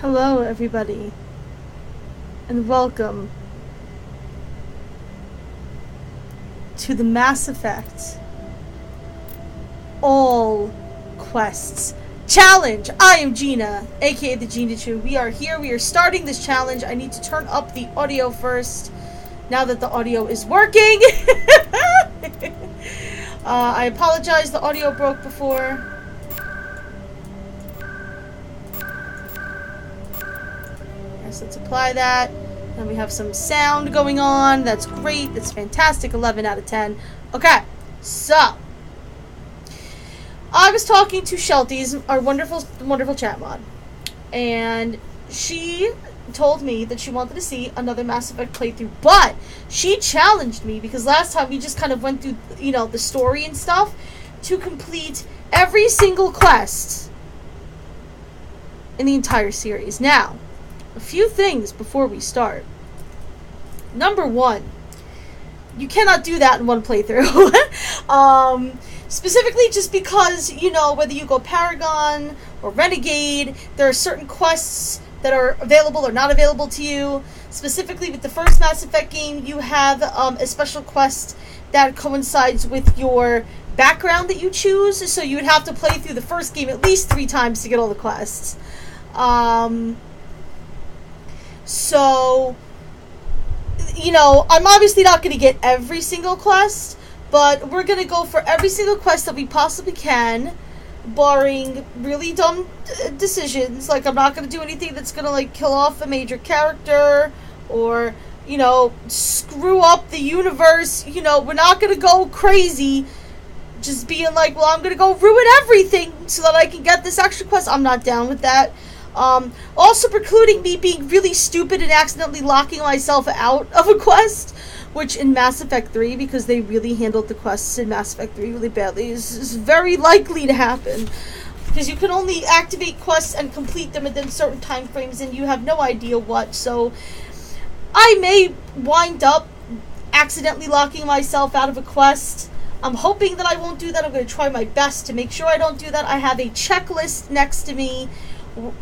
Hello, everybody, and welcome to the Mass Effect All Quests Challenge. I am Gina, aka the Gina Chu. We are here. We are starting this challenge. I need to turn up the audio first. Now that the audio is working, I apologize. The audio broke before. Yes, let's apply that. And we have some sound going on. That's great. That's fantastic. 11 out of 10. Okay, so I was talking to Shelties, our wonderful chat mod, and she told me that she wanted to see another Mass Effect playthrough, but she challenged me because last time we just kind of went through, the story and stuff, to complete every single quest in the entire series. Now, a few things before we start. Number one, you cannot do that in one playthrough. Specifically just because, whether you go Paragon or Renegade, there are certain quests that are available or not available to you. Specifically with the first Mass Effect game, you have a special quest that coincides with your background that you choose, so you would have to play through the first game at least 3 times to get all the quests. So, I'm obviously not going to get every single quest, but we're going to go for every single quest that we possibly can, barring really dumb decisions. Like, I'm not going to do anything that's going to, kill off a major character or, screw up the universe. We're not going to go crazy just being like, well, I'm going to go ruin everything so that I can get this extra quest. I'm not down with that. Also precluding me being really stupid and accidentally locking myself out of a quest, which in Mass Effect 3, because they really handled the quests in Mass Effect 3 really badly, is very likely to happen. Because you can only activate quests and complete them within certain time frames, and you have no idea what. So I may wind up accidentally locking myself out of a quest. I'm hoping that I won't do that. I'm going to try my best to make sure I don't do that. I have a checklist next to me,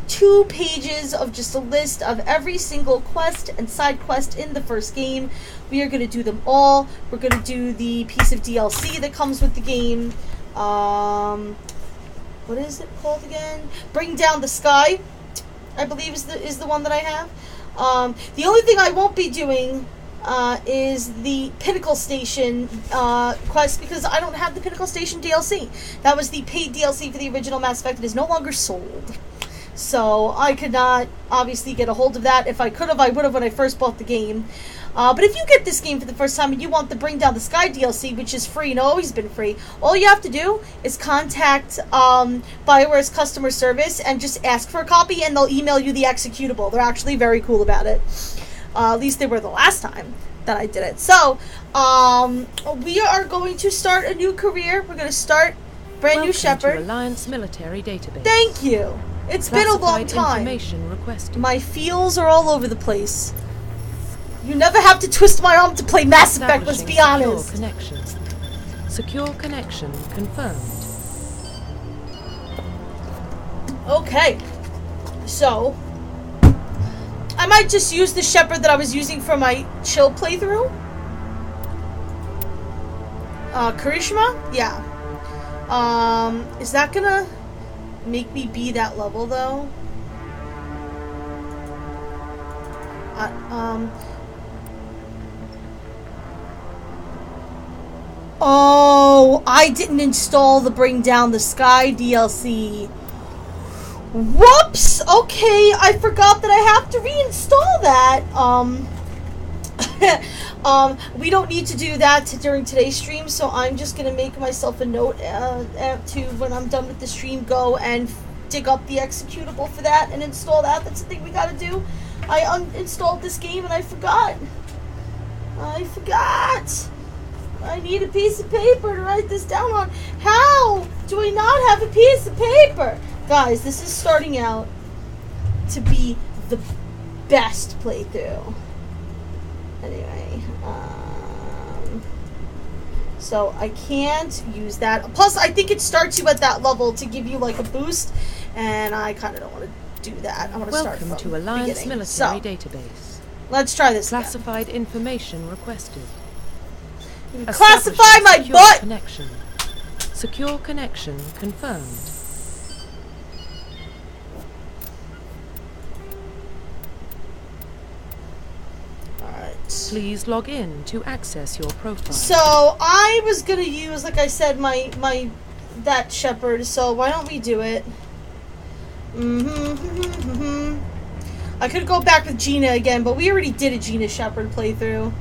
2 pages of just a list of every single quest and side quest in the first game. We are going to do them all. We're going to do the piece of DLC that comes with the game. What is it called again? Bring Down the Sky, I believe is the one that I have. The only thing I won't be doing is the Pinnacle Station quest, because I don't have the Pinnacle Station DLC. That was the paid DLC for the original Mass Effect. It is no longer sold. So I could not obviously get a hold of that. If I could have, I would have when I first bought the game. But if you get this game for the first time and you want the Bring Down the Sky DLC, which is free and always been free, all you have to do is contact BioWare's customer service and just ask for a copy, and they'll email you the executable. They're actually very cool about it. At least they were the last time that I did it. So we are going to start a new career. We're going to start brand new Shepard. To Alliance Military Database. Thank you. It's been a long time. Information requested. My feels are all over the place. You never have to twist my arm to play Mass Effect, let's be honest. Secure connection confirmed. Okay. So, I might just use the Shepard that I was using for my chill playthrough. Karishma? Yeah. Is that gonna make me be that level, though? Oh, I didn't install the Bring Down the Sky DLC. Whoops! Okay, I forgot that I have to reinstall that. We don't need to do that during today's stream, so I'm just gonna make myself a note to, when I'm done with the stream, go and dig up the executable for that and install that. That's the thing we gotta do. I uninstalled this game and I forgot. I need a piece of paper to write this down on. How do I not have a piece of paper? Guys, this is starting out to be the best playthrough. Anyway, so I can't use that. Plus, I think it starts you at that level to give you like a boost, and I kind of don't want to do that. I want to start Welcome from to Alliance beginning. Military So, Database. let's try this again. Classified information requested. Classify Establishing my secure butt! Connection. Secure connection confirmed. Alright. Please log in to access your profile. So, I was gonna use, like I said, that shepherd, so why don't we do it? I could go back with Gina again, but we already did a Gina Shepherd playthrough.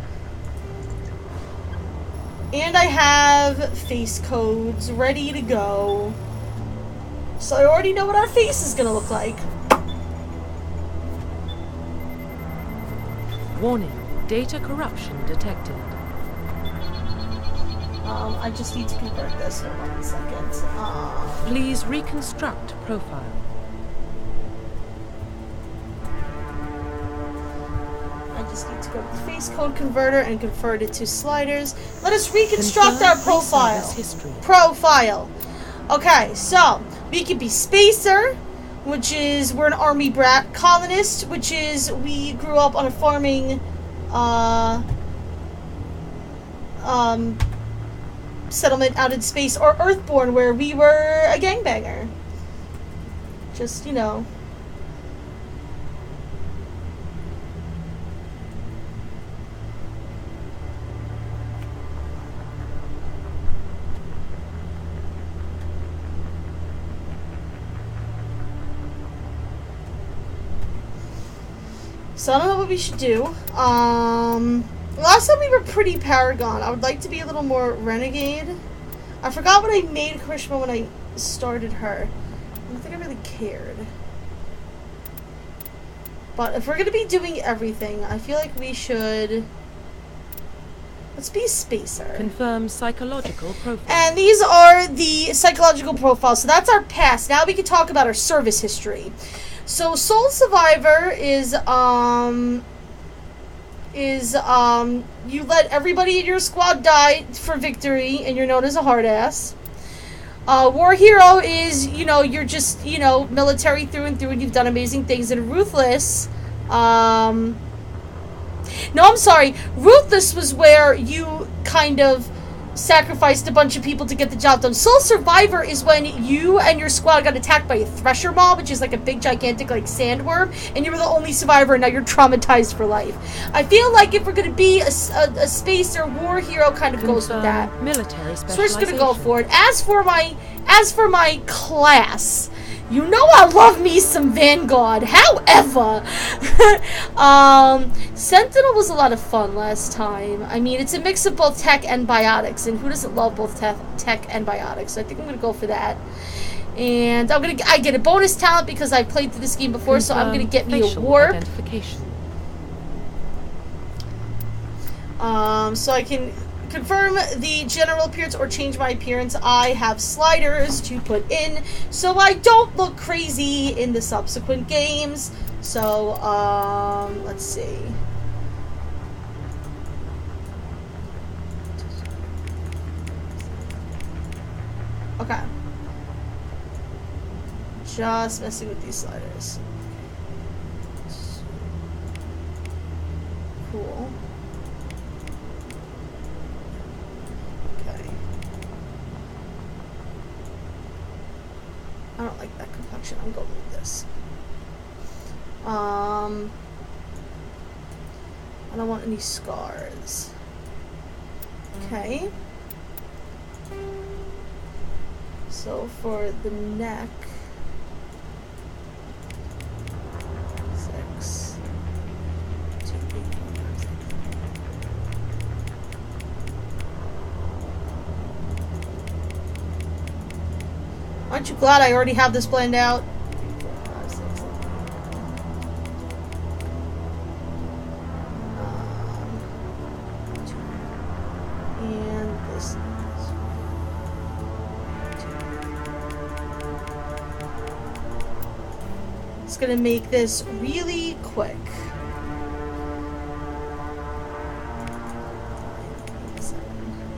And I have face codes ready to go. So I already know what our face is gonna look like. Warning, data corruption detected. I just need to convert this. Hold on a second. Please reconstruct profile. I just need to go to the face code converter and convert it to sliders. Let us reconstruct our profile. Profile. Okay, so we could be Spacer, which is we're an army brat. Colonist, which is we grew up on a farming settlement out in space, or Earthborn, where we were a gangbanger. Just, you know. So I don't know what we should do. Last time we were pretty Paragon. I would like to be a little more Renegade. I forgot what I made Karishma when I started her. I don't think I really cared. But if we're going to be doing everything, I feel like we should... Let's be Spacer. Confirm psychological profile. And these are the psychological profiles. So that's our past. Now we can talk about our service history. So Soul Survivor is you let everybody in your squad die for victory, and you're known as a hard ass. War Hero is, you know, you're just, you know, military through and through, and you've done amazing things. And Ruthless, no, I'm sorry. Ruthless was where you kind of sacrificed a bunch of people to get the job done. Soul Survivor is when you and your squad got attacked by a thresher mob, which is like a big, gigantic, like, sandworm, and you were the only survivor, and now you're traumatized for life. I feel like if we're going to be a Spacer, War Hero kind of goes with that. Military So we're just going to go specialization. for it. As for my class, you know I love me some Vanguard. However, Sentinel was a lot of fun last time. I mean, it's a mix of both tech and biotics, and who doesn't love both tech and biotics? So I think I'm gonna go for that. And I get a bonus talent because I played through this game before, so I'm gonna get me a facial warp. identification. So I can confirm the general appearance or change my appearance. I have sliders to put in so I don't look crazy in the subsequent games. So, let's see. Okay. Just messing with these sliders. Cool. I don't like that complexion. I'm going with this. I don't want any scars. Okay. So for the neck, 6, 2, 8, 4, 5, 6. Aren't you glad I already have this planned out? 3, 4, 5, 6, 7, 8. And this. It's gonna make this really quick.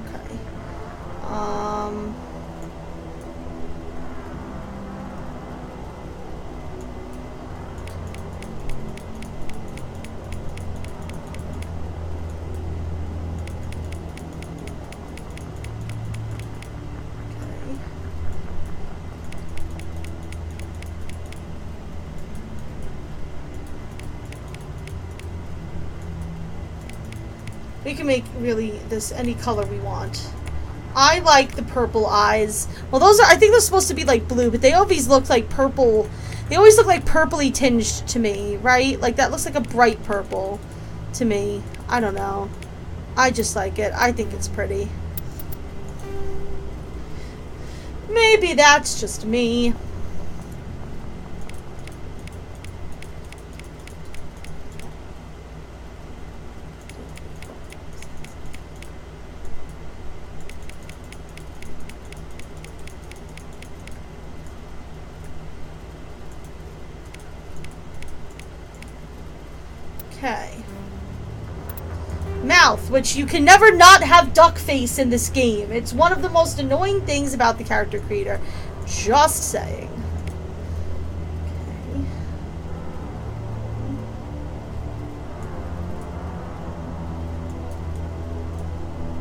Okay. We can make really this any color we want. I like the purple eyes. Well, those are, I think they're supposed to be like blue, but they always look like purple. They always look like purpley tinged to me, right? Like that looks like a bright purple to me. I don't know. I just like it. I think it's pretty. Maybe that's just me. Okay. Mouth, which you can never not have duck face in this game. It's one of the most annoying things about the character creator. Just saying. Okay.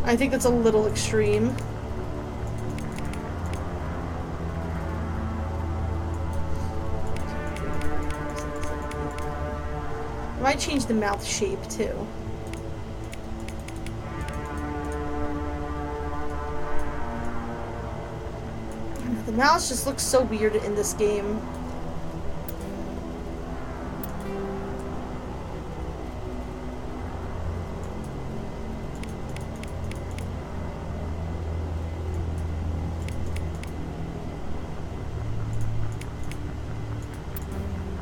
I think that's a little extreme. I might change the mouth shape too. The mouth just looks so weird in this game.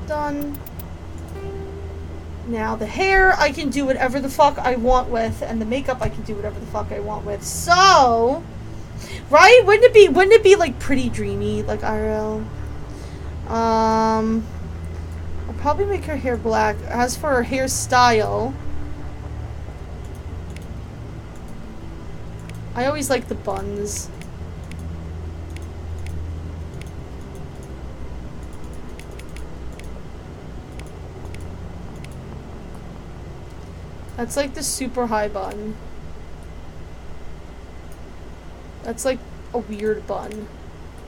Done. Now the hair I can do whatever the fuck I want with, and the makeup I can do whatever the fuck I want with. So, right? Wouldn't it be like pretty dreamy, like IRL? I'll probably make her hair black. As for her hairstyle, I always like the buns. That's like the super high bun. That's like a weird bun.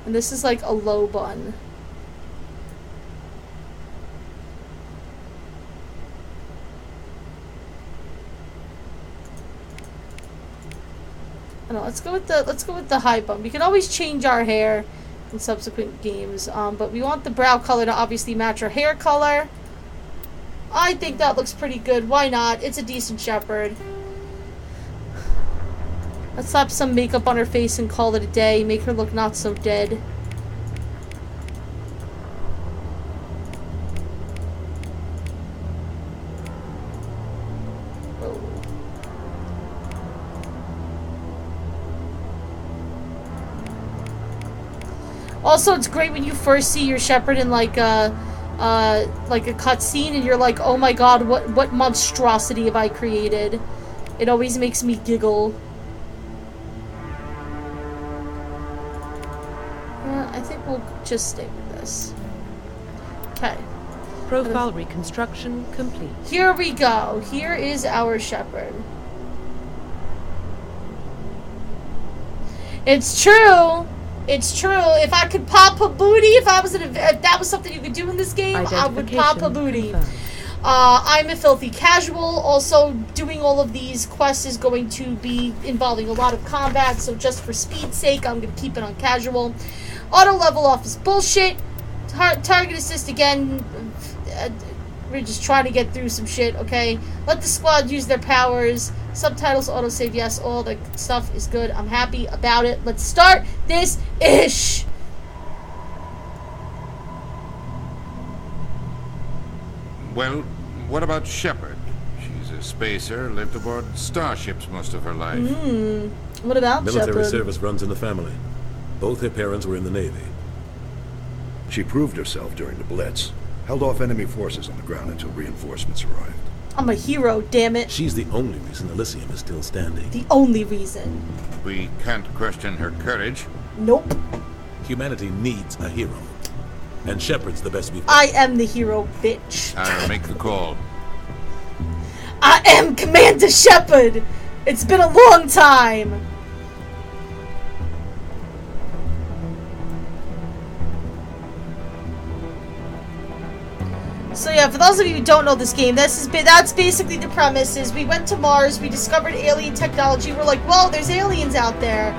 And this is like a low bun. I don't know, let's go with the high bun. We can always change our hair in subsequent games, but we want the brow color to obviously match our hair color. I think that looks pretty good. Why not? It's a decent shepherd. Let's slap some makeup on her face and call it a day. Make her look not so dead. Also, it's great when you first see your shepherd in like a cutscene and you're like, oh my god, what monstrosity have I created? It always makes me giggle. I think we'll just stay with this. Okay. Profile reconstruction complete. Here we go. Here is our shepherd. It's true. It's true. If I could pop a booty, if that was something you could do in this game, I would pop a booty. I'm a filthy casual. Also, doing all of these quests is going to be involving a lot of combat, so just for speed's sake, I'm going to keep it on casual. Auto level off is bullshit. Target assist again. We're just trying to get through some shit, okay? Let the squad use their powers. Subtitles, autosave, yes, all the stuff is good. I'm happy about it. Let's start this ish. Well, what about Shepard? She's a spacer, lived aboard starships most of her life. What about Military Shepard? service runs in the family. Both her parents were in the Navy. She proved herself during the Blitz, held off enemy forces on the ground until reinforcements arrived. I'm a hero, damn it. She's the only reason Elysium is still standing. The only reason. We can't question her courage. Nope. Humanity needs a hero. And Shepard's the best we've got. I am the hero, bitch. I'll make the call. I am Commander Shepard. It's been a long time. So yeah, for those of you who don't know this game, that's basically the premise. Is we went to Mars, we discovered alien technology. We're like, well, there's aliens out there,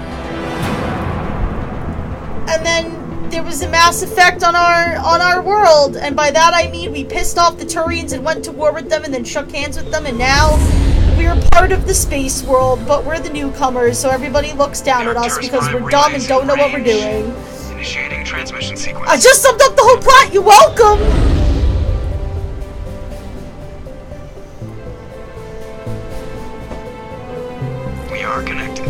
and then there was a mass effect on our world, and by that I mean we pissed off the Turians and went to war with them, and then shook hands with them, and now we're part of the space world, but we're the newcomers, so everybody looks down at us because we're dumb and don't know what we're doing. Initiating transmission sequence. I just summed up the whole plot. You're welcome. We are connected.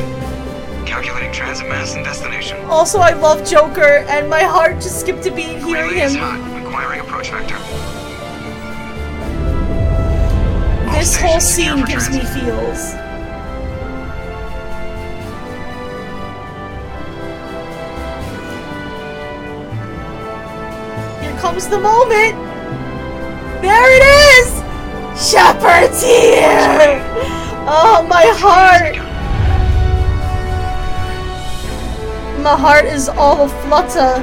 Calculating transit mass and destination. Also, I love Joker, and my heart just skipped a beat hearing Relay is him. hot. Acquiring approach vector. This whole scene gives me feels. Here comes the moment. There it is. Shepard's here. Oh, my heart. My heart is all aflutter.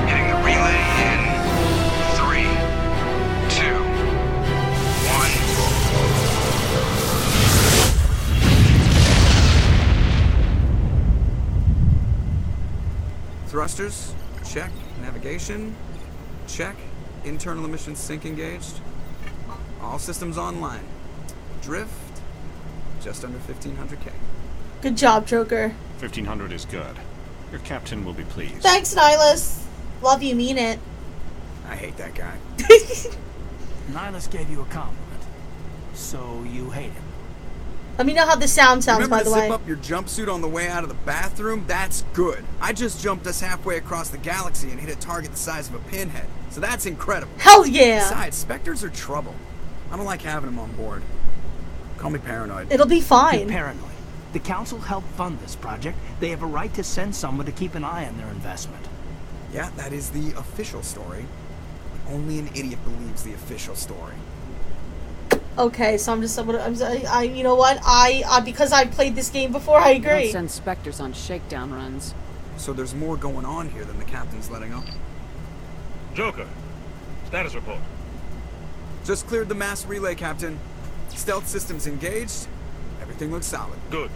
Hitting the relay in 3, 2, 1. Thrusters, check. Navigation, check. Internal emissions sync engaged. All systems online. Drift, just under 1500K. Good job, Joker. 1500 is good. Your captain will be pleased. Thanks, Nihilus. Love you, mean it. I hate that guy. Nihilus gave you a compliment, so you hate him. Let me know how the sound sounds, Remember by the to way. zip up your jumpsuit on the way out of the bathroom? That's good. I just jumped us halfway across the galaxy and hit a target the size of a pinhead. So that's incredible. Hell yeah. Besides, Spectres are trouble. I don't like having them on board. Call me paranoid. It'll be fine. You're paranoid. The Council helped fund this project. They have a right to send someone to keep an eye on their investment. Yeah, that is the official story. But only an idiot believes the official story. Okay, so you know what? Because I played this game before, I agree. Don't send Spectres on shakedown runs. So there's more going on here than the captain's letting on. Joker, status report. Just cleared the mass relay, Captain. Stealth systems engaged. Everything looks solid. Good.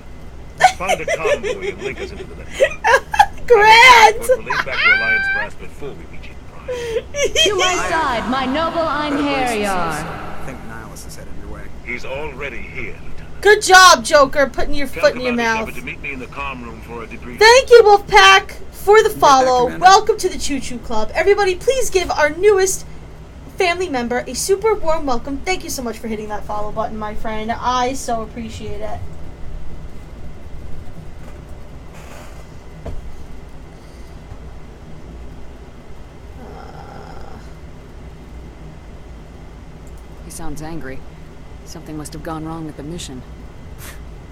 Find a convoy and link us into the network. Grand! Relay back to Alliance brass before we reach Enterprise. To my side, my noble Einherjar. I think Nihilus is headed your way. He's already here, Lieutenant. Good job, Joker, putting your foot in your mouth. Shepard to meet me in the comm room for a debrief. Thank you, Wolfpack, for the follow. Commander. Welcome to the Chu-Chu Club. Everybody, please give our newest family member a super warm welcome. Thank you so much for hitting that follow button, my friend. I so appreciate it. He sounds angry. Something must have gone wrong with the mission.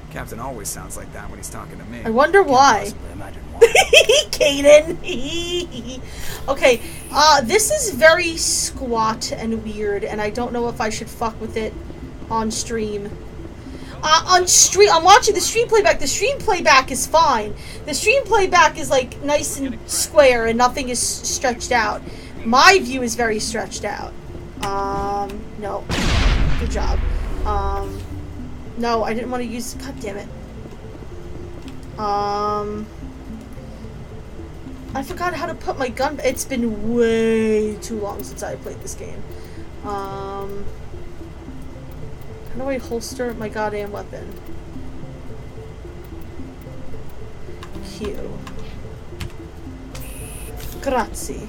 Captain always sounds like that when he's talking to me. I wonder why. Possibly imagine why. Caden. Okay, this is very squat and weird, and I don't know if I should fuck with it on stream. I'm watching the stream playback. The stream playback is fine. The stream playback is like nice and square, and nothing is stretched out. My view is very stretched out. No. Good job. No, I didn't want to use... God damn it. I forgot how to put my gun... It's been way too long since I played this game. How do I holster my goddamn weapon? Q. Grazie.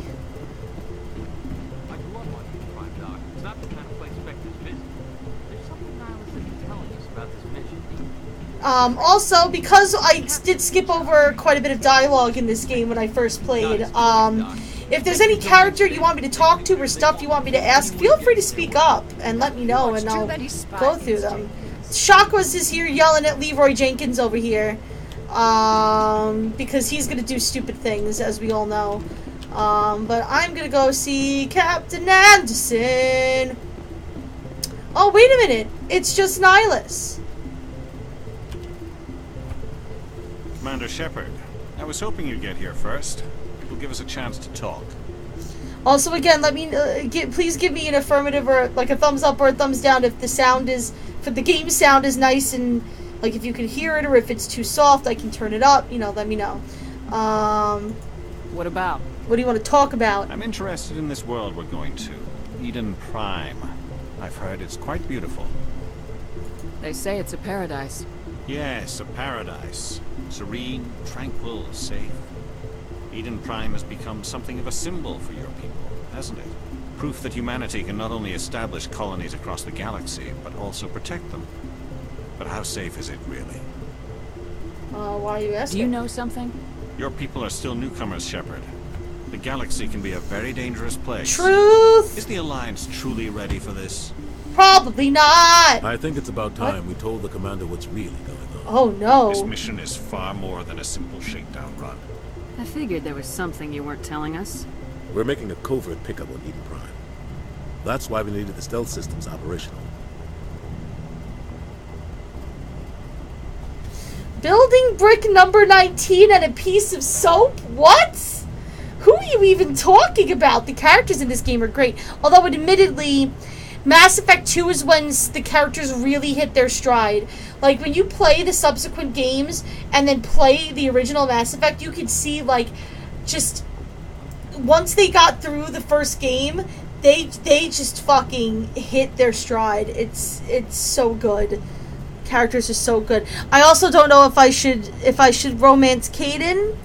Also, because I did skip over quite a bit of dialogue in this game when I first played, if there's any character you want me to talk to or stuff you want me to ask, feel free to speak up and let me know, and I'll go through them. Shakwas is here yelling at Leroy Jenkins over here, because he's gonna do stupid things, as we all know. But I'm gonna go see Captain Anderson. Oh, wait a minute. It's just Nihilus. Commander Shepard, I was hoping you'd get here first. It will give us a chance to talk. Also, again, let me please give me an affirmative or like a thumbs up or a thumbs down if the sound is, if the game sound is nice and like if you can hear it, or if it's too soft, I can turn it up. You know, let me know. What about? What do you want to talk about? I'm interested in this world we're going to, Eden Prime. I've heard it's quite beautiful. They say it's a paradise. Yes, a paradise. Serene, tranquil, safe. Eden Prime has become something of a symbol for your people, hasn't it? Proof that humanity can not only establish colonies across the galaxy, but also protect them. But how safe is it, really? Why are you asking? Do you know something? Your people are still newcomers, Shepard. The galaxy can be a very dangerous place. Truth! Is the Alliance truly ready for this? Probably not! I think it's about time we told the commander what's really going on. Oh no. This mission is far more than a simple shakedown run. I figured there was something you weren't telling us. We're making a covert pickup on Eden Prime. That's why we needed the stealth systems operational. Building brick number 19 and a piece of soap? What? Who are you even talking about? The characters in this game are great. Although, admittedly, Mass Effect 2 is when the characters really hit their stride. Like, when you play the subsequent games and then play the original Mass Effect, you can see, like, just... once they got through the first game, they just fucking hit their stride. It's so good. Characters are so good. I also don't know if I should romance Caden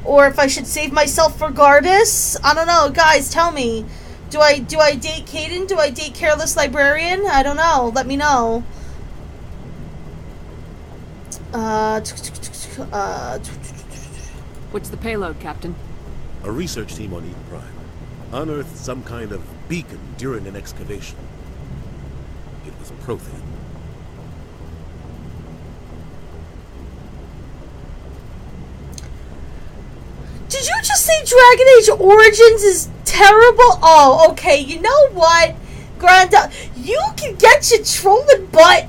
or if I should save myself for Garbus. I don't know, guys, tell me. Do I date Caden? Do I date Careless Librarian? I don't know. Let me know. What's the payload, Captain? A research team on Eden Prime unearthed some kind of beacon during an excavation. It was Prothean. Did you just say Dragon Age Origins is terrible? Oh, okay. You know what, Granda? You can get your trolling butt.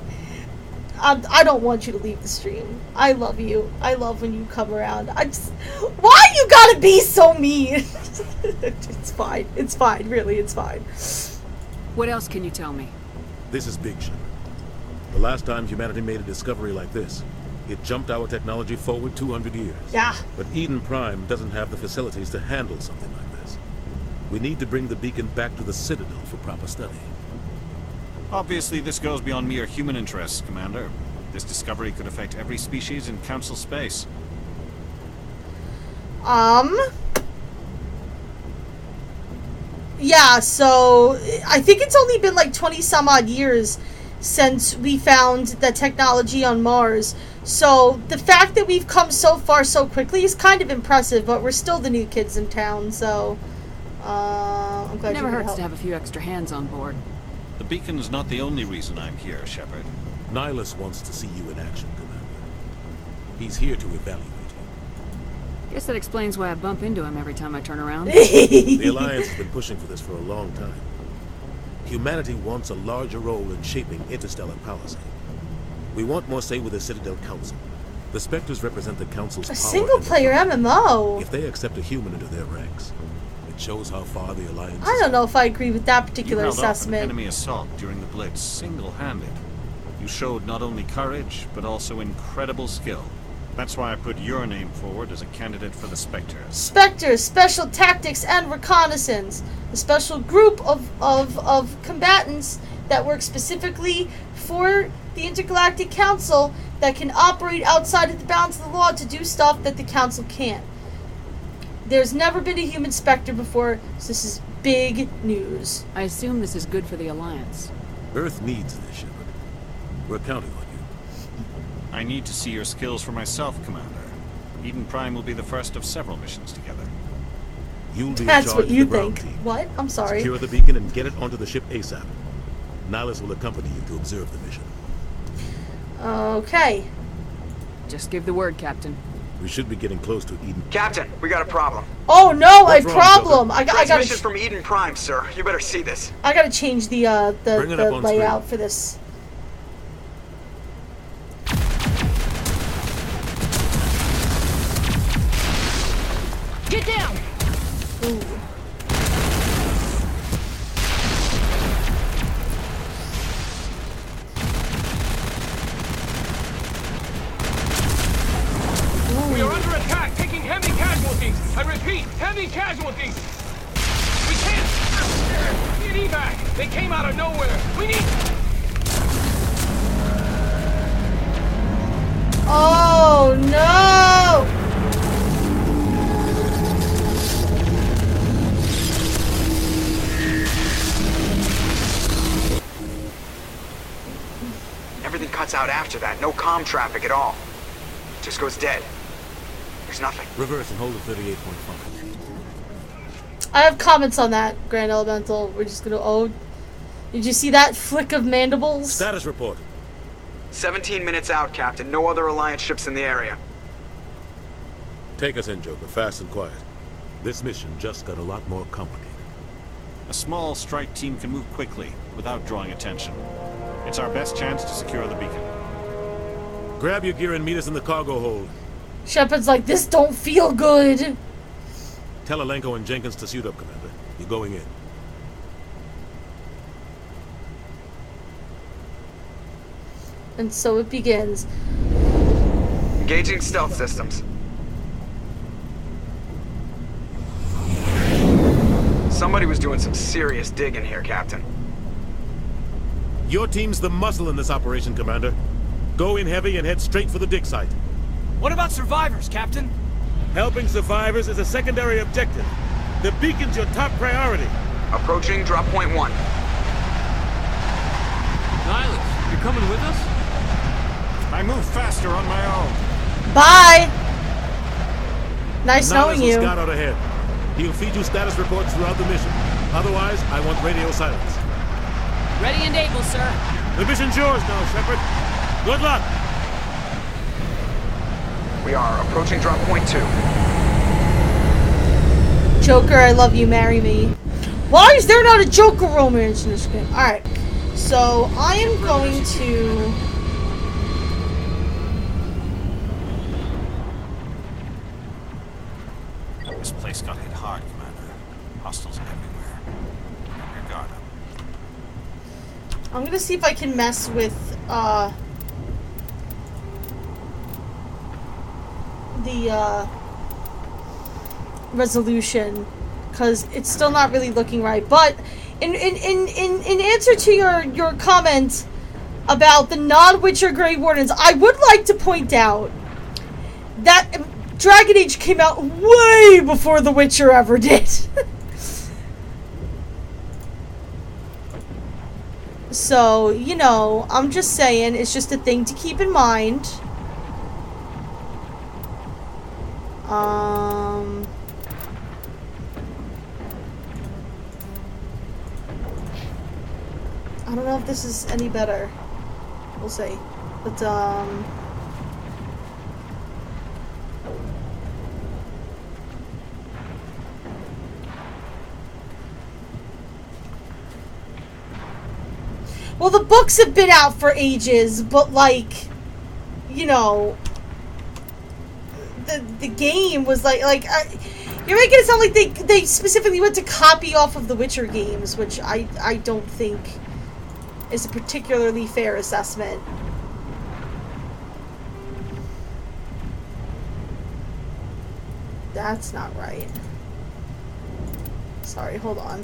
I don't want you to leave the stream. I love you. I love when you come around. Why you gotta be so mean? It's fine. It's fine. Really, it's fine. What else can you tell me? This is Big Shepard. The last time humanity made a discovery like this, it jumped our technology forward 200 years. Yeah. But Eden Prime doesn't have the facilities to handle something like this. We need to bring the beacon back to the Citadel for proper study. Obviously, this goes beyond mere human interests, Commander. This discovery could affect every species in Council space. Yeah, so I think it's only been like 20 some odd years since we found the technology on Mars. So the fact that we've come so far so quickly is kind of impressive, but we're still the new kids in town, so I'm glad Never you hurts help. to have a few extra hands on board. The beacon's not the only reason I'm here, Shepard. Nihilus wants to see you in action, Commander. He's here to evaluate you. Guess that explains why I bump into him every time I turn around. The Alliance has been pushing for this for a long time. Humanity wants a larger role in shaping interstellar policy. We want more say with the Citadel Council. The Spectres represent the Council's power. A single-player MMO. If they accept a human into their ranks, it shows how far the Alliance I don't know if I agree with that particular You held off an assessment. enemy assault during the Blitz, single-handed. You showed not only courage, but also incredible skill. That's why I put your name forward as a candidate for the Spectres. Spectres, Special Tactics and Reconnaissance. A special group of combatants that work specifically for the Intergalactic Council that can operate outside of the bounds of the law to do stuff that the Council can't. There's never been a human Spectre before, so this is big news. I assume this is good for the Alliance. Earth needs this, Shepard. We're counting on you. I need to see your skills for myself, Commander. Eden Prime will be the first of several missions together. You'll be That's in charge what of you the ground think. team. What? I'm sorry. Secure the beacon and get it onto the ship ASAP. Nihilus will accompany you to observe the mission. Okay. Just give the word, Captain. We should be getting close to Eden. Captain, we got a problem. Oh no, What's a wrong, problem. I gotta Transmission from Eden Prime, sir. You better see this. I gotta change the Bring it up on layout screen. for this. I repeat, heavy casualties! We can't... Need evac! They came out of nowhere! We need... Oh, no! Everything cuts out after that. No comm traffic at all. Just goes dead. There's nothing. Reverse and hold at 38.5. I have comments on that, Grand Elemental. We're just gonna... Oh, did you see that flick of mandibles? Status report. 17 minutes out, Captain. No other Alliance ships in the area. Take us in, Joker. Fast and quiet. This mission just got a lot more complicated. A small strike team can move quickly, without drawing attention. It's our best chance to secure the beacon. Grab your gear and meet us in the cargo hold. Shepard's like, this don't feel good. Tell Alenko and Jenkins to suit up, Commander. You're going in. And so it begins. Engaging stealth systems. Somebody was doing some serious digging here, Captain. Your team's the muscle in this operation, Commander. Go in heavy and head straight for the dig site. What about survivors, Captain? Helping survivors is a secondary objective. The beacon's your top priority. Approaching drop point 1. Niles, you coming with us? I move faster on my own. Bye! Nice knowing you. Scout out ahead. He'll feed you status reports throughout the mission. Otherwise, I want radio silence. Ready and able, sir. The mission's yours now, Shepard. Good luck! We are approaching drop point 2. Joker, I love you, marry me. Why is there not a Joker romance in this game? Alright, so I am going to... This place got hit hard, Commander. Hostiles everywhere. Your guard up. I'm gonna see if I can mess with, the, resolution, because it's still not really looking right. But in answer to your comment about the non-Witcher Grey Wardens, I would like to point out that Dragon Age came out way before The Witcher ever did. So, you know, I'm just saying, it's just a thing to keep in mind. I don't know if this is any better. We'll see. But, well, the books have been out for ages, but, like, you know, the game was like you're making it sound like they specifically went to copy off of the Witcher games, which I don't think is a particularly fair assessment. That's not right. Sorry, hold on.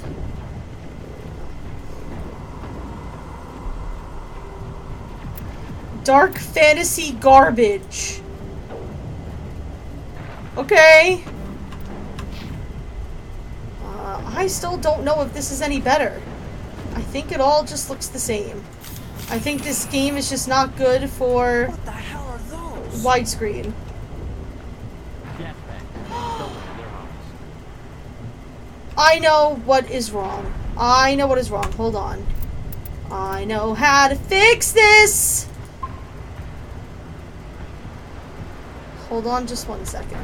Dark fantasy garbage. Okay. I still don't know if this is any better. I think it all just looks the same. I think this game is just not good for What the hell are those? widescreen. I know what is wrong. I know what is wrong. Hold on. I know how to fix this! Hold on just 1 second.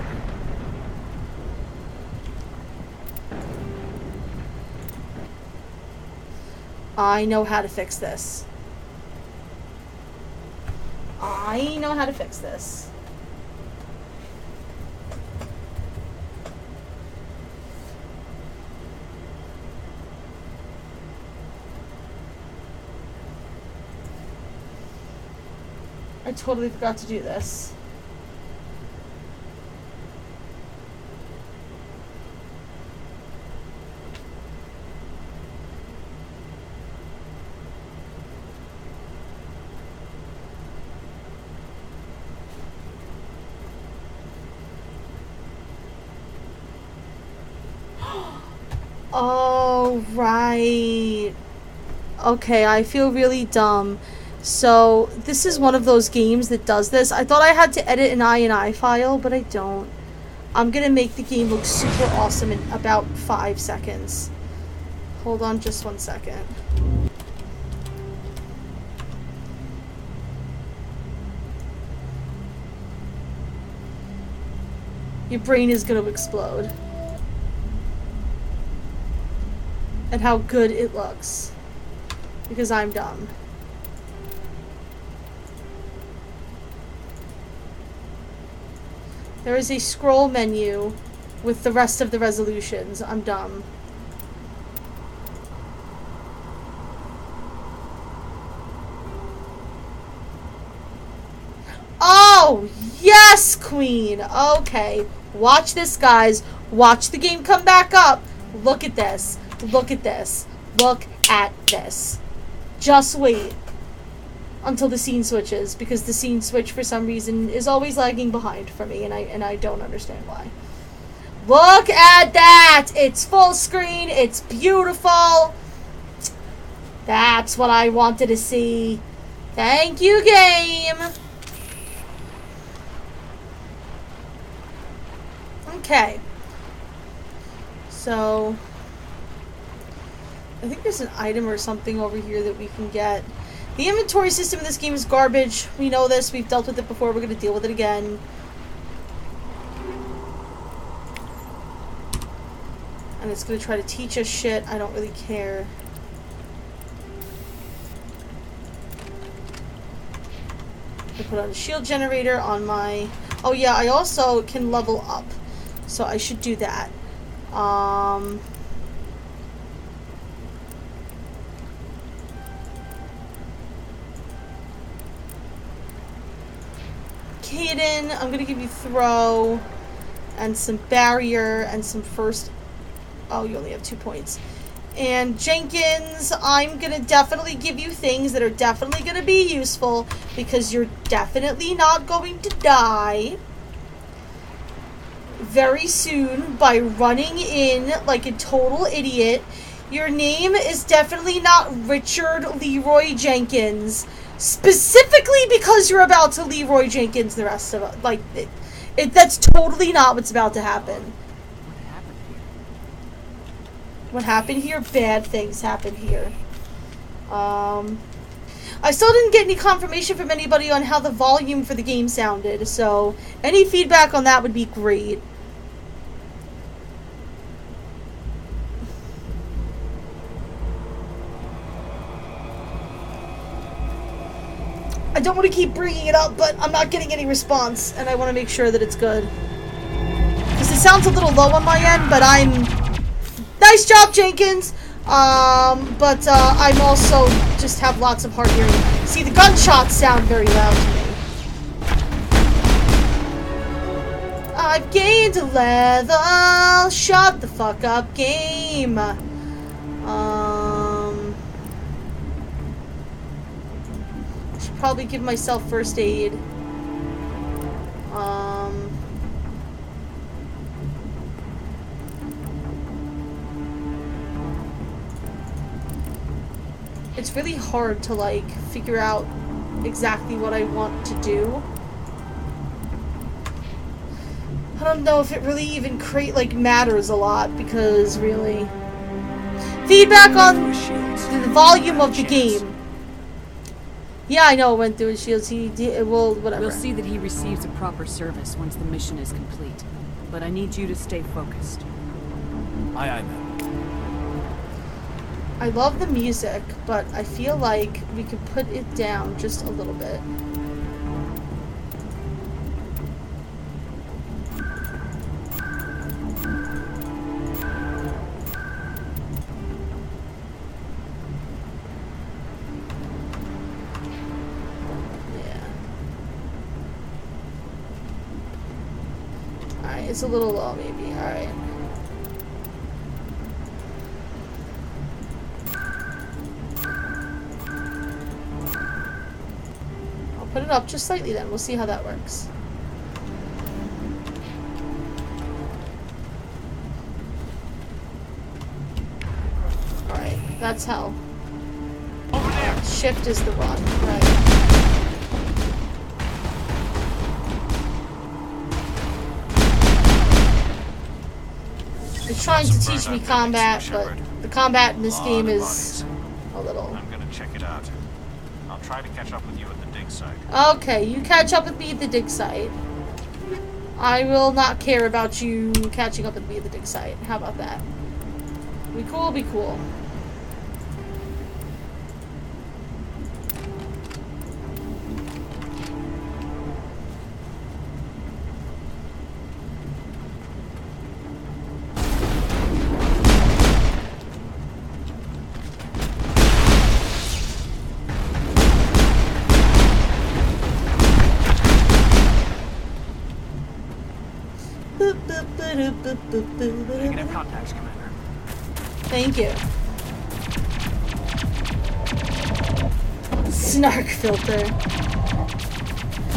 I know how to fix this. I know how to fix this. I totally forgot to do this. Oh, right. Okay, I feel really dumb. So, this is one of those games that does this. I thought I had to edit an INI file, but I don't. I'm gonna make the game look super awesome in about 5 seconds. Hold on just 1 second. Your brain is gonna explode. At how good it looks. Because I'm dumb. There is a scroll menu with the rest of the resolutions. I'm dumb. Oh, yes, Queen. Okay. Watch this, guys. Watch the game come back up. Look at this. Look at this. Look at this. Just wait until the scene switches, because the scene switch for some reason is always lagging behind for me, and I don't understand why. Look at that! It's full screen. It's beautiful. That's what I wanted to see. Thank you, game. Okay. So, I think there's an item or something over here that we can get. The inventory system in this game is garbage. We know this. We've dealt with it before. We're going to deal with it again. And it's going to try to teach us shit. I don't really care. I put on a shield generator on my... Oh yeah, I also can level up. So I should do that. Kaden, I'm gonna give you throw and some barrier and some first... Oh, you only have 2 points. And Jenkins, I'm gonna definitely give you things that are definitely gonna be useful, because you're definitely not going to die very soon by running in like a total idiot. Your name is definitely not Richard Leroy Jenkins, specifically because you're about to Leroy Jenkins the rest of it. Like, that's totally not what's about to happen. What happened here? Bad things happened here. I still didn't get any confirmation from anybody on how the volume for the game sounded, so any feedback on that would be great. I don't want to keep bringing it up, but I'm not getting any response, and I want to make sure that it's good. Because it sounds a little low on my end, but I'm... Nice job, Jenkins! But I'm also just have lots of hard hearing. See, the gunshots sound very loud to me. I've gained a level. Shut the fuck up, game. Should probably give myself first aid. It's really hard to, like, figure out exactly what I want to do. I don't know if it really even matters a lot, because, really... Feedback on the volume of the game. Yeah, I know it went through his shields. He did, well, whatever. We'll see that he receives a proper service once the mission is complete. But I need you to stay focused. Aye, aye, ma'am. I love the music, but I feel like we could put it down just a little bit. Yeah. Alright, it's a little low maybe. Alright. Put it up just slightly then. We'll see how that works. That's how. Over there. Shift is the run. Right. It's trying to teach me combat, but the combat in this game is a little... I'm gonna check it out. I'll try to catch up with you at the dig site. Okay, you catch up with me at the dig site. I will not care about you catching up with me at the dig site. How about that? Be cool, be cool. Negative contacts, Commander. Thank you. Snark filter.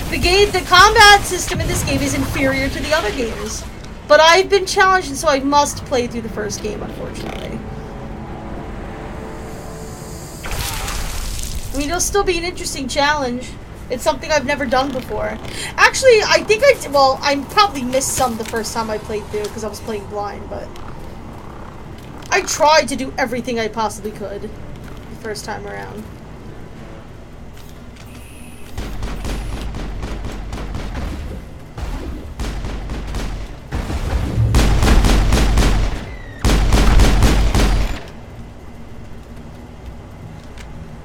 The combat system in this game is inferior to the other games. But I've been challenged, and so I must play through the first game, unfortunately. I mean, it'll still be an interesting challenge. It's something I've never done before. Actually, I think I probably missed some the first time I played through because I was playing blind, but I tried to do everything I possibly could the first time around.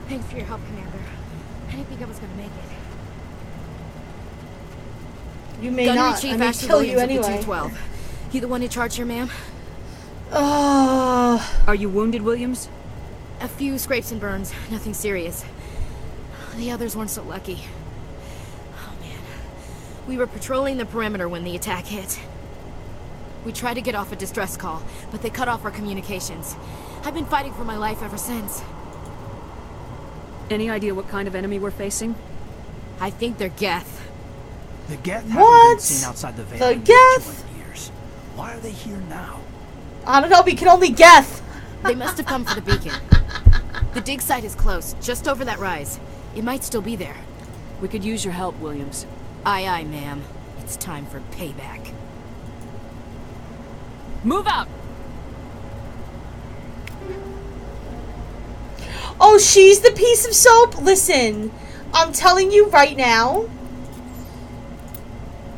Thanks for your help, Commander. I didn't think I was gonna make it. You may not. I may kill you anyway. 212. You the one who charged her, ma'am? Are you wounded, Williams? A few scrapes and burns. Nothing serious. The others weren't so lucky. Oh, man. We were patrolling the perimeter when the attack hit. We tried to get off a distress call, but they cut off our communications. I've been fighting for my life ever since. Any idea what kind of enemy we're facing? I think they're Geth. The Geth haven't been seen outside the Vale in 21 years. Why are they here now? I don't know, we can only guess. They must have come for the beacon. The dig site is close, just over that rise. It might still be there. We could use your help, Williams. Aye, aye, ma'am. It's time for payback. Move out! Oh, she's the piece of soap? Listen, I'm telling you right now,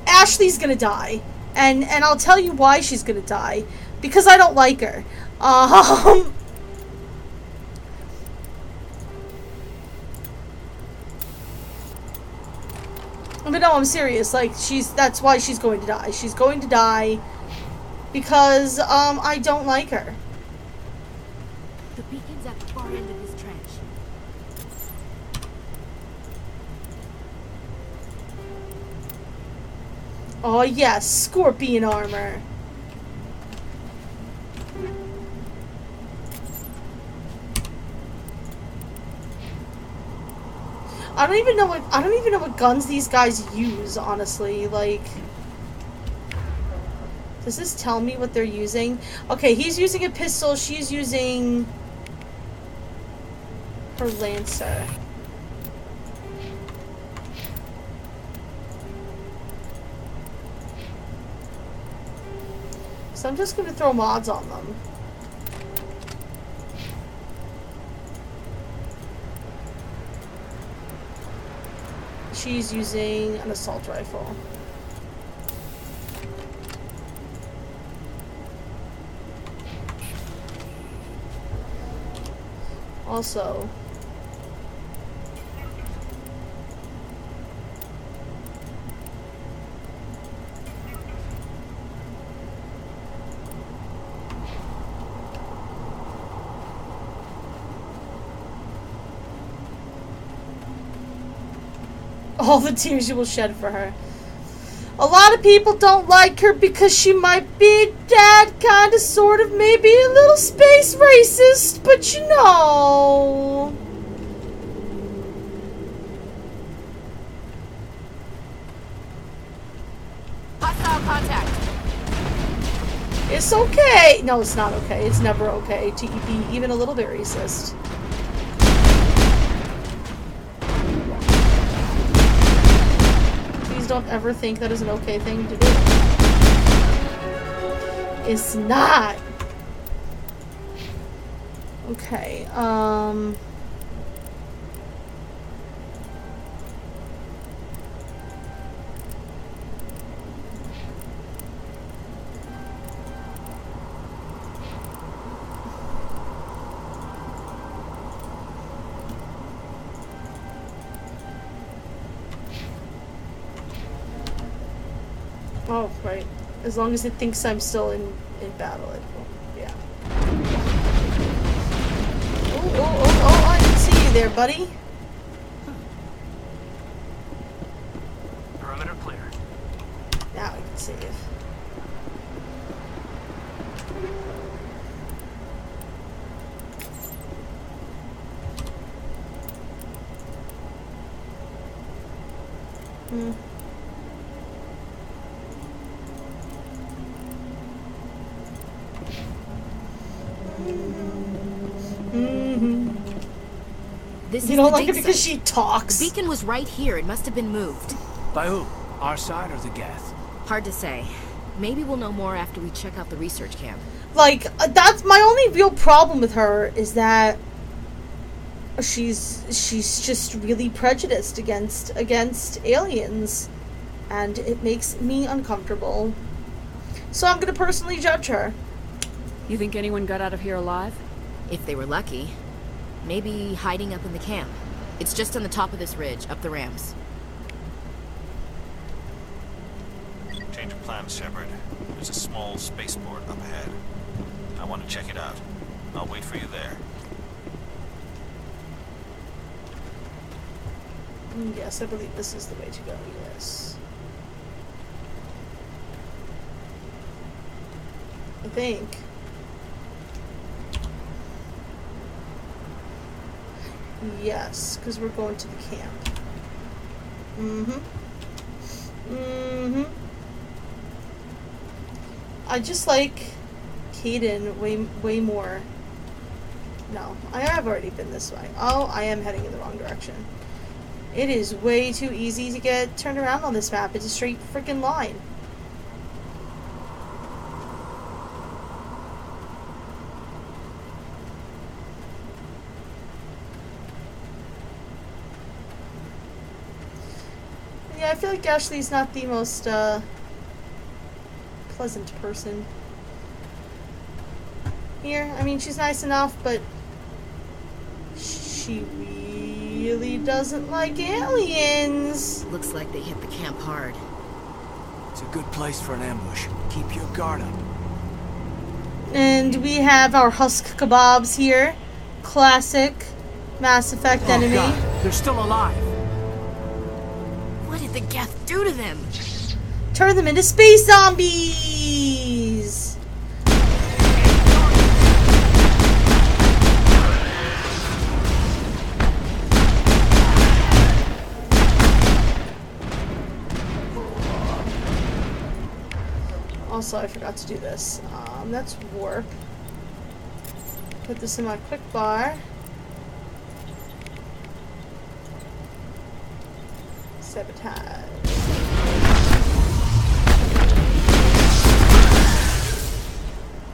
Ashley's gonna die. And I'll tell you why she's gonna die. Because I don't like her. But no, I'm serious. Like, that's why she's going to die. She's going to die because, I don't like her. The beacon's at the far end of this trench. Oh yes, scorpion armor. I don't even know what guns these guys use, honestly. Like, does this tell me what they're using? Okay, he's using a pistol, she's using her Lancer. So I'm just gonna throw mods on them. She's using an assault rifle. Also, all the tears you will shed for her. A lot of people don't like her because she might be dad, kind of, sort of, maybe a little space racist, but you know. Hostile contact. It's okay. No, it's not okay. It's never okay to be even a little bit racist. Please don't ever think that is an okay thing to do. It's not. Okay, oh, right. As long as it thinks I'm still in battle, it will, yeah. Oh, I didn't see you there, buddy. Perimeter clear. Now we can save. This You is don't the like dig it because site. she talks. The beacon was right here. It must have been moved. By who? Our side or the Geth? Hard to say. Maybe we'll know more after we check out the research camp. Like, that's my only real problem with her, is that she's just really prejudiced against aliens, and it makes me uncomfortable. So I'm gonna personally judge her. You think anyone got out of here alive? If they were lucky. Maybe hiding up in the camp. It's just on the top of this ridge, up the ramps. Change of plans, Shepard. There's a small spaceport up ahead. I want to check it out. I'll wait for you there. Yes, I believe this is the way to go, yes. I think. Yes, because we're going to the camp. I just like Caden way more. No, I have already been this way. Oh, I am heading in the wrong direction. It is way too easy to get turned around on this map. It's a straight freaking line. Yeah, I feel like Ashley's not the most pleasant person. Here, I mean, she's nice enough, but she really doesn't like aliens. Looks like they hit the camp hard. It's a good place for an ambush. Keep your guard up. And we have our husk kebabs here. Classic Mass Effect enemy. God, they're still alive. What did the Geth do to them? Turn them into space zombies! Also, I forgot to do this. That's warp. Put this in my quick bar. Sabotage.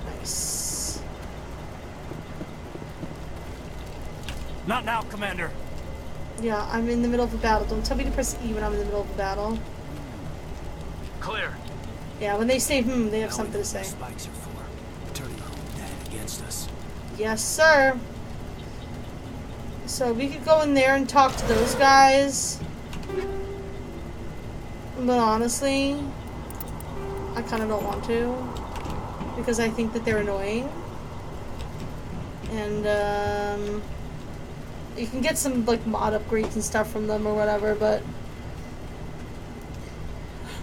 Nice. Not now, Commander. Yeah, I'm in the middle of a battle. Don't tell me to press E when I'm in the middle of a battle. Clear. Yeah, when they say they have something to say. Spikes are for turning our own dad against us. Yes, sir. So we could go in there and talk to those guys. But honestly, I kind of don't want to. Because I think that they're annoying. And, you can get some, like, mod upgrades and stuff from them or whatever, but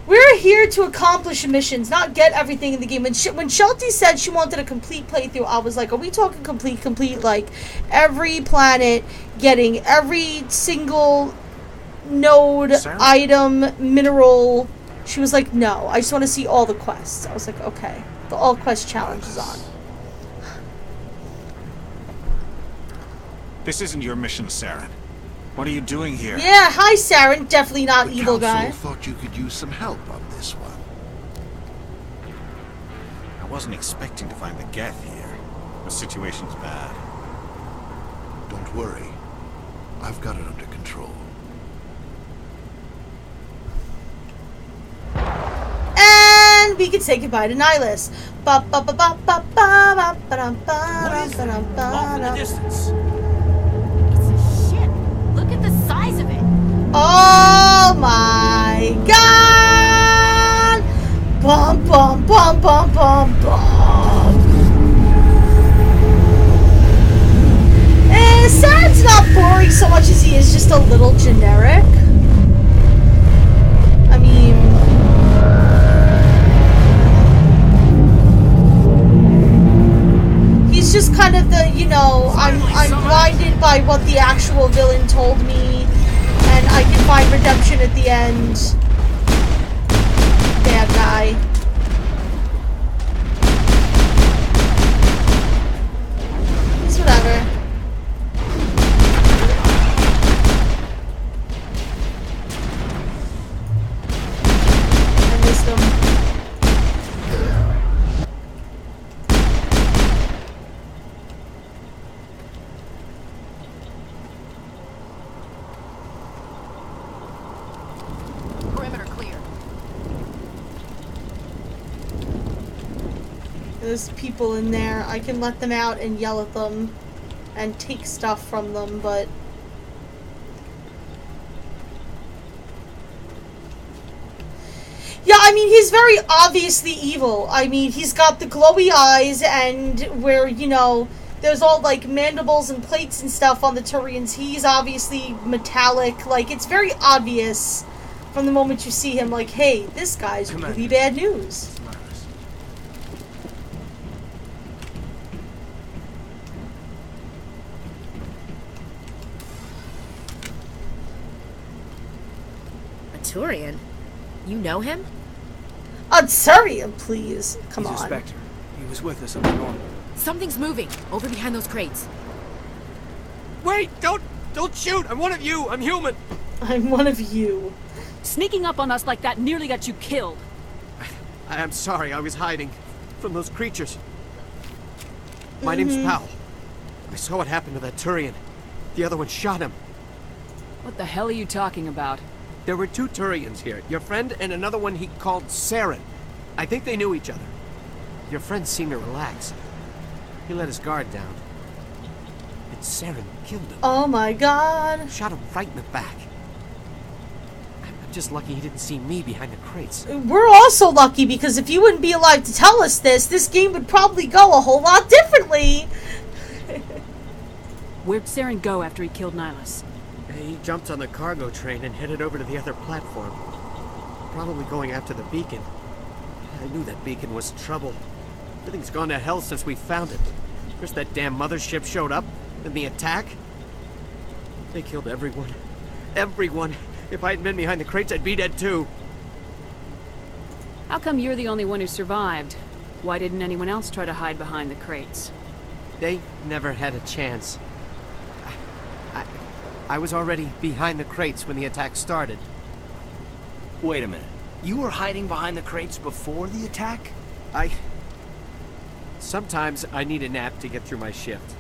we're here to accomplish missions, not get everything in the game. When Sheltie said she wanted a complete playthrough, I was like, are we talking complete, like, every planet, getting every single node, item, mineral? She was like, no, I just want to see all the quests. I was like, okay. the all quest challenge is on. This isn't your mission, Saren. What are you doing here? Yeah, hi, Saren. Definitely not The evil guy. council thought you could use some help on this one. I wasn't expecting to find the Geth here. The situation's bad. Don't worry. I've got it under control. And we can say goodbye to Nihilus. Ba ba ba ba ba ba ba ba ba ba ba. Off in the distance. It's a ship. Look at the size of it. Oh my god! Bum bum bum bum bum bum. Saren's not boring so much as he is just a little generic. I mean, he's just kind of the, you know, I'm blinded by what the actual villain told me, and I can find redemption at the end. Bad guy. It's whatever. There's people in there. I can let them out and yell at them and take stuff from them, but yeah, I mean, he's very obviously evil. I mean, he's got the glowy eyes, and where, you know, there's all like mandibles and plates and stuff on the Turians. He's obviously metallic. Like, it's very obvious from the moment you see him, like, hey, this guy's really bad news. Turian? You know him? Turian, please. Come on. He's a Spectre. He was with us up north. Something's moving over behind those crates. Wait! Don't shoot! I'm one of you! I'm human! I'm one of you. Sneaking up on us like that nearly got you killed. I am sorry, I was hiding from those creatures. My name's Powell. I saw what happened to that Turian. The other one shot him. What the hell are you talking about? There were two Turians here. Your friend and another one he called Saren. I think they knew each other. Your friend seemed to relax. He let his guard down. And Saren killed him. Oh my god. Shot him right in the back. I'm just lucky he didn't see me behind the crates. We're also lucky, because if you wouldn't be alive to tell us this game would probably go a whole lot differently. Where'd Saren go after he killed Nihilus? He jumped on the cargo train and headed over to the other platform. Probably going after the beacon. I knew that beacon was trouble. Everything's gone to hell since we found it. First that damn mothership showed up, then the attack. They killed everyone. Everyone. If I hadn't been behind the crates, I'd be dead too. How come you're the only one who survived? Why didn't anyone else try to hide behind the crates? They never had a chance. I was already behind the crates when the attack started. Wait a minute. You were hiding behind the crates before the attack? Sometimes I need a nap to get through my shift.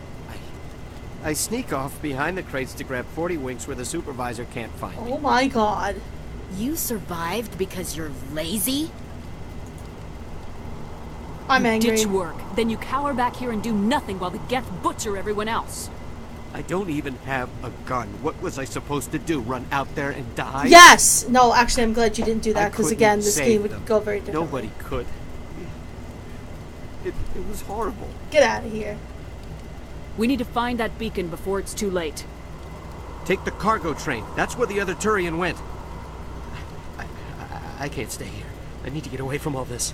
I sneak off behind the crates to grab 40 winks where the supervisor can't find me. Oh my god. You survived because you're lazy? I'm angry. Ditch work. Then you cower back here and do nothing while the Geth butcher everyone else. I don't even have a gun. What was I supposed to do? Run out there and die? Yes! No, actually, I'm glad you didn't do that, because again, this game would them. go very differently. Nobody could. It was horrible. Get out of here. We need to find that beacon before it's too late. Take the cargo train. That's where the other Turian went. I can't stay here. I need to get away from all this.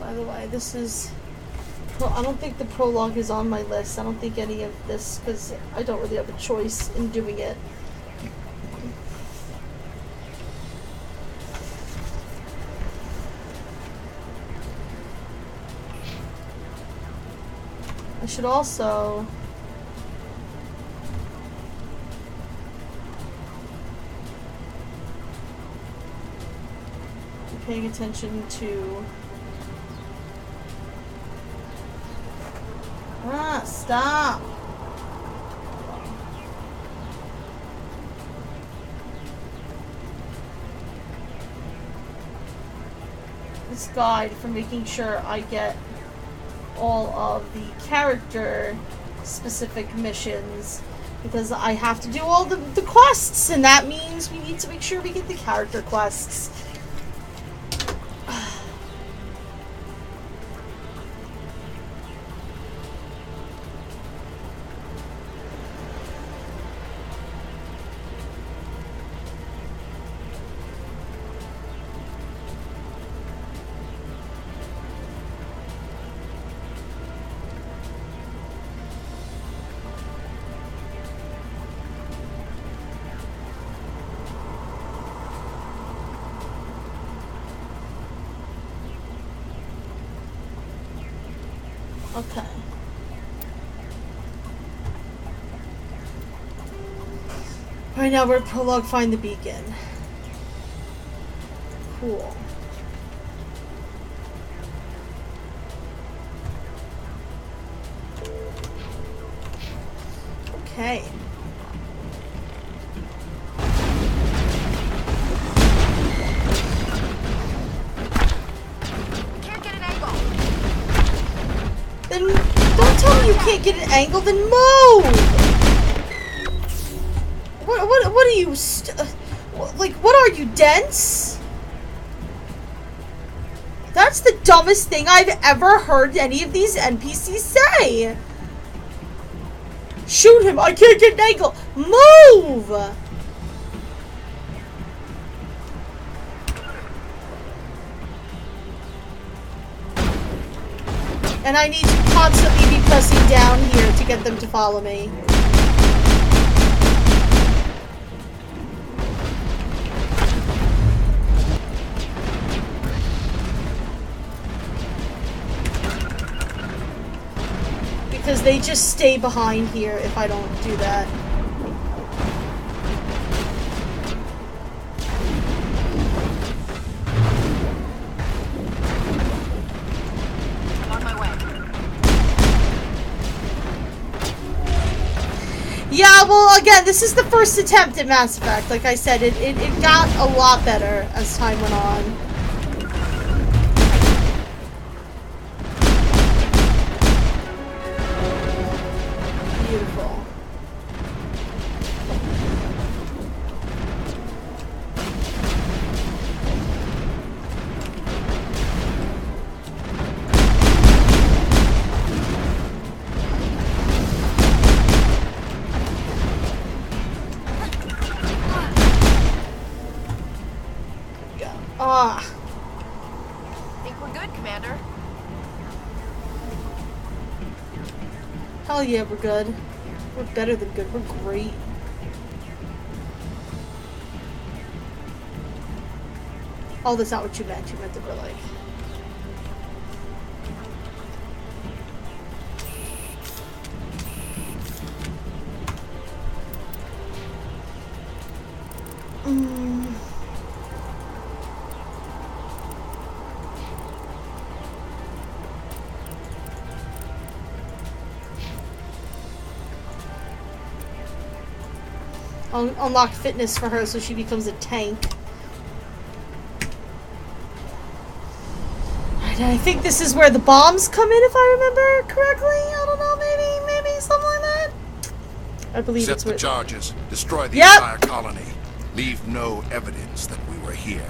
By the way, this is... Well, I don't think the prologue is on my list. I don't think any of this, because I don't really have a choice in doing it. I should also... be paying attention to... Ah, stop! This guide for making sure I get all of the character specific missions, because I have to do all the quests, and that means we need to make sure we get the character quests. Okay. Right now we're at prologue, find the beacon. Cool. Okay. Then don't tell me you can't get an angle, then move! What are you, like, what are you, dense? That's the dumbest thing I've ever heard any of these NPCs say! Shoot him, I can't get an angle! Move! And I need to constantly be pressing down here to get them to follow me. Because they just stay behind here if I don't do that. Yeah, well, again, this is the first attempt at Mass Effect. Like I said, it got a lot better as time went on. Beautiful. Think we're good, Commander. Hell yeah, we're good. We're better than good. We're great. Oh, that's not what you meant. You meant that we're like... I'll unlock fitness for her so she becomes a tank. And I think this is where the bombs come in, if I remember correctly. I don't know, maybe something like that. I believe Set it's the with... charges. Destroy the entire colony. Leave no evidence that we were here.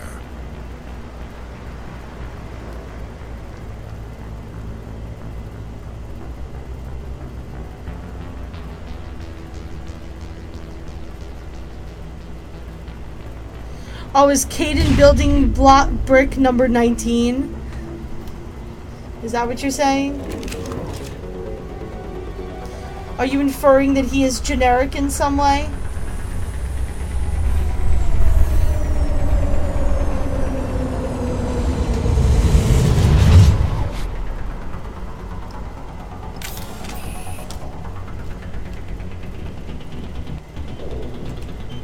Oh, is Caden building block brick number 19? Is that what you're saying? Are you inferring that he is generic in some way?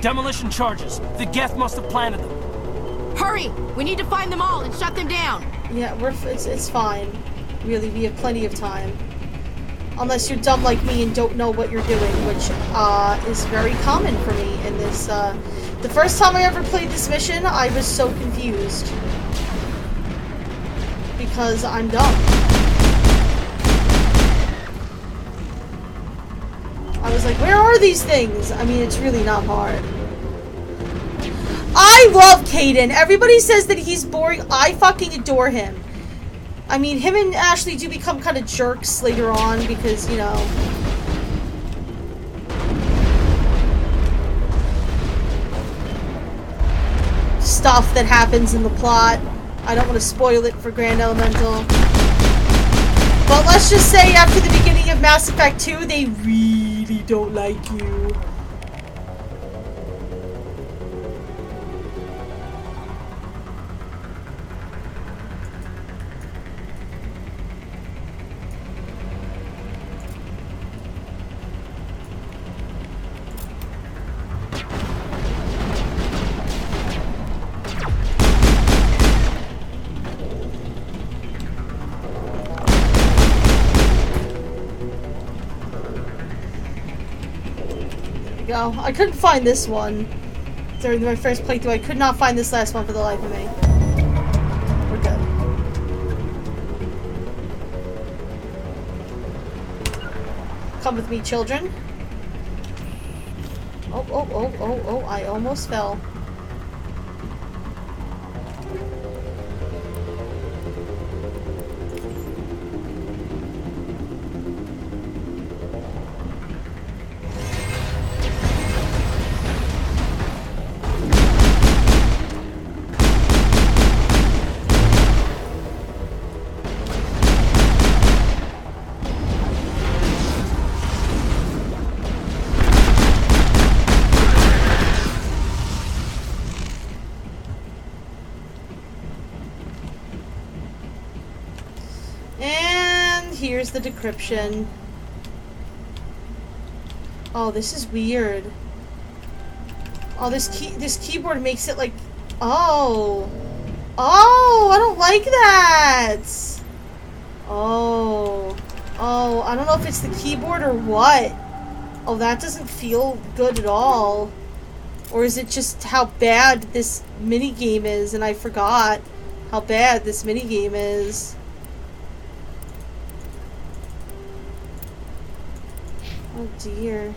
Demolition charges. The Geth must have planted them. Hurry! We need to find them all and shut them down. Yeah, it's fine. Really, we have plenty of time. Unless you're dumb like me and don't know what you're doing, which is very common for me in this. The first time I ever played this mission, I was so confused. Because I'm dumb. I was like, where are these things? I mean, it's really not hard. I love Caden. Everybody says that he's boring. I fucking adore him. I mean, him and Ashley do become kind of jerks later on because, you know... stuff that happens in the plot. I don't want to spoil it for Grand Elemental. But let's just say after the beginning of Mass Effect 2, they really don't like you. Go. I couldn't find this one during my first playthrough. I could not find this last one for the life of me. We're good. Come with me, children. Oh, I almost fell. Here's the decryption. Oh, this is weird. Oh, this keyboard makes it like... Oh, I don't like that. Oh, I don't know if it's the keyboard or what. Oh, that doesn't feel good at all. Or is it just how bad this minigame is and I forgot how bad this minigame is? Oh dear.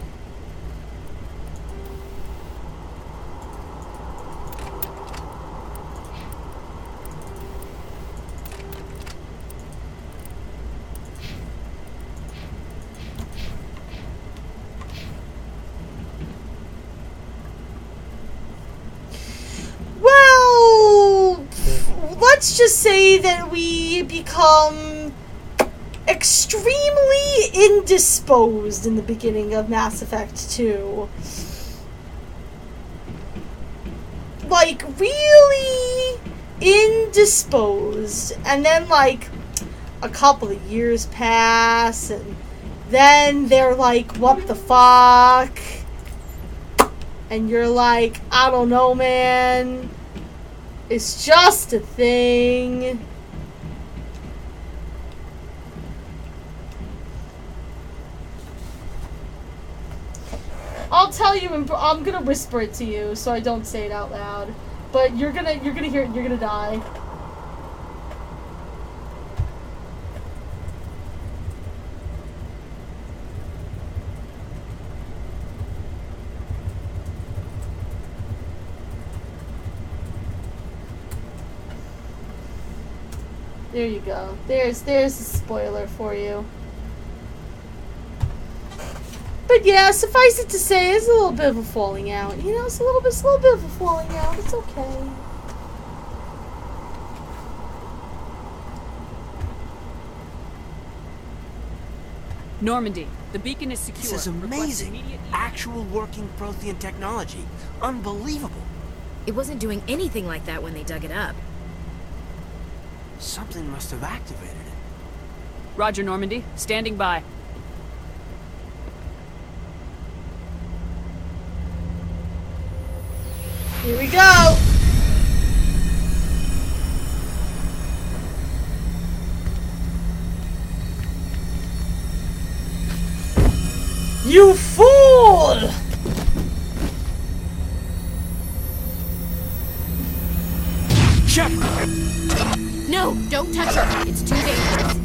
Well, let's just say that we become extremely indisposed in the beginning of Mass Effect 2. Like, really indisposed. And then, like, a couple of years pass, and then they're like, what the fuck? And you're like, I don't know, man. It's just a thing. I'll tell you, I'm gonna whisper it to you so I don't say it out loud. But you're gonna hear it and you're gonna die. There you go. There's a spoiler for you. But yeah, suffice it to say, it's a little bit of a falling out. You know, it's a little bit of a falling out. It's okay. Normandy, the beacon is secure. This is amazing. Actual working Prothean technology. Unbelievable. It wasn't doing anything like that when they dug it up. Something must have activated it. Roger, Normandy. Standing by. Here we go. You fool! Shepard! No, don't touch her. It's too dangerous.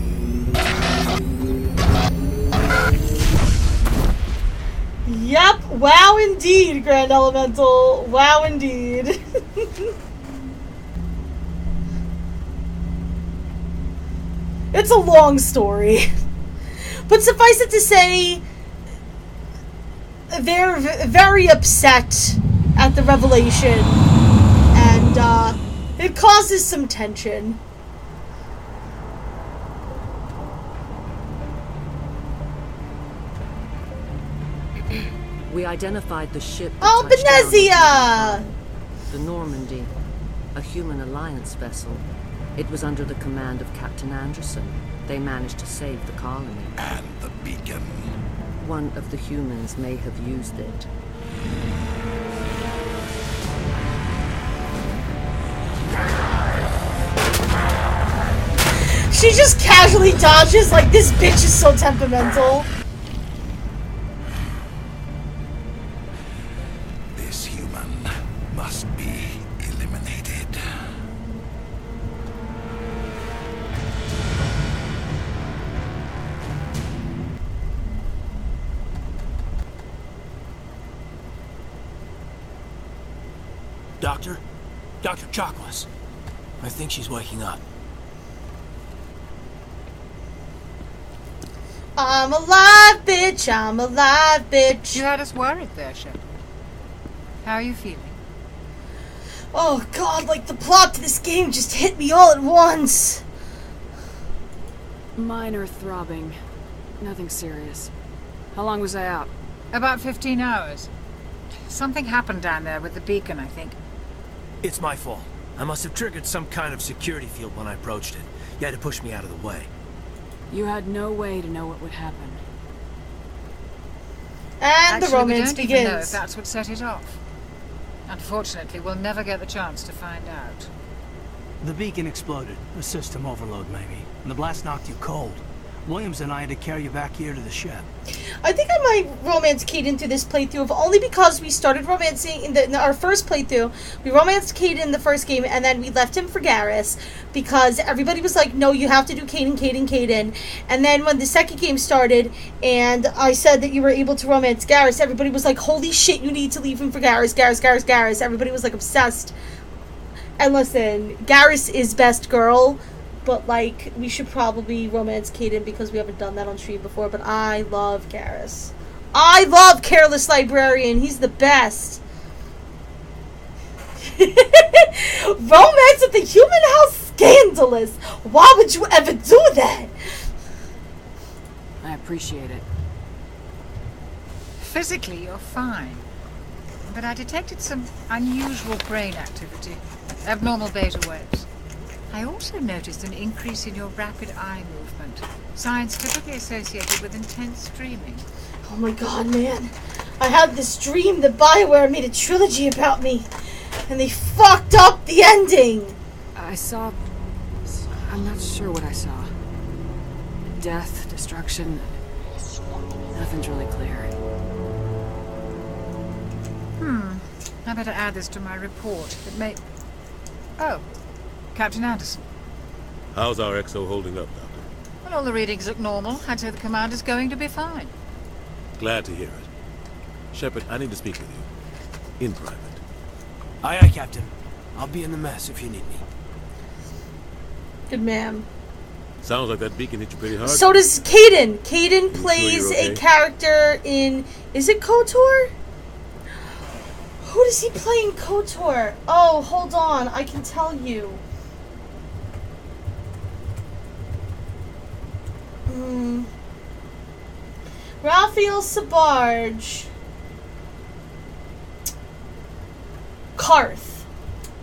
Yep, wow indeed, Grand Elemental. Wow indeed. It's a long story. But suffice it to say, they're very upset at the revelation. And, it causes some tension. We identified the ship. Oh, Benezia! The Normandy, a human alliance vessel. It was under the command of Captain Anderson. They managed to save the colony. And the beacon. One of the humans may have used it. She just casually dodges like this bitch is so temperamental. This human must be eliminated. Doctor? Dr. Chakwas. I think she's waking up. I'm alive, bitch. I'm alive, bitch. You had us worried there, Shepard. How are you feeling? Oh god, like the plot to this game just hit me all at once. Minor throbbing. Nothing serious. How long was I out? About 15 hours. Something happened down there with the beacon, I think. It's my fault. I must have triggered some kind of security field when I approached it. You had to push me out of the way. You had no way to know what would happen. And actually, the romance we don't even know if begins. that's what set it off. Unfortunately, we'll never get the chance to find out. The beacon exploded. A system overload, maybe. And the blast knocked you cold. Williams and I had to carry you back here to the ship. I think I might romance Kaden through this playthrough, only because we started romancing in our first playthrough. We romanced Kaden in the first game, and then we left him for Garrus, because everybody was like, no, you have to do Kaden, Kaden, Kaden. And then when the second game started, and I said that you were able to romance Garrus, everybody was like, holy shit, you need to leave him for Garrus, Garrus, Garrus, Garrus. Everybody was like obsessed. And listen, Garrus is best girl, but, like, we should probably romance Kaden because we haven't done that on stream before. But I love Garrus. I love Careless Librarian. He's the best. Romance at the human house? Scandalous. Why would you ever do that? I appreciate it. Physically, you're fine. But I detected some unusual brain activity. Abnormal beta waves. I also noticed an increase in your rapid eye movement. Signs typically associated with intense dreaming. Oh my god, man. I had this dream that BioWare made a trilogy about me. And they fucked up the ending. I saw... I'm not sure what I saw. Death, destruction... Nothing's really clear. I better add this to my report. It may... Oh. Captain Anderson. How's our XO holding up, Doctor? Well, all the readings look normal. I'd say the commander's going to be fine. Glad to hear it. Shepard, I need to speak with you. In private. Aye, aye, Captain. I'll be in the mess if you need me. Good man. Sounds like that beacon hit you pretty hard. So does Kaden. Kaden plays okay? a character in... Is it KOTOR? Who does he play in KOTOR? Oh, hold on. I can tell you. Raphael Sabarge. Karth.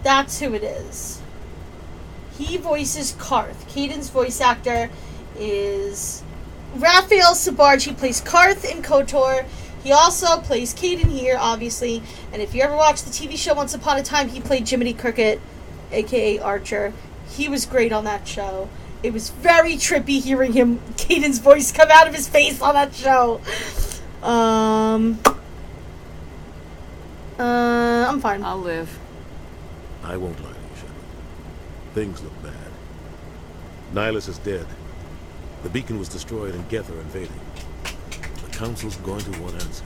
That's who it is. He voices Karth. Kaden's voice actor is Raphael Sabarge. He plays Karth in KOTOR. He also plays Caden here, obviously. And if you ever watched the TV show Once Upon a Time, he played Jiminy Cricket, a.k.a. Archer. He was great on that show. It was very trippy hearing Caden's voice come out of his face on that show. I'm fine. I'll live. I won't lie to you, Shepard. Things look bad. Nihilus is dead. The beacon was destroyed and Geth are invading. The Council's going to want answers.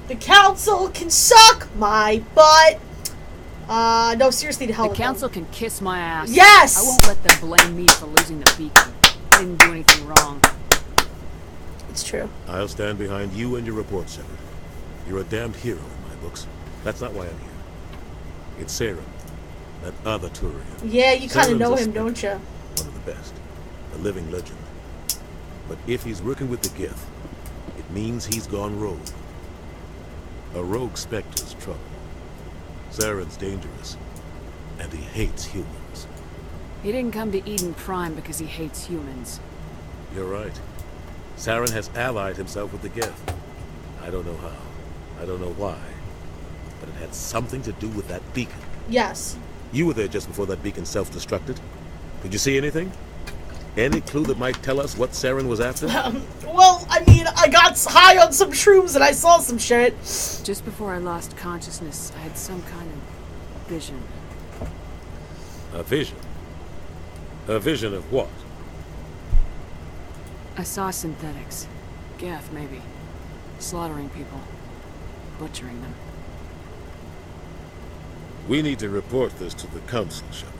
The Council can suck my butt. No, seriously, to hell with The Council them. can kiss my ass. Yes! I won't let them blame me for losing the beacon. I didn't do anything wrong. It's true. I'll stand behind you and your report, Shepard. You're a damned hero in my books. That's not why I'm here. It's Saren, that other Turian. Yeah, you kind of Saren's know a him, spectre, don't you? One of the best. A living legend. But if he's working with the Geth, it means he's gone rogue. A rogue Spectre's trouble. Saren's dangerous, and he hates humans. He didn't come to Eden Prime because he hates humans. You're right. Saren has allied himself with the Geth. I don't know how. I don't know why. But it had something to do with that beacon. Yes. You were there just before that beacon self-destructed. Did you see anything? Any clue that might tell us what Saren was after? Well, I mean, I got high on some shrooms and I saw some shit. Just before I lost consciousness, I had some kind of vision. A vision? A vision of what? I saw synthetics. Geth, maybe. Slaughtering people. Butchering them. We need to report this to the Council, Shepard.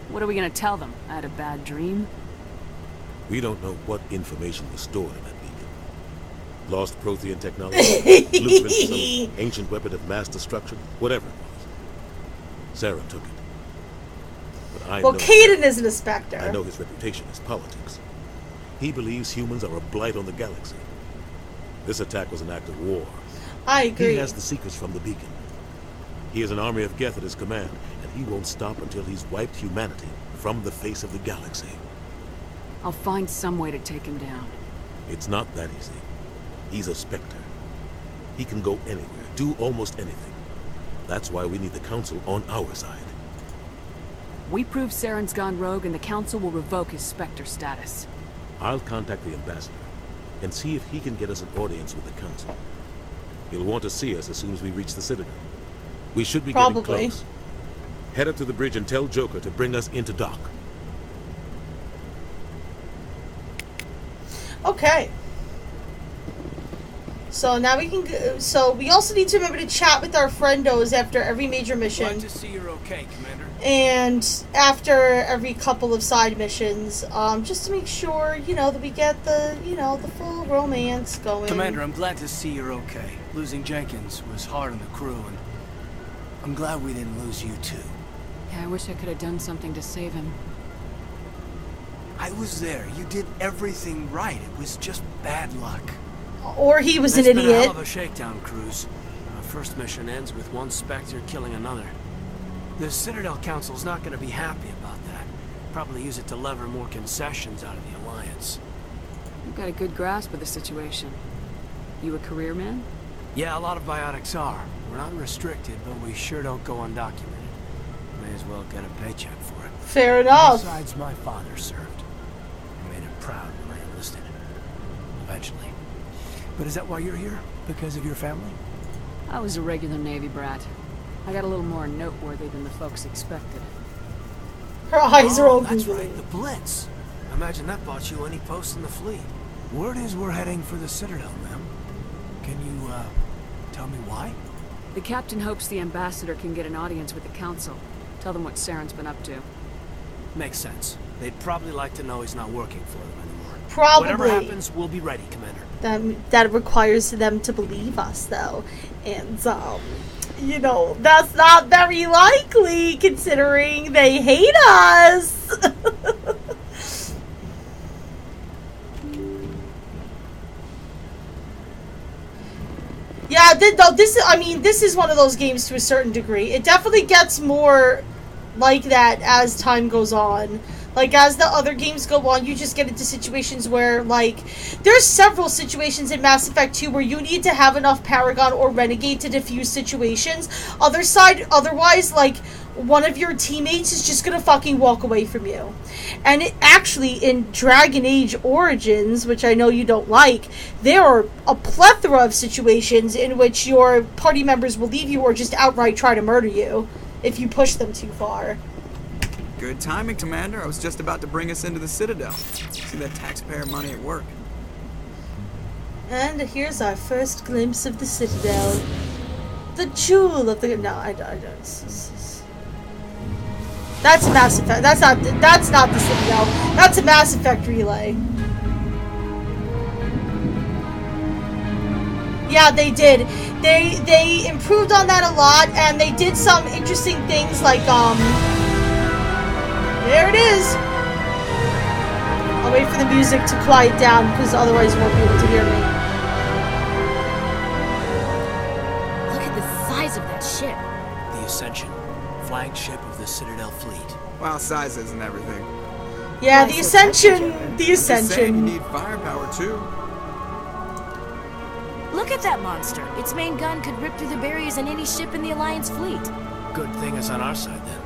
What are we gonna tell them? I had a bad dream? We don't know what information was stored in that beacon. Lost Prothean technology, blueprints of some ancient weapon of mass destruction, whatever it was. Saren took it. But I Well, know Caden isn't a Spectre. I know his reputation is politics. He believes humans are a blight on the galaxy. This attack was an act of war. I agree. He has the secrets from the beacon. He has an army of Geth at his command, and he won't stop until he's wiped humanity from the face of the galaxy. I'll find some way to take him down. It's not that easy. He's a Spectre. He can go anywhere, do almost anything. That's why we need the Council on our side. We prove Saren's gone rogue and the Council will revoke his Spectre status. I'll contact the Ambassador and see if he can get us an audience with the Council. He'll want to see us as soon as we reach the Citadel. We should be getting close. Head up to the bridge and tell Joker to bring us into dock. Okay. So now we can go, so we also need to remember to chat with our friendos after every major mission. Glad to see you're okay, Commander. And after every couple of side missions, just to make sure, you know, that we get the, you know, the full romance going. Commander, I'm glad to see you're okay. Losing Jenkins was hard on the crew, and I'm glad we didn't lose you too. Yeah, I wish I could have done something to save him. I was there. You did everything right. It was just bad luck. Or he was an It's been a idiot. hell of a shakedown cruise. Our first mission ends with one Spectre killing another. The Citadel Council's not going to be happy about that. Probably use it to lever more concessions out of the Alliance. You've got a good grasp of the situation. You a career man? Yeah, a lot of biotics are. We're not restricted, but we sure don't go undocumented. May as well get a paycheck for it. Fair enough. Besides, my father served. I made him proud when I enlisted. Eventually. But is that why you're here? Because of your family? I was a regular Navy brat. I got a little more noteworthy than the folks expected. Her eyes are all That's googly. right, the Blitz. Imagine that bought you any post in the fleet. Word is we're heading for the Citadel, ma'am. Can you, tell me why? The captain hopes the ambassador can get an audience with the council. Tell them what Saren's been up to. Makes sense. They'd probably like to know he's not working for them anymore. Probably. Whatever happens, we'll be ready, Commander. That requires them to believe us, though. And, you know, that's not very likely, considering they hate us. Yeah, this is one of those games to a certain degree. It definitely gets more like that as time goes on. Like, as the other games go on, you just get into situations where, like, there's several situations in Mass Effect 2 where you need to have enough Paragon or Renegade to defuse situations. Otherwise, like, one of your teammates is just gonna fucking walk away from you. And it actually, in Dragon Age Origins, which I know you don't like, there are a plethora of situations in which your party members will leave you or just outright try to murder you if you push them too far. Good timing, Commander. I was just about to bring us into the Citadel. See that taxpayer money at work. And here's our first glimpse of the Citadel. The jewel of the... No, I don't. That's Mass Effect. That's not the Citadel. That's a Mass Effect relay. Yeah, they did. They improved on that a lot, and they did some interesting things like, there it is! I'll wait for the music to quiet down, because otherwise you won't be able to hear me. Look at the size of that ship. The Ascension, flagship of the Citadel fleet. Well, size isn't everything. Yeah, the Ascension. The Just saying, Ascension. you need firepower too. Look at that monster. Its main gun could rip through the barriers in any ship in the Alliance fleet. Good thing it's on our side then.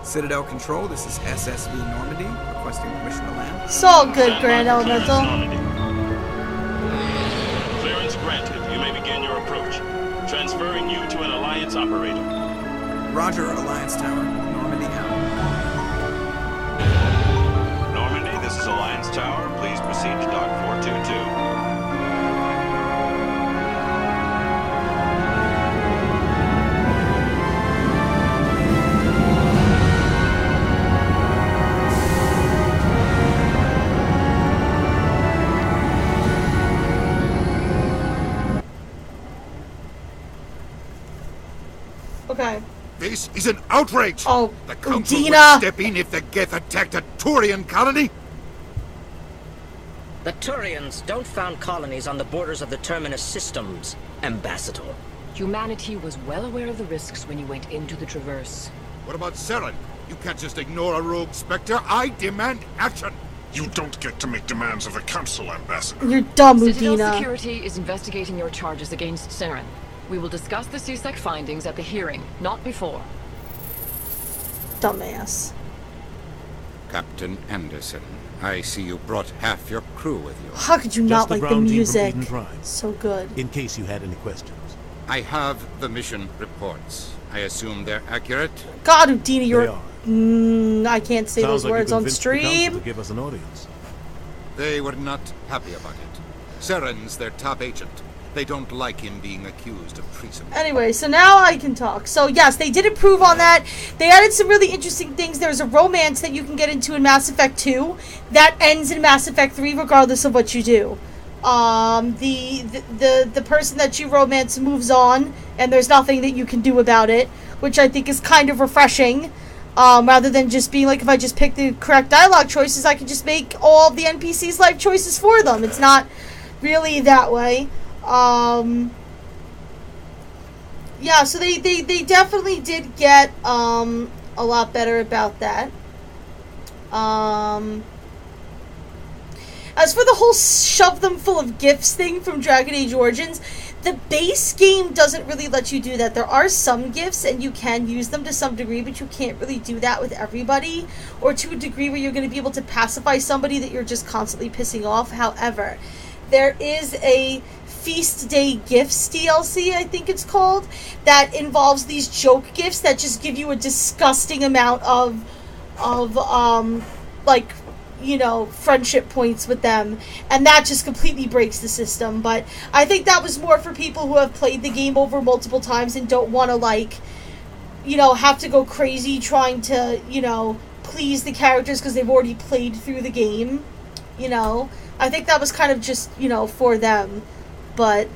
Citadel Control, this is SSV Normandy, requesting permission to land. It's all good, Grand Elemental. Clearance granted. You may begin your approach. Transferring you to an Alliance operator. Roger, Alliance Tower. Normandy out. Normandy, this is Alliance Tower. Please proceed to Dock 422. Okay. This is an outrage! Oh, the Council Udina. will step in if the Geth attacked a Turian colony? The Turians don't found colonies on the borders of the Terminus systems, Ambassador. Humanity was well aware of the risks when you went into the Traverse. What about Saren? You can't just ignore a rogue Spectre. I demand action! You don't get to make demands of the Council, Ambassador. You're dumb, Citadel Udina. Security is investigating your charges against Saren. We will discuss the CSEC findings at the hearing, not before. Dumbass. Captain Anderson, I see you brought half your crew with you. How could you not like the music? So good. In case you had any questions. I have the mission reports. I assume they're accurate? God, Udina, you're... I can't say those words on stream. To give us an audience. They were not happy about it. Saren's their top agent. They don't like him being accused of treason. Anyway, so now I can talk. So yes, they did improve on that. They added some really interesting things. There's a romance that you can get into in Mass Effect 2 that ends in Mass Effect 3 regardless of what you do. The person that you romance moves on, and there's nothing that you can do about it, which I think is kind of refreshing. Rather than just being like, if I just pick the correct dialogue choices, I can just make all of the NPCs' life choices for them. It's not really that way. Yeah, so they definitely did get, a lot better about that. As for the whole shove them full of gifts thing from Dragon Age Origins, the base game doesn't really let you do that. There are some gifts, and you can use them to some degree, but you can't really do that with everybody, or to a degree where you're going to be able to pacify somebody that you're just constantly pissing off. However, there is a Feast Day Gifts DLC, I think it's called, that involves these joke gifts that just give you a disgusting amount of like, you know, friendship points with them, and that just completely breaks the system. But I think that was more for people who have played the game over multiple times and don't want to, like, you know, have to go crazy trying to, you know, please the characters because they've already played through the game, you know. I think that was kind of just, you know, for them. But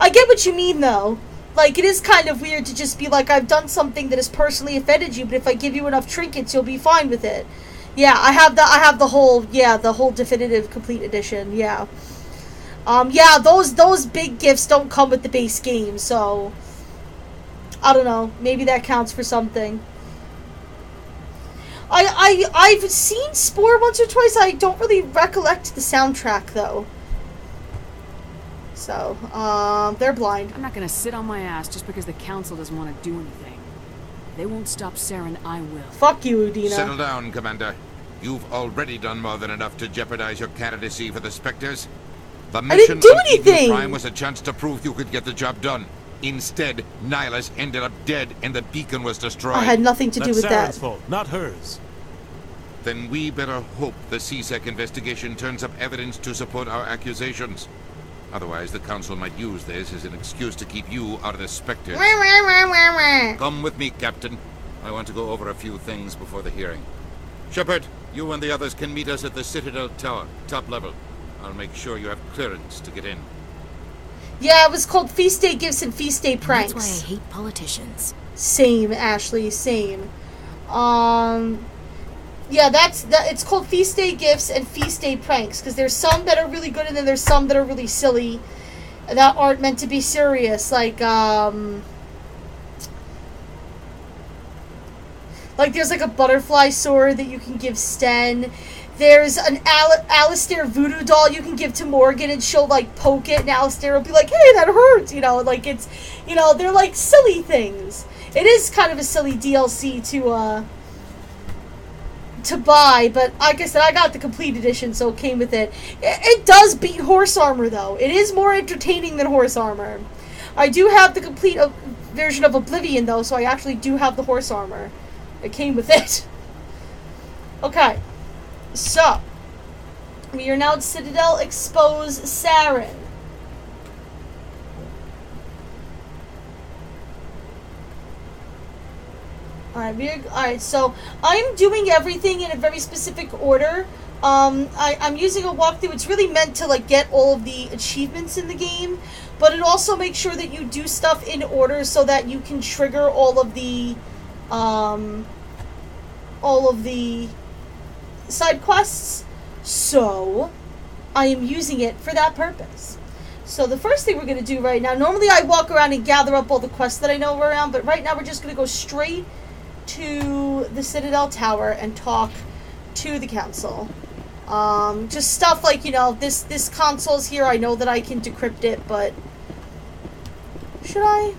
I get what you mean, though. Like, it is kind of weird to just be like, I've done something that has personally offended you, but if I give you enough trinkets, you'll be fine with it. Yeah, I have the whole definitive complete edition, yeah. Yeah, those big gifts don't come with the base game, so I don't know. Maybe that counts for something. I've seen Spore once or twice. I don't really recollect the soundtrack though. So, they're blind. I'm not gonna sit on my ass just because the council doesn't want to do anything. If they won't stop Saren, I will. Fuck you, Udina. Settle down, Commander. You've already done more than enough to jeopardize your candidacy for the Spectres. The mission do on anything! Eden Prime was a chance to prove you could get the job done. Instead, Nihilus ended up dead and the beacon was destroyed. I had nothing to do with that. Saren's fault, not hers. Then we better hope the CSEC investigation turns up evidence to support our accusations. Otherwise, the Council might use this as an excuse to keep you out of the Spectres. Come with me, Captain. I want to go over a few things before the hearing. Shepard, you and the others can meet us at the Citadel Tower, top level. I'll make sure you have clearance to get in. Yeah, it was called Feast Day Gifts and Feast Day Pranks. That's why I hate politicians. Same, Ashley, same. Yeah, it's called Feast Day Gifts and Feast Day Pranks, because there's some that are really good and then there's some that are really silly that aren't meant to be serious, like there's like a butterfly sword that you can give Sten. There's an Alistair voodoo doll you can give to Morgan and she'll like poke it and Alistair will be like, hey, that hurts, you know, like it's, you know, they're like silly things. It is kind of a silly DLC to buy, but like I said, I got the complete edition, so it came with it. It does beat horse armor though. It is more entertaining than horse armor. I do have the complete version of Oblivion though, so I actually do have the horse armor. It came with it. Okay. So, we are now at Citadel Expose Saren. Alright, so I'm doing everything in a very specific order. I'm using a walkthrough. It's really meant to like get all of the achievements in the game, but it also makes sure that you do stuff in order so that you can trigger all of the side quests. So I am using it for that purpose. So the first thing we're going to do right now, normally I walk around and gather up all the quests that I know around, but right now we're just going to go straight to the Citadel Tower and talk to the Council. Just stuff like, you know, this console's here, I know that I can decrypt it, but should I?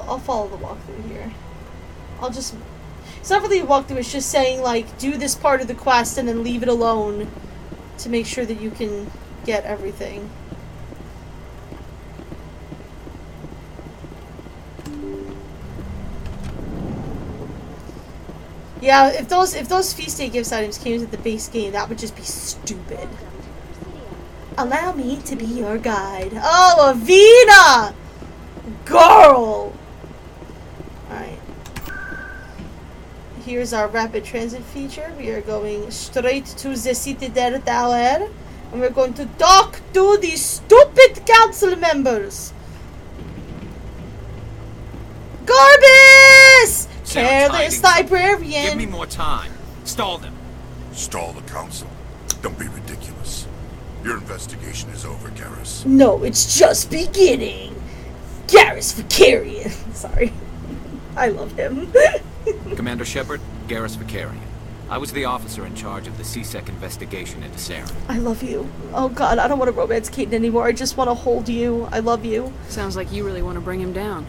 I'll follow the walkthrough here. It's not really a walkthrough, it's just saying like do this part of the quest and then leave it alone to make sure that you can get everything. Yeah, if those Feast Day Gifts items came with the base game, that would just be stupid. Allow me to be your guide. Oh, Avina! Girl! Alright. Here's our rapid transit feature. We are going straight to the Citadel Tower. And we're going to talk to these stupid council members. Garbus! Careless librarian! Give me more time. Stall them. Stall the council? Don't be ridiculous. Your investigation is over, Garrus. No, it's just beginning. Garrus Vicarian. Sorry. I love him. Commander Shepard, Garrus Vicarian. I was the officer in charge of the CSEC investigation into Saren. I love you. Oh god, I don't want to romance Caden anymore. I just want to hold you. I love you. Sounds like you really want to bring him down.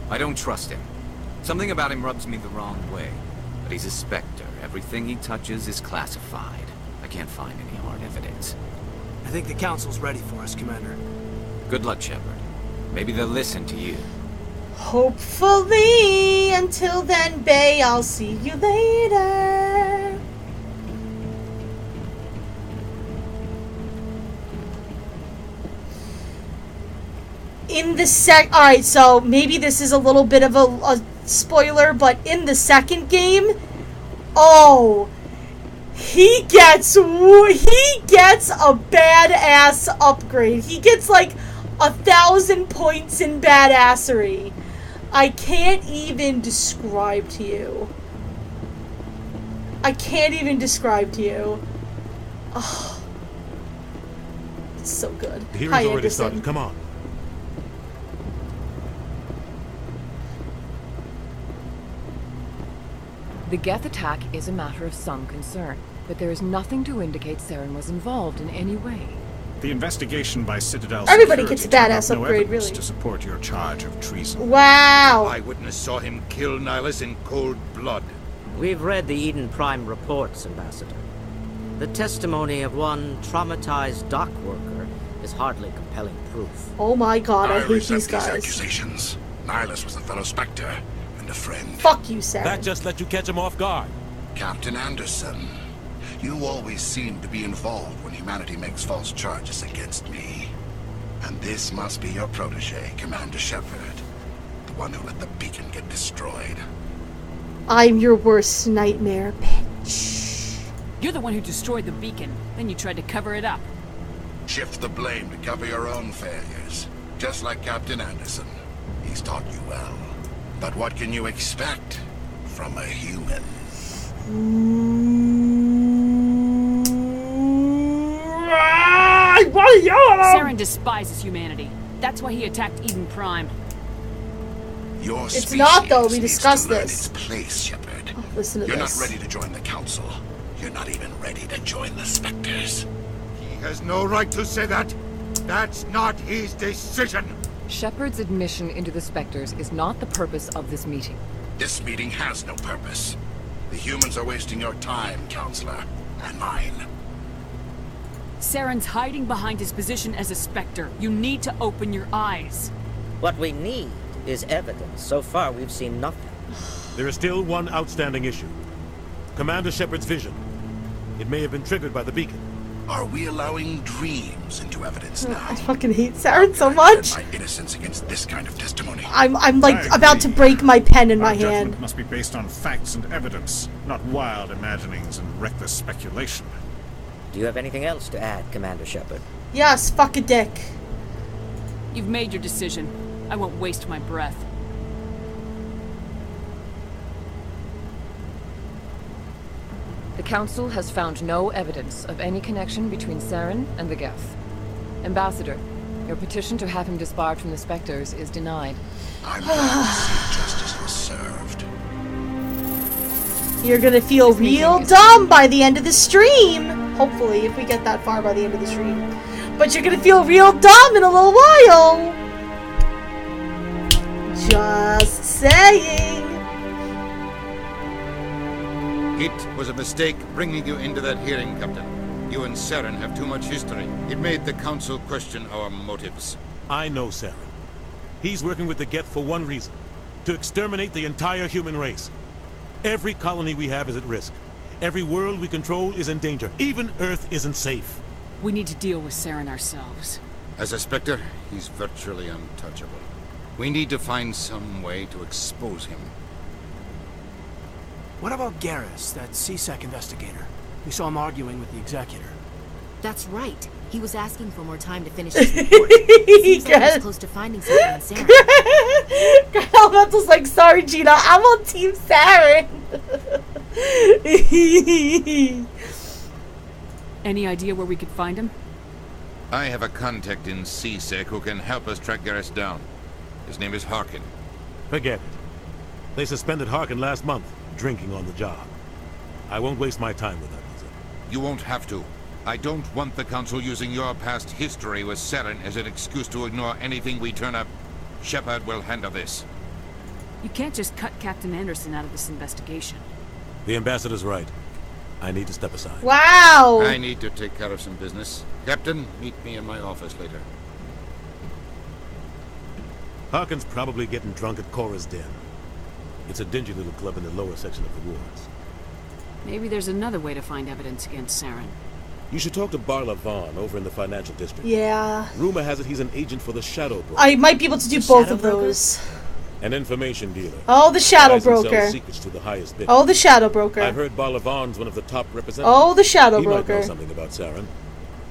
I don't trust him. Something about him rubs me the wrong way. But he's a Spectre. Everything he touches is classified. I can't find any hard evidence. I think the Council's ready for us, Commander. Good luck, Shepard. Maybe they'll listen to you. Hopefully. Until then, Bay, I'll see you later. Alright, so maybe this is a little bit of a spoiler, but in the second game, oh, He gets a badass upgrade. He gets like 1,000 points in badassery. I can't even describe to you. Oh, it's so good. The hearing's Hi, already Anderson. started. Come on. The Geth attack is a matter of some concern, but there is nothing to indicate Saren was involved in any way. The investigation by Citadel Everybody Security gets a badass turned up no upgrade, evidence really. to support your charge of treason. Wow. Eyewitness saw him kill Nihilus in cold blood. We've read the Eden Prime reports, Ambassador. The testimony of one traumatized dock worker is hardly compelling proof. Oh my god, I hate resent these guys. accusations. Nihilus was a fellow Spectre and a friend. Fuck you, Saren. That just let you catch him off guard. Captain Anderson, you always seem to be involved when humanity makes false charges against me. And this must be your protege, Commander Shepard. The one who let the beacon get destroyed. I'm your worst nightmare, bitch. You're the one who destroyed the beacon, then you tried to cover it up. Shift the blame to cover your own failures. Just like Captain Anderson. He's taught you well. But what can you expect from a human? Saren despises humanity. That's why he attacked Eden Prime. Your It's not, though. We discussed learn this. its place, Shepard. Oh, listen to You're this. not ready to join the Council. You're not even ready to join the Spectres. He has no right to say that. That's not his decision. Shepard's admission into the Spectres is not the purpose of this meeting. This meeting has no purpose. The humans are wasting your time, Counselor, and mine. Saren's hiding behind his position as a Spectre. You need to open your eyes. What we need is evidence. So far, we've seen nothing. There is still one outstanding issue. Commander Shepard's vision. It may have been triggered by the beacon. Are we allowing dreams into evidence now? I fucking hate Saren so much. My innocence against this kind of testimony. I'm like about to break my pen in my Our judgment hand. must be based on facts and evidence, not wild imaginings and reckless speculation. Do you have anything else to add, Commander Shepard? Yes, fuck a dick. You've made your decision. I won't waste my breath. The Council has found no evidence of any connection between Saren and the Geth. Ambassador, your petition to have him disbarred from the Spectres is denied. I'm glad to see justice was served. You're gonna feel real dumb by the end of the stream. Hopefully, if we get that far by the end of the stream. But you're gonna feel real dumb in a little while. Just saying. It was a mistake bringing you into that hearing, Captain. You and Saren have too much history. It made the Council question our motives. I know Saren. He's working with the Geth for one reason. To exterminate the entire human race. Every colony we have is at risk. Every world we control is in danger. Even Earth isn't safe. We need to deal with Saren ourselves. As a Spectre, he's virtually untouchable. We need to find some way to expose him. What about Garrus, that CSEC investigator? We saw him arguing with the Executor. That's right. He was asking for more time to finish his report. Seems like he was close to finding something on Saren. Elemental's like, sorry, Gina, I'm on Team Saren. Any idea where we could find him? I have a contact in CSEC who can help us track Garrus down. His name is Harkin. Forget it. They suspended Harkin last month, drinking on the job. I won't waste my time with that. You won't have to. I don't want the Council using your past history with Saren as an excuse to ignore anything we turn up. Shepard will handle this. You can't just cut Captain Anderson out of this investigation. The Ambassador's right. I need to step aside. Wow! I need to take care of some business. Captain, meet me in my office later. Harkin's probably getting drunk at Cora's Den. It's a dingy little club in the lower section of the wards. Maybe there's another way to find evidence against Saren. You should talk to Barla Vaughn over in the financial district. Yeah. Rumor has it he's an agent for the Shadow Broker. I might be able to do both of those. An information dealer. Oh, the shadow Buys and sells broker. secrets to the highest bidder. Oh, the shadow broker. I've heard Balavan's one of the top representatives. Oh, the shadow he might broker. know something about Saren,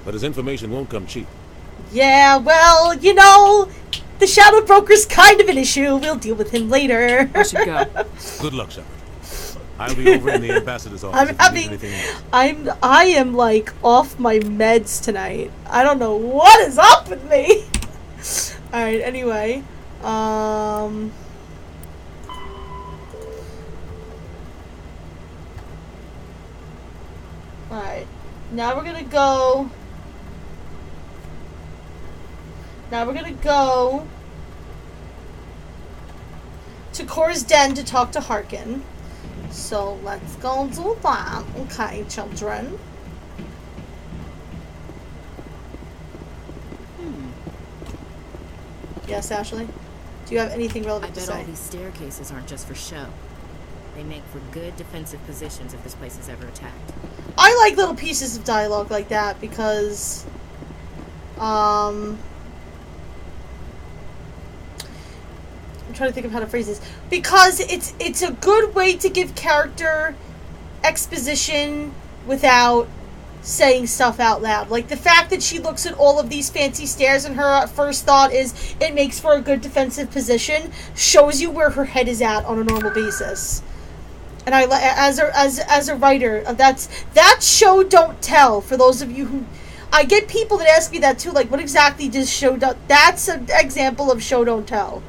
but his information won't come cheap. Yeah, well, you know, the shadow broker's kind of an issue. We'll deal with him later. I should go. Good luck, Shepard. I'll be over in the ambassador's office. I am like off my meds tonight. I don't know what is up with me. All right. Anyway, all right. Now we're gonna go. To Cora's den to talk to Harkin. So let's go do that. Okay, children. Yes, Ashley? Do you have anything relevant to I say? bet all these staircases aren't just for show. They make for good defensive positions if this place is ever attacked. I like little pieces of dialogue like that because, I'm trying to think of how to phrase this. Because it's a good way to give character exposition without saying stuff out loud. Like the fact that she looks at all of these fancy stairs and her first thought is it makes for a good defensive position shows you where her head is at on a normal basis. And I, as a writer, that show don't tell. For those of you who, I get people that ask me that too. Like, what exactly does show don't? That's an example of show don't tell.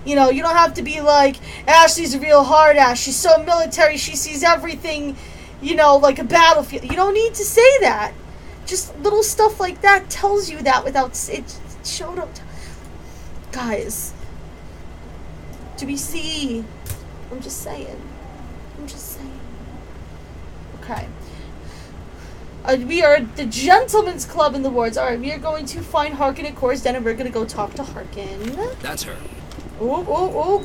You know, you don't have to be like Ashley's a real hard ass. She's so military. She sees everything, you know, like a battlefield. You don't need to say that. Just little stuff like that tells you that without it. Show don't tell. Guys, do we see? I'm just saying. Okay. We are at the Gentleman's Club in the Wards. Alright, we are going to find Harkin at Cora's den and we're going to go talk to Harkin. That's her. Oh.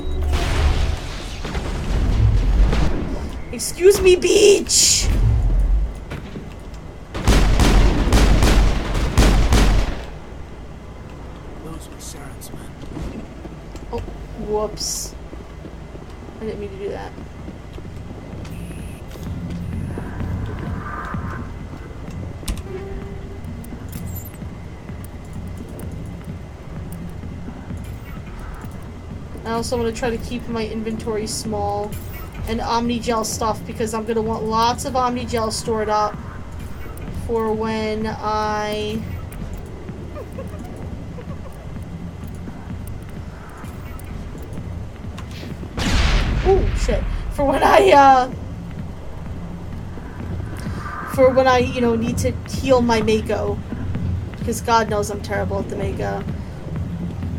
Excuse me, beach! Those were Saren's men. Oh, whoops. I didn't mean to do that. I also want to try to keep my inventory small and Omni-Gel stuff because I'm going to want lots of Omni-Gel stored up for when I... Oh, shit. For when I, you know, need to heal my Mako. Because God knows I'm terrible at the Mako.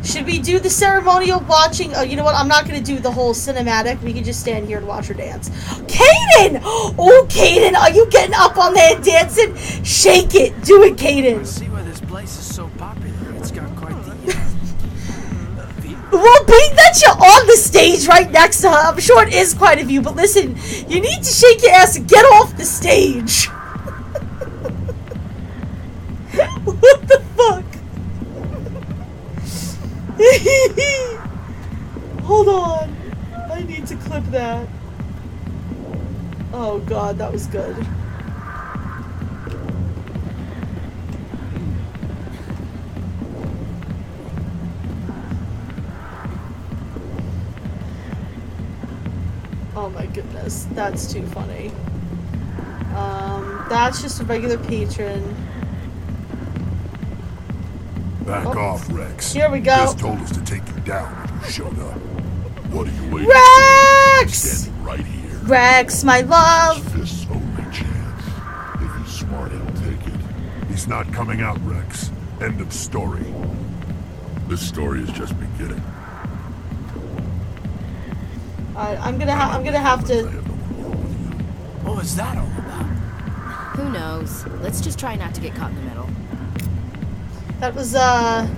Should we do the ceremonial watching? Oh, you know what? I'm not going to do the whole cinematic. We can just stand here and watch her dance. Kaden! Oh, Kaden, are you getting up on there and dancing? Shake it. Do it, Kaden. I see why this place is so popular. It's got quite the... Well, being that you're on the stage right next to her, I'm sure it is quite a view, but listen, you need to shake your ass and get off the stage. What the fuck? Hold on. I need to clip that. Oh god, that was good. Oh my goodness, that's too funny. That's just a regular patron. Back off, Rex. Here we go. Just told us to take you down when you showed up. What are you waiting Rex! for? Standing right here. Rex, my love. It's Fist's only chance. If he's smart, he'll take it. He's not coming out, Rex. End of story. This story is just beginning. Alright, I'm gonna have to. What was that all about? Who knows? Let's just try not to get caught in the middle. That was I'm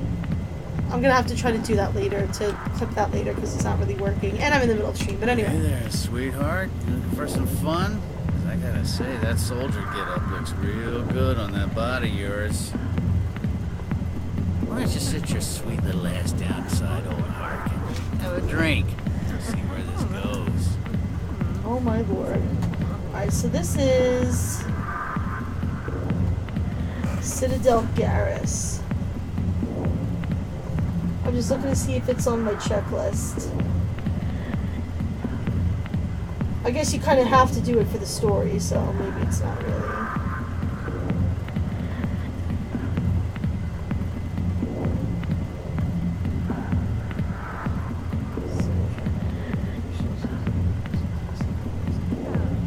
gonna have to try to do that later, to clip that later, because it's not really working. And I'm in the middle of stream, but anyway. Hey there, sweetheart. You looking for some fun? 'Cause I gotta say, that soldier get-up looks real good on that body of yours. Why don't you sit your sweet little ass down beside old Harkin? Have a drink. See where this goes. Oh my lord. Alright, so this is Citadel Garrus. I'm just looking to see if it's on my checklist. I guess you kind of have to do it for the story, so maybe it's not really.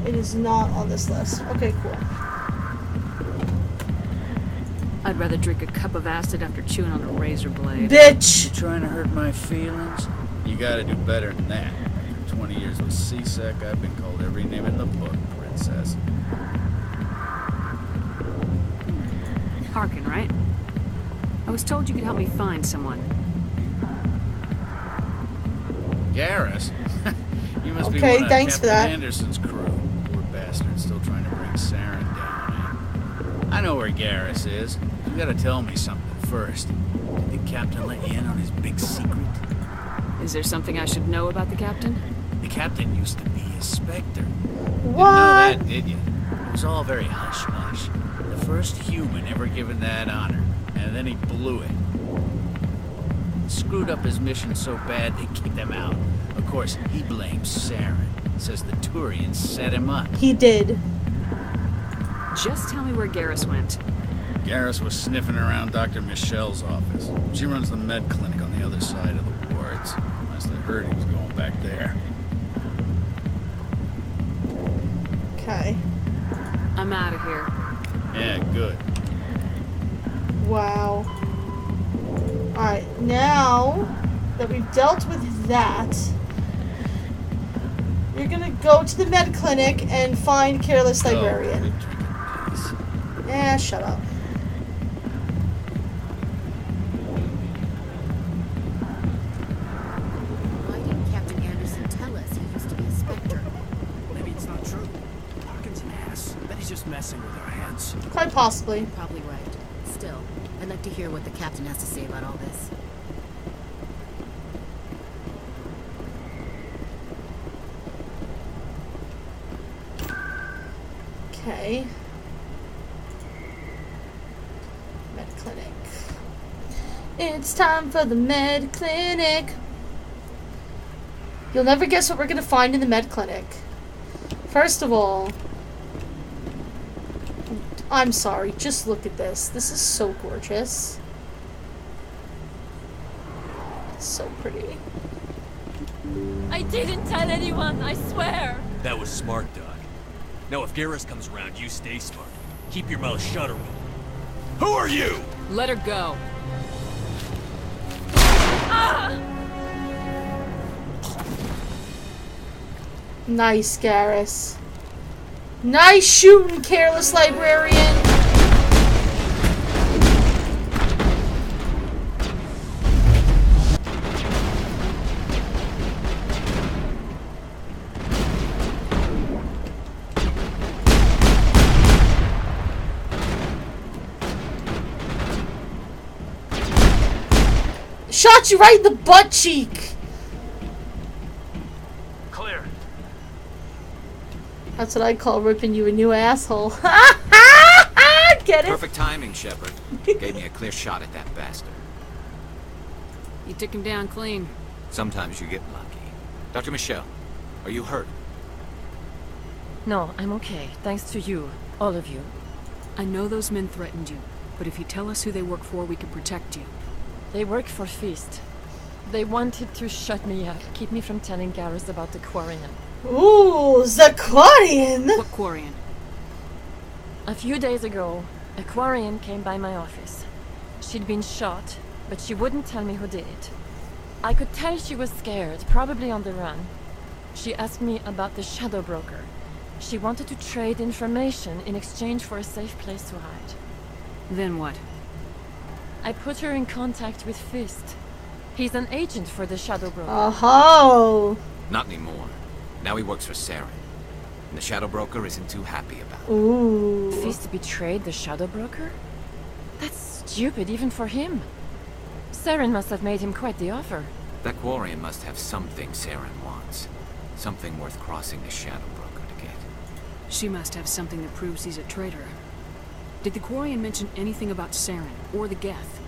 It is not on this list. Okay, cool. I'd rather drink a cup of acid after chewing on a razor blade. Bitch! You trying to hurt my feelings? You gotta do better than that. After 20 years with C-Sec, I've been called every name in the book, princess. Harkin, right? I was told you could help me find someone. Garrus? You must be Okay, one of thanks for Captain that. Anderson's crew. Poor bastard, still trying to bring Saren down, eh? I know where Garrus is. You gotta tell me something first. Did the captain let you in on his big secret? Is there something I should know about the captain? The captain used to be a Spectre. What? Didn't know that, did you? It was all very hush-hush. The first human ever given that honor, and then he blew it. Screwed up his mission so bad they kicked him out. Of course, he blames Saren. Says the Turians set him up. He did. Just tell me where Garrus went. Garrus was sniffing around Dr. Michelle's office. She runs the med clinic on the other side of the wards. Must have heard he was going back there. Okay. I'm out of here. Yeah, good. Wow. Alright, now that we've dealt with that, you're gonna go to the med clinic and find Careless Librarian. Eh, shut up. Why didn't Captain Anderson tell us he used to be a Spectre? Maybe it's not true. Harkin's an ass. Bet he's just messing with our heads. Quite possibly. You're probably right. Still, I'd like to hear what the captain has to say about all this. Okay. Med clinic. It's time for the med clinic. You'll never guess what we're gonna find in the med clinic. First of all, I'm sorry, just look at this. This is so gorgeous. It's so pretty. I didn't tell anyone, I swear. That was smart, Doc. Now if Garrus comes around, you stay smart. Keep your mouth shut or Who are you? Let her go. Ah! Nice, Garrus. Nice shooting, Careless Librarian. Shot you right in the butt cheek. Clear. That's what I call ripping you a new asshole. Get it? Perfect timing, Shepard. Gave me a clear shot at that bastard. You took him down clean. Sometimes you get lucky. Dr. Michelle, are you hurt? No, I'm okay. Thanks to you. All of you. I know those men threatened you, but if you tell us who they work for, we can protect you. They work for Feast. They wanted to shut me up, keep me from telling Garrus about the Quarian. Ooh, the Quarian! What Quarian? A few days ago, a Quarian came by my office. She'd been shot, but she wouldn't tell me who did it. I could tell she was scared, probably on the run. She asked me about the Shadow Broker. She wanted to trade information in exchange for a safe place to hide. Then what? I put her in contact with Fist. He's an agent for the Shadow Broker. Oh. Not anymore. Now he works for Saren. And the Shadow Broker isn't too happy about it. Ooh. Fist betrayed the Shadow Broker? That's stupid even for him. Saren must have made him quite the offer. That Quarian must have something Saren wants. Something worth crossing the Shadow Broker to get. She must have something that proves he's a traitor. Did the Quarian mention anything about Saren or the Geth?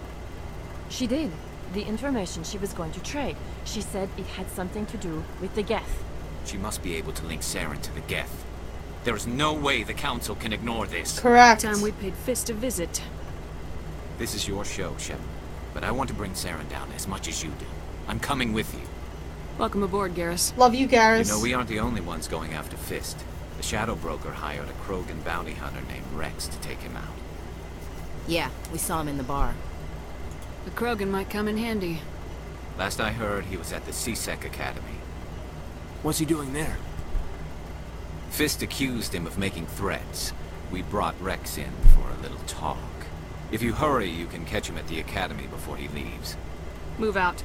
She did. The information she was going to trade. She said it had something to do with the Geth. She must be able to link Saren to the Geth. There is no way the Council can ignore this. Correct. Time we paid Fist a visit. This is your show, Shep. But I want to bring Saren down as much as you do. I'm coming with you. Welcome aboard, Garrus. Love you, Garrus. You know, we aren't the only ones going after Fist. The Shadow Broker hired a Krogan bounty hunter named Rex to take him out. Yeah, we saw him in the bar. The Krogan might come in handy. Last I heard, he was at the C-Sec Academy. What's he doing there? Fist accused him of making threats. We brought Rex in for a little talk. If you hurry, you can catch him at the Academy before he leaves. Move out.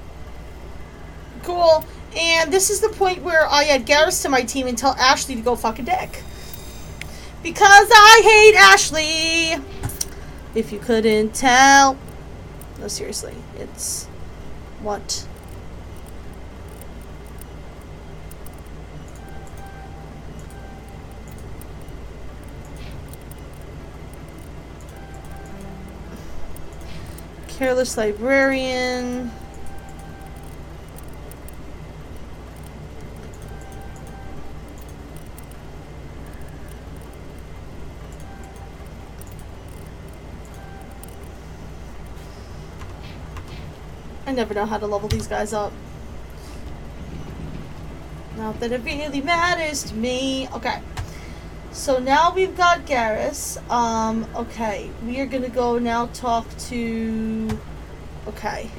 Cool. And this is the point where I add Garrus to my team and tell Ashley to go fuck a dick. Because I hate Ashley! If you couldn't tell. No, seriously. It's... what? Careless librarian. I never know how to level these guys up. Not that it really matters to me. Okay. So now we've got Garrus. Okay. We are gonna go now talk to... okay.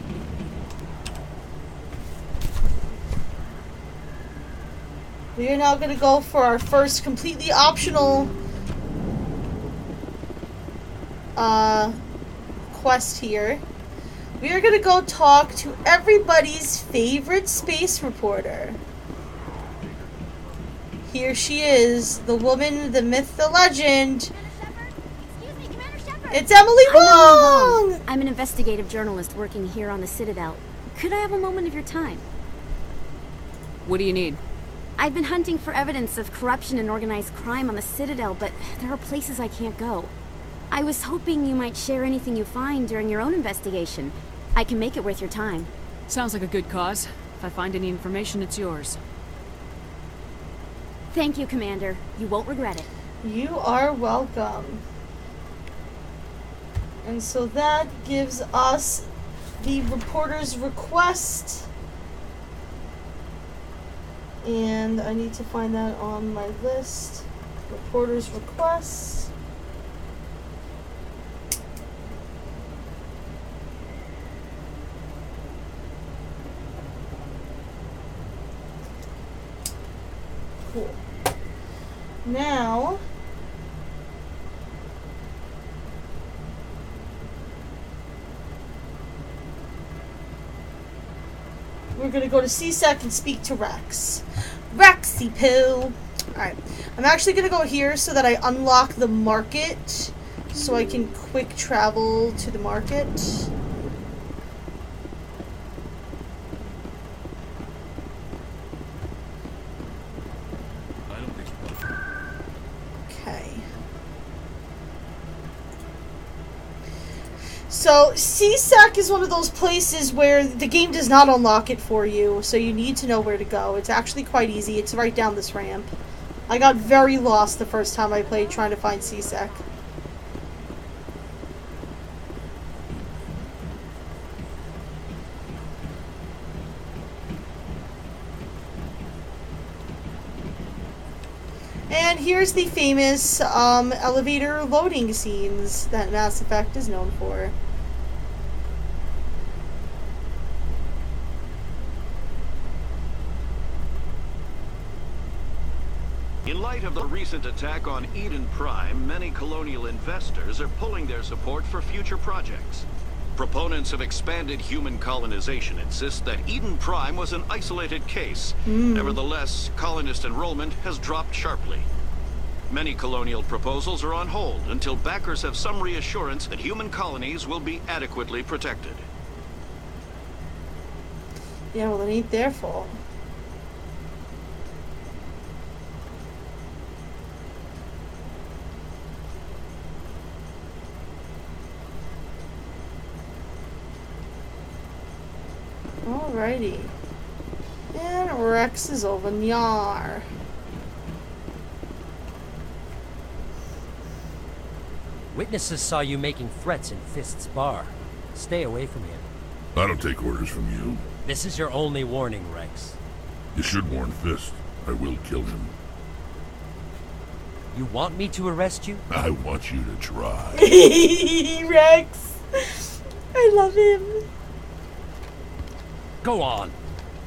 We are now gonna go for our first completely optional quest here. We are gonna go talk to everybody's favorite space reporter. Here she is, the woman, the myth, the legend. It's Emily Wong! I'm an investigative journalist working here on the Citadel. Could I have a moment of your time? What do you need? I've been hunting for evidence of corruption and organized crime on the Citadel, but there are places I can't go. I was hoping you might share anything you find during your own investigation. I can make it worth your time. Sounds like a good cause. If I find any information, it's yours. Thank you, Commander. You won't regret it. You are welcome. And so that gives us the reporter's request. And I need to find that on my list. Reporter's request. Cool. Now, we're gonna go to C-Sec and speak to Rex. Rexy Poo! Alright, I'm actually gonna go here so that I unlock the market, so I can quick travel to the market. So, C-Sec is one of those places where the game does not unlock it for you, so you need to know where to go. It's actually quite easy. It's right down this ramp. I got very lost the first time I played trying to find C-Sec. And here's the famous elevator loading scenes that Mass Effect is known for. In light of the recent attack on Eden Prime, many colonial investors are pulling their support for future projects. Proponents of expanded human colonization insist that Eden Prime was an isolated case. Nevertheless, colonist enrollment has dropped sharply. Many colonial proposals are on hold until backers have some reassurance that human colonies will be adequately protected. Yeah, well, it ain't their fault. Alrighty. And Rex is over Nyar. Witnesses saw you making threats in Fist's bar. Stay away from him. I don't take orders from you. This is your only warning, Rex. You should warn Fist. I will kill him. You want me to arrest you? I want you to try. Rex! I love him. Go on.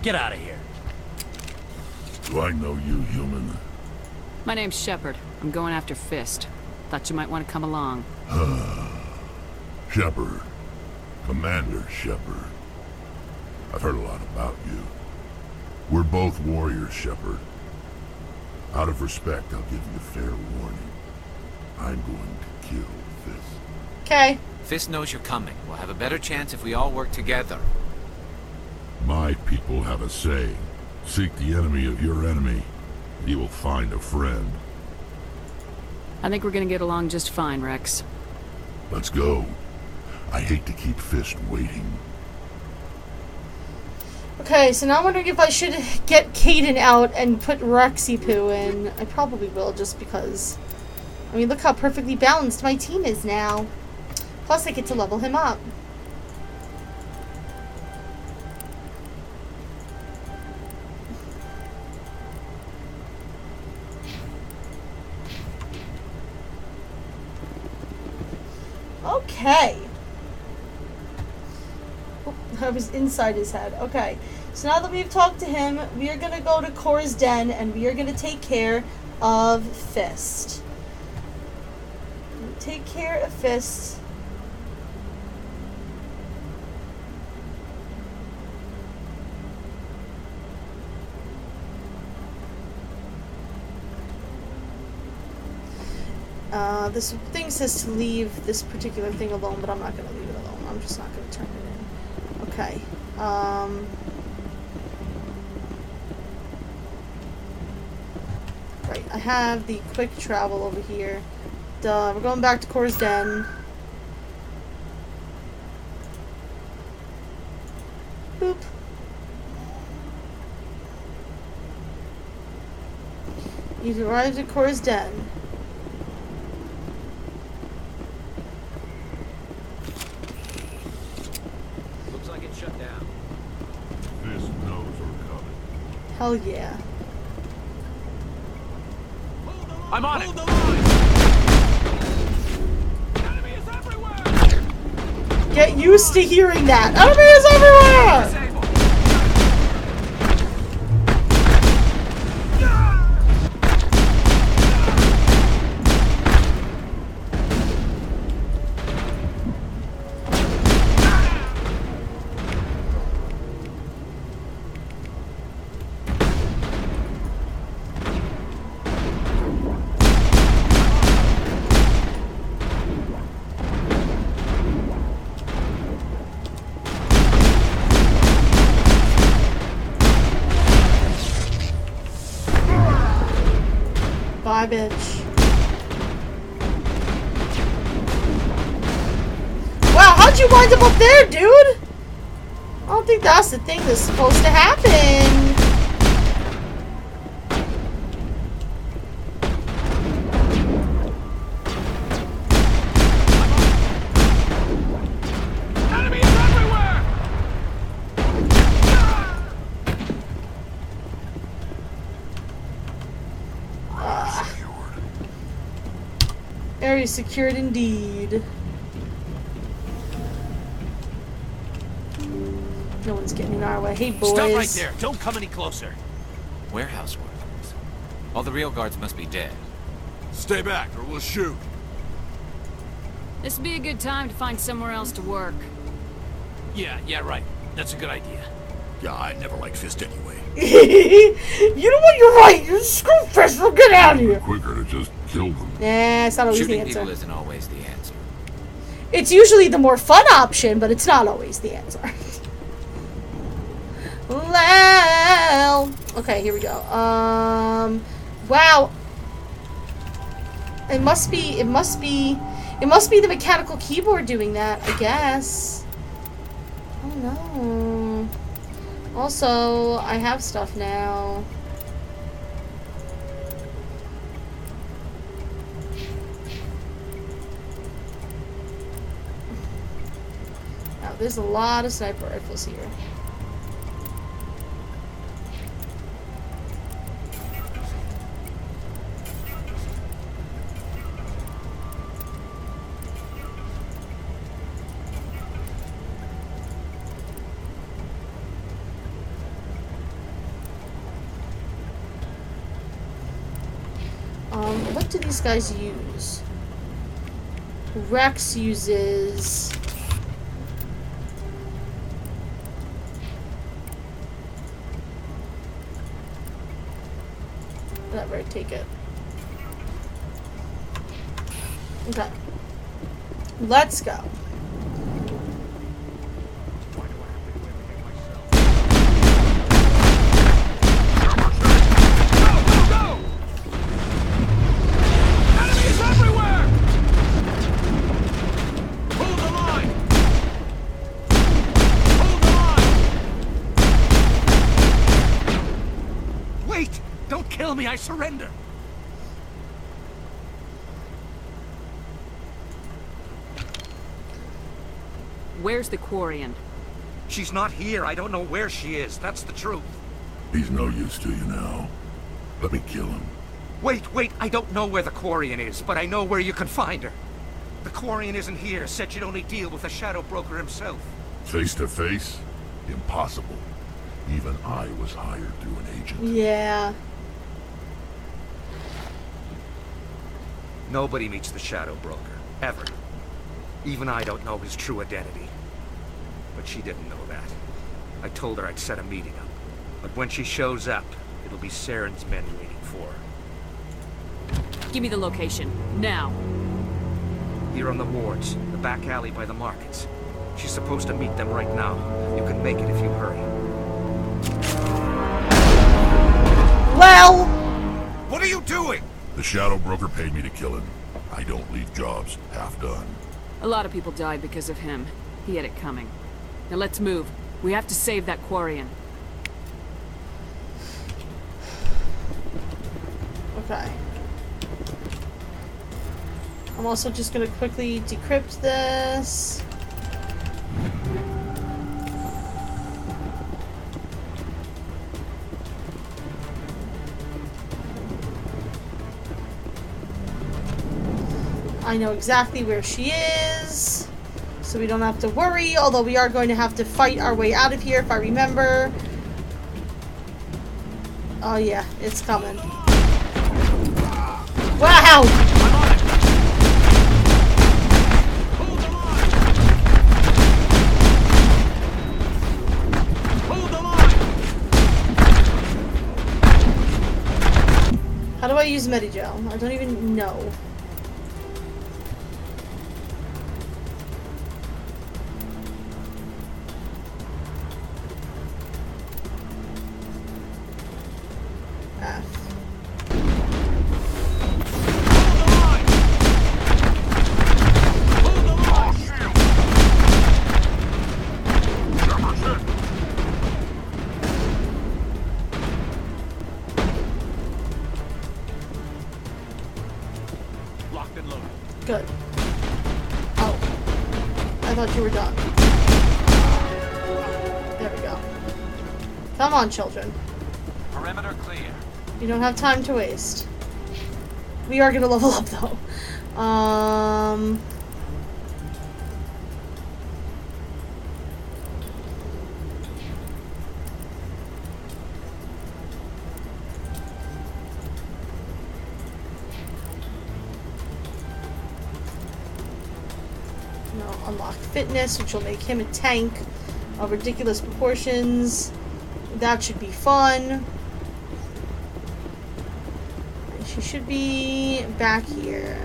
Get out of here. Do I know you, human? My name's Shepard. I'm going after Fist. Thought you might want to come along. Shepard. Commander Shepard. I've heard a lot about you. We're both warriors, Shepard. Out of respect, I'll give you fair warning. I'm going to kill Fist. Okay. Fist knows you're coming. We'll have a better chance if we all work together. My people have a saying. Seek the enemy of your enemy. You will find a friend. I think we're gonna get along just fine, Rex. Let's go. I hate to keep Fist waiting. Okay, so now I'm wondering if I should get Caden out and put Rexy Poo in. I probably will, just because. I mean, look how perfectly balanced my team is now. Plus, I get to level him up. Okay. Oh, I was inside his head. Okay. So now that we've talked to him, we are going to go to Cora's den and we are going to take care of Fist. Take care of Fist. This thing says to leave this particular thing alone, but I'm not going to leave it alone. I'm just not going to turn it in. Okay. Right, I have the quick travel over here. We're going back to Cora's den. Boop. You've arrived at Cora's den. Looks like it's shut down. Fist knows we're coming. Hell yeah. I'm on it! Get used to hearing that. Enemies everywhere! Bye, bitch. Wow, how'd you wind up there, dude? I don't think that's the thing that's supposed to happen. Area secured indeed. No one's getting in our way. Hey, boys. Stop right there. Don't come any closer. Warehouse workers. All the real guards must be dead. Stay back or we'll shoot. This would be a good time to find somewhere else to work. Yeah, right. That's a good idea. Yeah, I never liked Fist anyway. You know what? You're right. You're screw Fist. We'll get out of here. Quicker to just kill them. Nah, it's not always the Shooting answer. people isn't always the answer. It's usually the more fun option, but it's not always the answer. Well, okay, here we go. Wow. It must be the mechanical keyboard doing that, I guess. Oh no. Also, I have stuff now. Now, there's a lot of sniper rifles here. What do these guys use? Rex uses... Whatever, take it. Okay. Let's go. I surrender. Where's the Quarian? She's not here. I don't know where she is. That's the truth. He's no use to you now. Let me kill him. Wait. I don't know where the Quarian is, but I know where you can find her. The Quarian isn't here. Said you'd only deal with the Shadow Broker himself. Face to face? Impossible. Even I was hired through an agent. Yeah. Nobody meets the Shadow Broker, ever. Even I don't know his true identity. But she didn't know that. I told her I'd set a meeting up. But when she shows up, it'll be Saren's men waiting for her. Give me the location, now. Here on the wards, the back alley by the markets. She's supposed to meet them right now. You can make it if you hurry. Well! What are you doing? The Shadow Broker paid me to kill him. I don't leave jobs half done. A lot of people died because of him. He had it coming. Now let's move. We have to save that Quarian. Okay. I'm also just gonna quickly decrypt this. I know exactly where she is, so we don't have to worry, although we are going to have to fight our way out of here if I remember. Oh yeah, it's coming. Wow! How do I use Medigel? I don't even know. Good. Oh. I thought you were done. There we go. Come on, children. Perimeter clear. You don't have time to waste. We are gonna level up, though. Unlock fitness, which will make him a tank of ridiculous proportions. That should be fun. And she should be back here.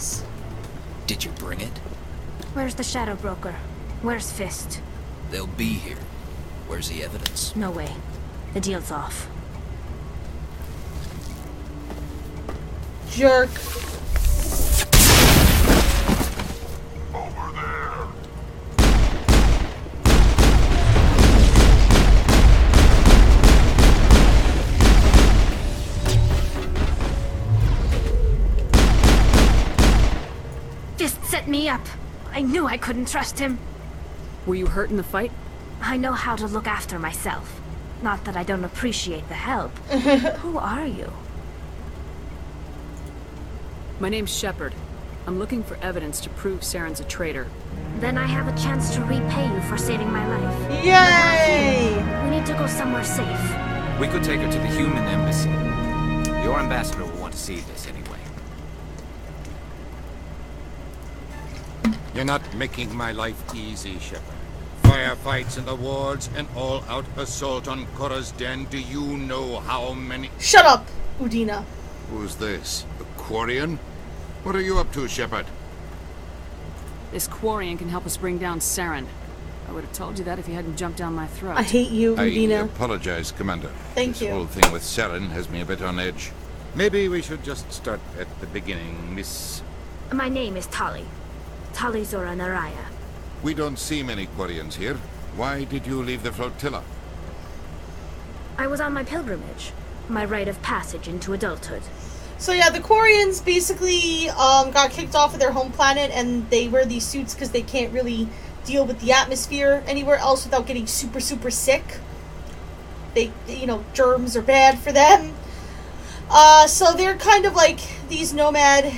is. Did you bring it? Where's the Shadow Broker? Where's Fist? They'll be here. Where's the evidence? No way. The deal's off. Jerk. Over there. Fist set me up. I knew I couldn't trust him. Were you hurt in the fight? I know how to look after myself. Not that I don't appreciate the help. Who are you? My name's Shepard. I'm looking for evidence to prove Saren's a traitor. Then I have a chance to repay you for saving my life. Yay! We need to go somewhere safe. We could take her to the human embassy. Your ambassador will want to see this anyway. You're not making my life easy, Shepard. Firefights in the wards, an all-out assault on Korra's den. Do you know how many... Shut up, Udina. Who's this? A Quarian? What are you up to, Shepard? This Quarian can help us bring down Saren. I would have told you that if you hadn't jumped down my throat. I hate you, Udina. I apologize, Commander. Thank you. This whole thing with Saren has me a bit on edge. Maybe we should just start at the beginning, Miss... My name is Tali. Tali Zora Naraya. We don't see many Quarians here. Why did you leave the flotilla? I was on my pilgrimage. My rite of passage into adulthood. So yeah, the Quarians basically got kicked off of their home planet, and they wear these suits because they can't really deal with the atmosphere anywhere else without getting super, super sick. They, you know, germs are bad for them. So they're kind of like these nomad,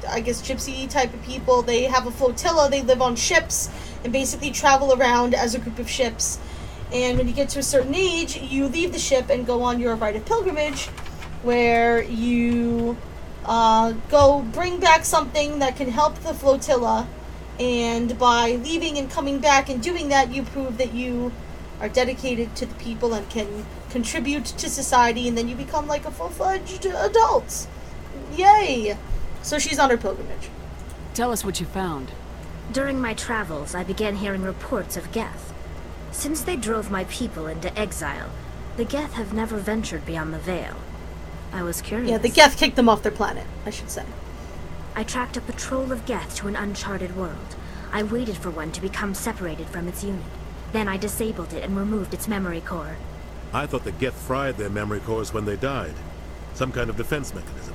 I guess, gypsy type of people. They have a flotilla, they live on ships, and basically travel around as a group of ships. And when you get to a certain age, you leave the ship and go on your rite of pilgrimage, where you go bring back something that can help the flotilla, and by leaving and coming back and doing that, you prove that you are dedicated to the people and can contribute to society, and then you become like a full-fledged adult. Yay! So she's on her pilgrimage. Tell us what you found. During my travels, I began hearing reports of Geth. Since they drove my people into exile, the Geth have never ventured beyond the Veil. I was curious. Yeah, the Geth kicked them off their planet, I should say. I tracked a patrol of Geth to an uncharted world. I waited for one to become separated from its unit. Then I disabled it and removed its memory core. I thought the Geth fried their memory cores when they died. Some kind of defense mechanism.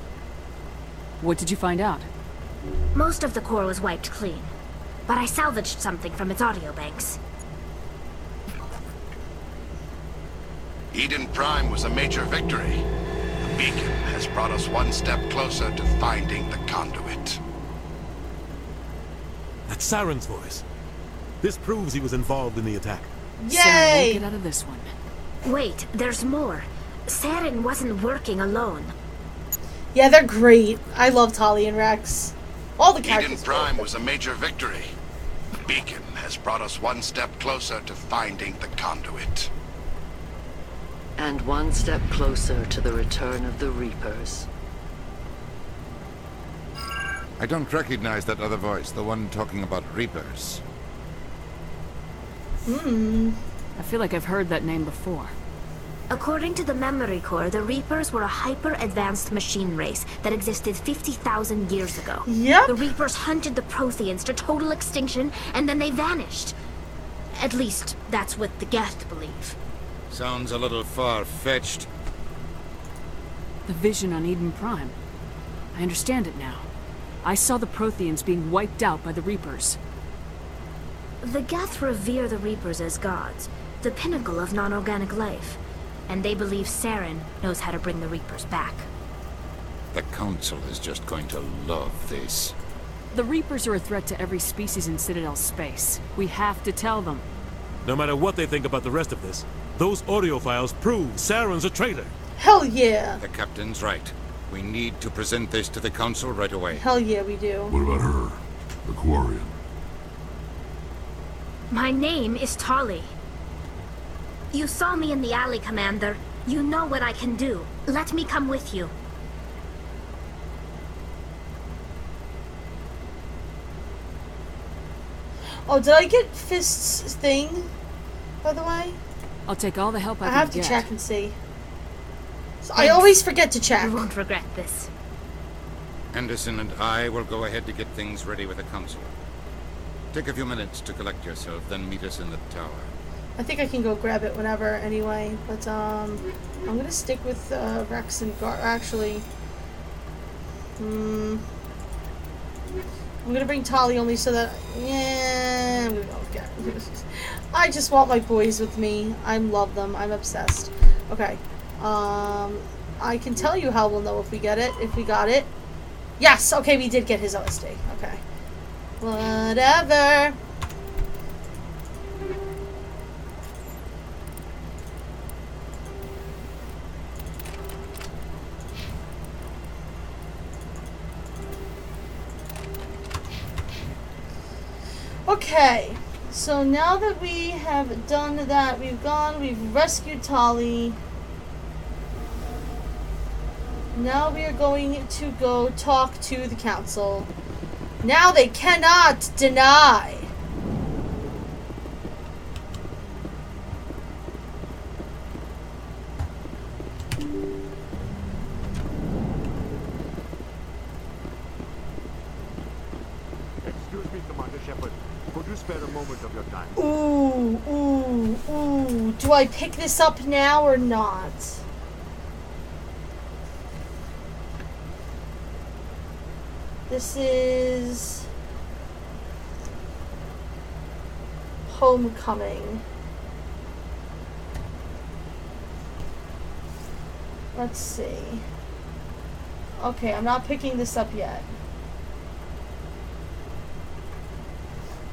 What did you find out? Most of the core was wiped clean, but I salvaged something from its audio banks. Eden Prime was a major victory. The beacon has brought us one step closer to finding the conduit. That's Saren's voice. This proves he was involved in the attack. Yay! Saren won't get out of this one. Wait, there's more. Saren wasn't working alone. Yeah, they're great. I love Tali and Rex. All the Eden characters. Prime was a major victory. The beacon has brought us one step closer to finding the conduit. And one step closer to the return of the Reapers. I don't recognize that other voice, the one talking about Reapers. I feel like I've heard that name before. According to the memory core, the Reapers were a hyper-advanced machine race that existed 50,000 years ago. Yep. The Reapers hunted the Protheans to total extinction, and then they vanished. At least, that's what the Geth believe. Sounds a little far-fetched. The vision on Eden Prime. I understand it now. I saw the Protheans being wiped out by the Reapers. The Geth revere the Reapers as gods, the pinnacle of non-organic life. And they believe Saren knows how to bring the Reapers back. The Council is just going to love this. The Reapers are a threat to every species in Citadel space. We have to tell them. No matter what they think about the rest of this, those audio files prove Saren's a traitor. Hell yeah. The Captain's right. We need to present this to the Council right away. Hell yeah, we do. What about her? The Quarian? My name is Tali. You saw me in the alley, Commander. You know what I can do. Let me come with you. Oh, did I get Fist's thing, by the way? I'll take all the help I I can have get. to check and see. So I always forget to check. You won't regret this. Anderson and I will go ahead to get things ready with the council. Take a few minutes to collect yourself, then meet us in the tower. I think I can go grab it whenever anyway, but I'm gonna stick with Rex and Gar. Actually, I'm gonna bring Tali only so that I'm gonna go with Garrett. I just want my boys with me. I love them. I'm obsessed. Okay, I can tell you how we'll know if we get it. If we got it, yes. Okay, we did get his OSD. Okay, whatever. Okay, so now that we have done that, we've rescued Tali. Now we are going to go talk to the council. Now they cannot deny. Excuse me, Commander Shepard. Could you spare a moment of your time? Ooh. Do I pick this up now or not? This is Homecoming. Let's see. Okay, I'm not picking this up yet.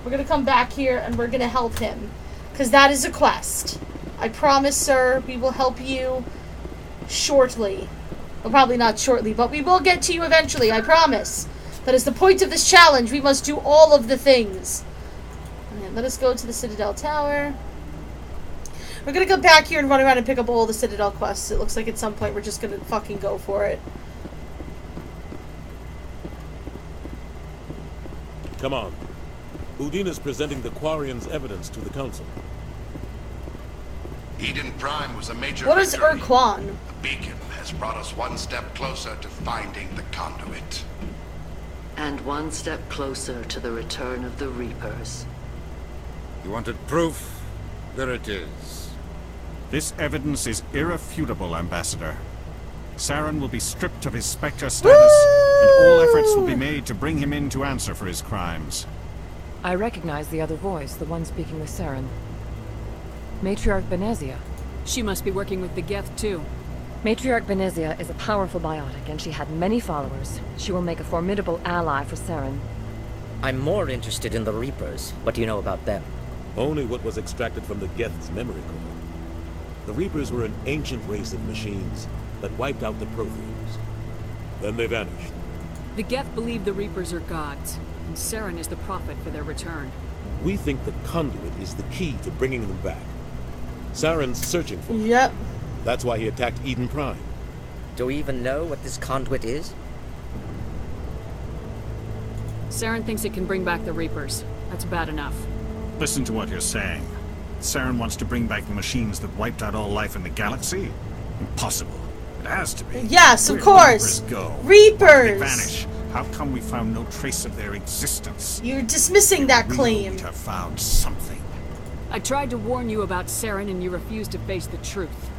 We're gonna come back here and we're gonna help him. Because that is a quest. I promise, sir, we will help you shortly. Well, probably not shortly, but we will get to you eventually, I promise. That is the point of this challenge. We must do all of the things. And let us go to the Citadel Tower. We're gonna come back here and run around and pick up all the Citadel quests. It looks like at some point we're just gonna fucking go for it. Come on. Udine is presenting the Quarians' evidence to the council. Eden Prime was a major What is victory. Urquan? The beacon has brought us one step closer to finding the conduit. And one step closer to the return of the Reapers. You wanted proof? There it is. This evidence is irrefutable, Ambassador. Saren will be stripped of his Spectre status, and all efforts will be made to bring him in to answer for his crimes. I recognize the other voice, the one speaking with Saren. Matriarch Benezia. She must be working with the Geth, too. Matriarch Benezia is a powerful biotic, and she had many followers. She will make a formidable ally for Saren. I'm more interested in the Reapers. What do you know about them? Only what was extracted from the Geth's memory core. The Reapers were an ancient race of machines that wiped out the Protheans. Then they vanished. The Geth believe the Reapers are gods, and Saren is the prophet for their return. We think the conduit is the key to bringing them back. Saren's searching for it. Yep. That's why he attacked Eden Prime. Do we even know what this conduit is? Saren thinks it can bring back the Reapers. That's bad enough. Listen to what you're saying. Saren wants to bring back the machines that wiped out all life in the galaxy? Impossible. It has to be. Yes, of Where course. did the Reapers go? Reapers! Why did they vanish? How come we found no trace of their existence? You're dismissing that We claim. would have found something. I tried to warn you about Saren, and you refused to face the truth.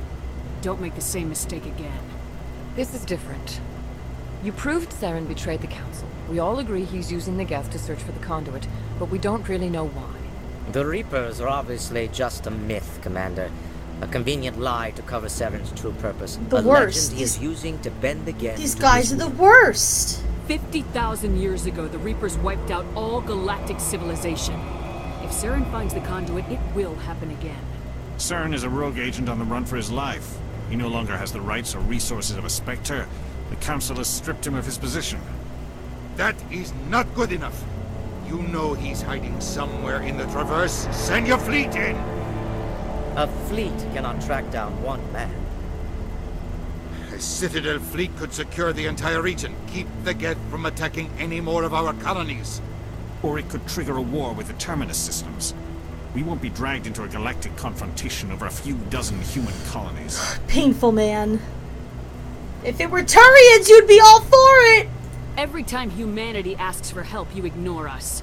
Don't make the same mistake again. This is different. You proved Saren betrayed the Council. We all agree he's using the Geth to search for the conduit, but we don't really know why. The Reapers are obviously just a myth, Commander. A convenient lie to cover Saren's true purpose. The a worst. legend he is using to bend the Geth. These guys are the worst. 50,000 years ago, the Reapers wiped out all galactic civilization. If Saren finds the conduit, it will happen again. Saren is a rogue agent on the run for his life. He no longer has the rights or resources of a Spectre. The Council has stripped him of his position. That is not good enough. You know he's hiding somewhere in the Traverse. Send your fleet in! A fleet cannot track down one man. A Citadel fleet could secure the entire region, keep the Geth from attacking any more of our colonies. Or it could trigger a war with the Terminus systems. We won't be dragged into a galactic confrontation over a few dozen human colonies. Painful, man. If it were Turians, you'd be all for it! Every time humanity asks for help, you ignore us.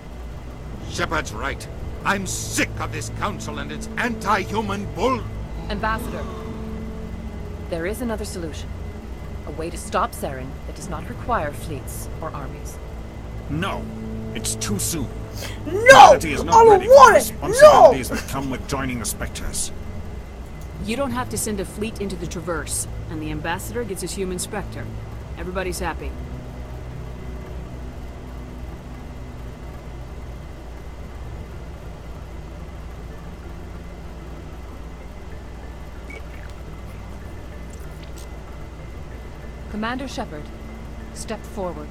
Shepard's right. I'm sick of this council and its anti-human bull... Ambassador, there is another solution. A way to stop Saren that does not require fleets or armies. No, it's too soon. No! Humanity is not I don't ready for want the it! responsibilities that come with joining the Spectres. You don't have to send a fleet into the Traverse, and the Ambassador gets his human Spectre. Everybody's happy. Commander Shepard, step forward.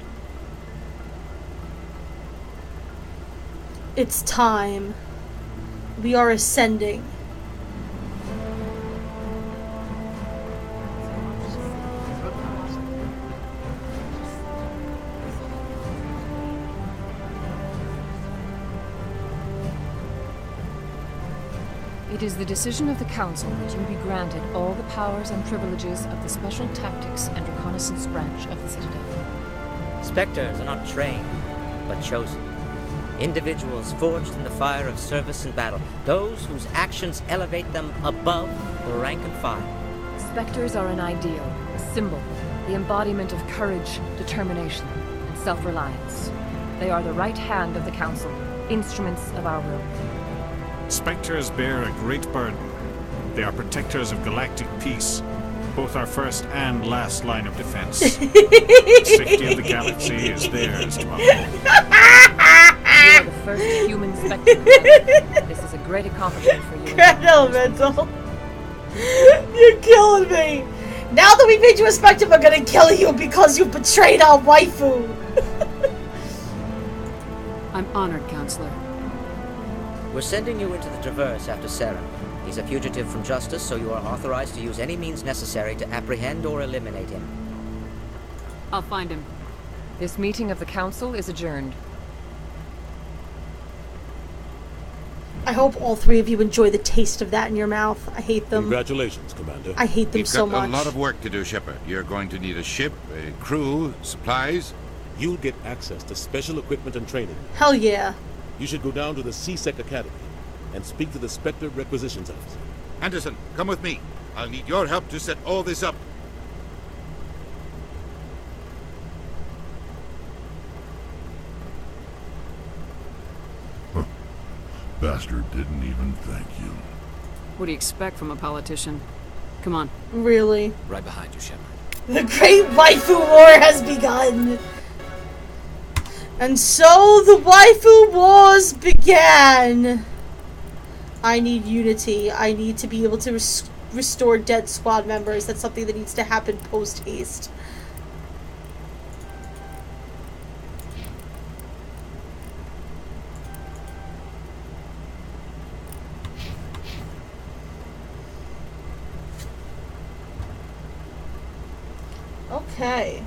It's time. We are ascending. It is the decision of the Council that you be granted all the powers and privileges of the Special Tactics and Reconnaissance branch of the Citadel. Spectres are not trained, but chosen. Individuals forged in the fire of service and battle. Those whose actions elevate them above the rank and file. Spectres are an ideal, a symbol, the embodiment of courage, determination, and self-reliance. They are the right hand of the Council, instruments of our will. Spectres bear a great burden. They are protectors of galactic peace, both our first and last line of defense. The safety of the galaxy is theirs to uphold. You are the first human Spectre. This is a great accomplishment for you. Elemental. You're killing me. Now that we made you a Spectre, we're gonna kill you because you betrayed our waifu. I'm honored, Counselor. We're sending you into the Traverse after Saren. He's a fugitive from justice, so you are authorized to use any means necessary to apprehend or eliminate him. I'll find him. This meeting of the Council is adjourned. I hope all three of you enjoy the taste of that in your mouth. I hate them. Congratulations, Commander. I hate them so much. You've got a lot of work to do, Shepard. You're going to need a ship, a crew, supplies. You'll get access to special equipment and training. Hell yeah. You should go down to the C-Sec Academy and speak to the Spectre Requisitions Officer. Anderson, come with me. I'll need your help to set all this up. Bastard didn't even thank you. What do you expect from a politician? Come on. Really? Right behind you, Shepard. The great waifu war has begun. And so the waifu wars began. I need unity. I need to be able to restore dead squad members. That's something that needs to happen post-haste. Okay.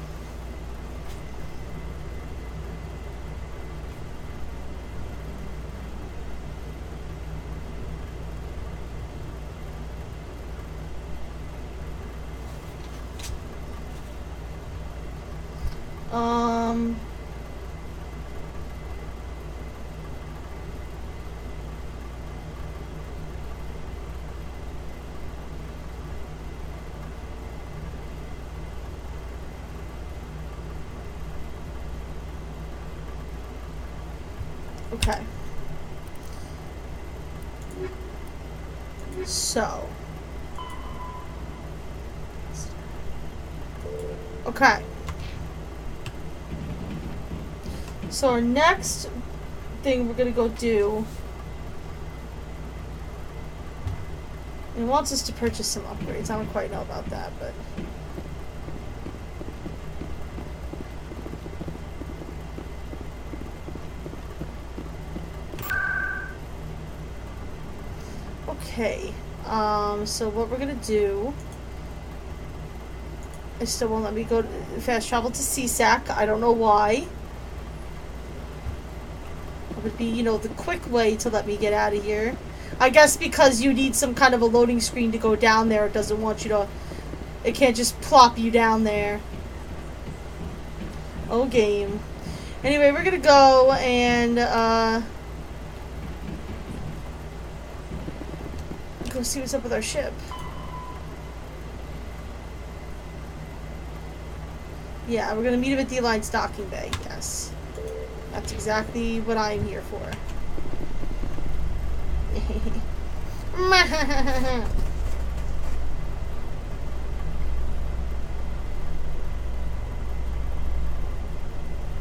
Okay. So. Okay. So our next thing we're gonna go do. It wants us to purchase some upgrades. I don't quite know about that, but. Okay, so what we're gonna do, it still won't let me go fast travel to CSAC. I don't know why. would be, you know, the quick way to let me get out of here. I guess because you need some kind of a loading screen to go down there. It doesn't want you to... It can't just plop you down there. Oh, game. Anyway, we're gonna go and, go see what's up with our ship. Yeah, we're gonna meet him at the Alliance docking bay, yes. That's exactly what I'm here for.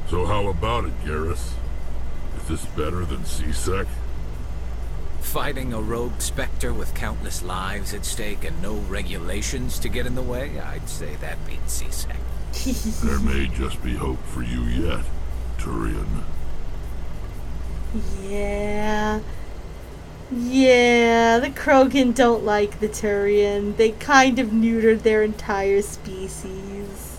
So how about it, Garrus? Is this better than C-Sec? Fighting a rogue Spectre with countless lives at stake and no regulations to get in the way? I'd say that beats C-Sec. There may just be hope for you yet, Turian. Yeah. Yeah, the Krogan don't like the Turian. They kind of neutered their entire species.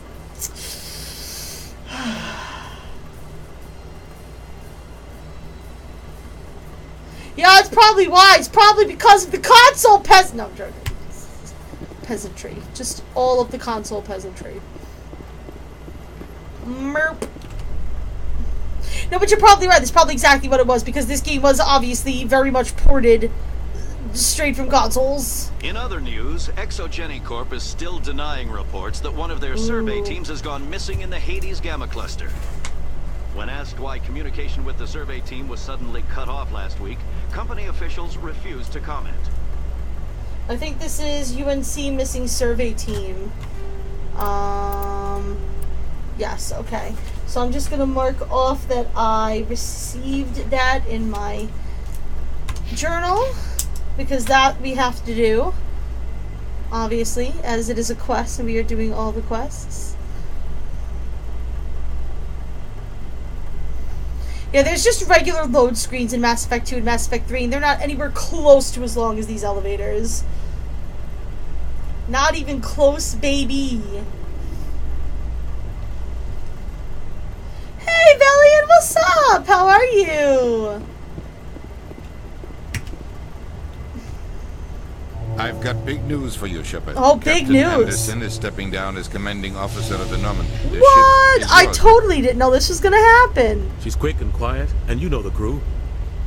Yeah, it's probably why. It's probably because of the console no, I'm joking. Peasantry. Just all of the console peasantry. Merp. No, but you're probably right. That's probably exactly what it was, because this game was obviously very much ported straight from consoles. In other news, Exogeny Corp is still denying reports that one of their survey teams has gone missing in the Hades Gamma Cluster. When asked why communication with the survey team was suddenly cut off last week, company officials refused to comment. I think this is UNC missing survey team. Yes, okay. So I'm just gonna mark off that I received that in my journal, because that we have to do, obviously, as it is a quest and we are doing all the quests. Yeah, there's just regular load screens in Mass Effect 2 and Mass Effect 3, and they're not anywhere close to as long as these elevators. Not even close, baby. Hey, Valiant, what's up? How are you? I've got big news for you, Shepard. Oh, big Captain news. Anderson is stepping down as commanding officer of the Normandy. What? I totally didn't know this was gonna happen. She's quick and quiet, and you know the crew.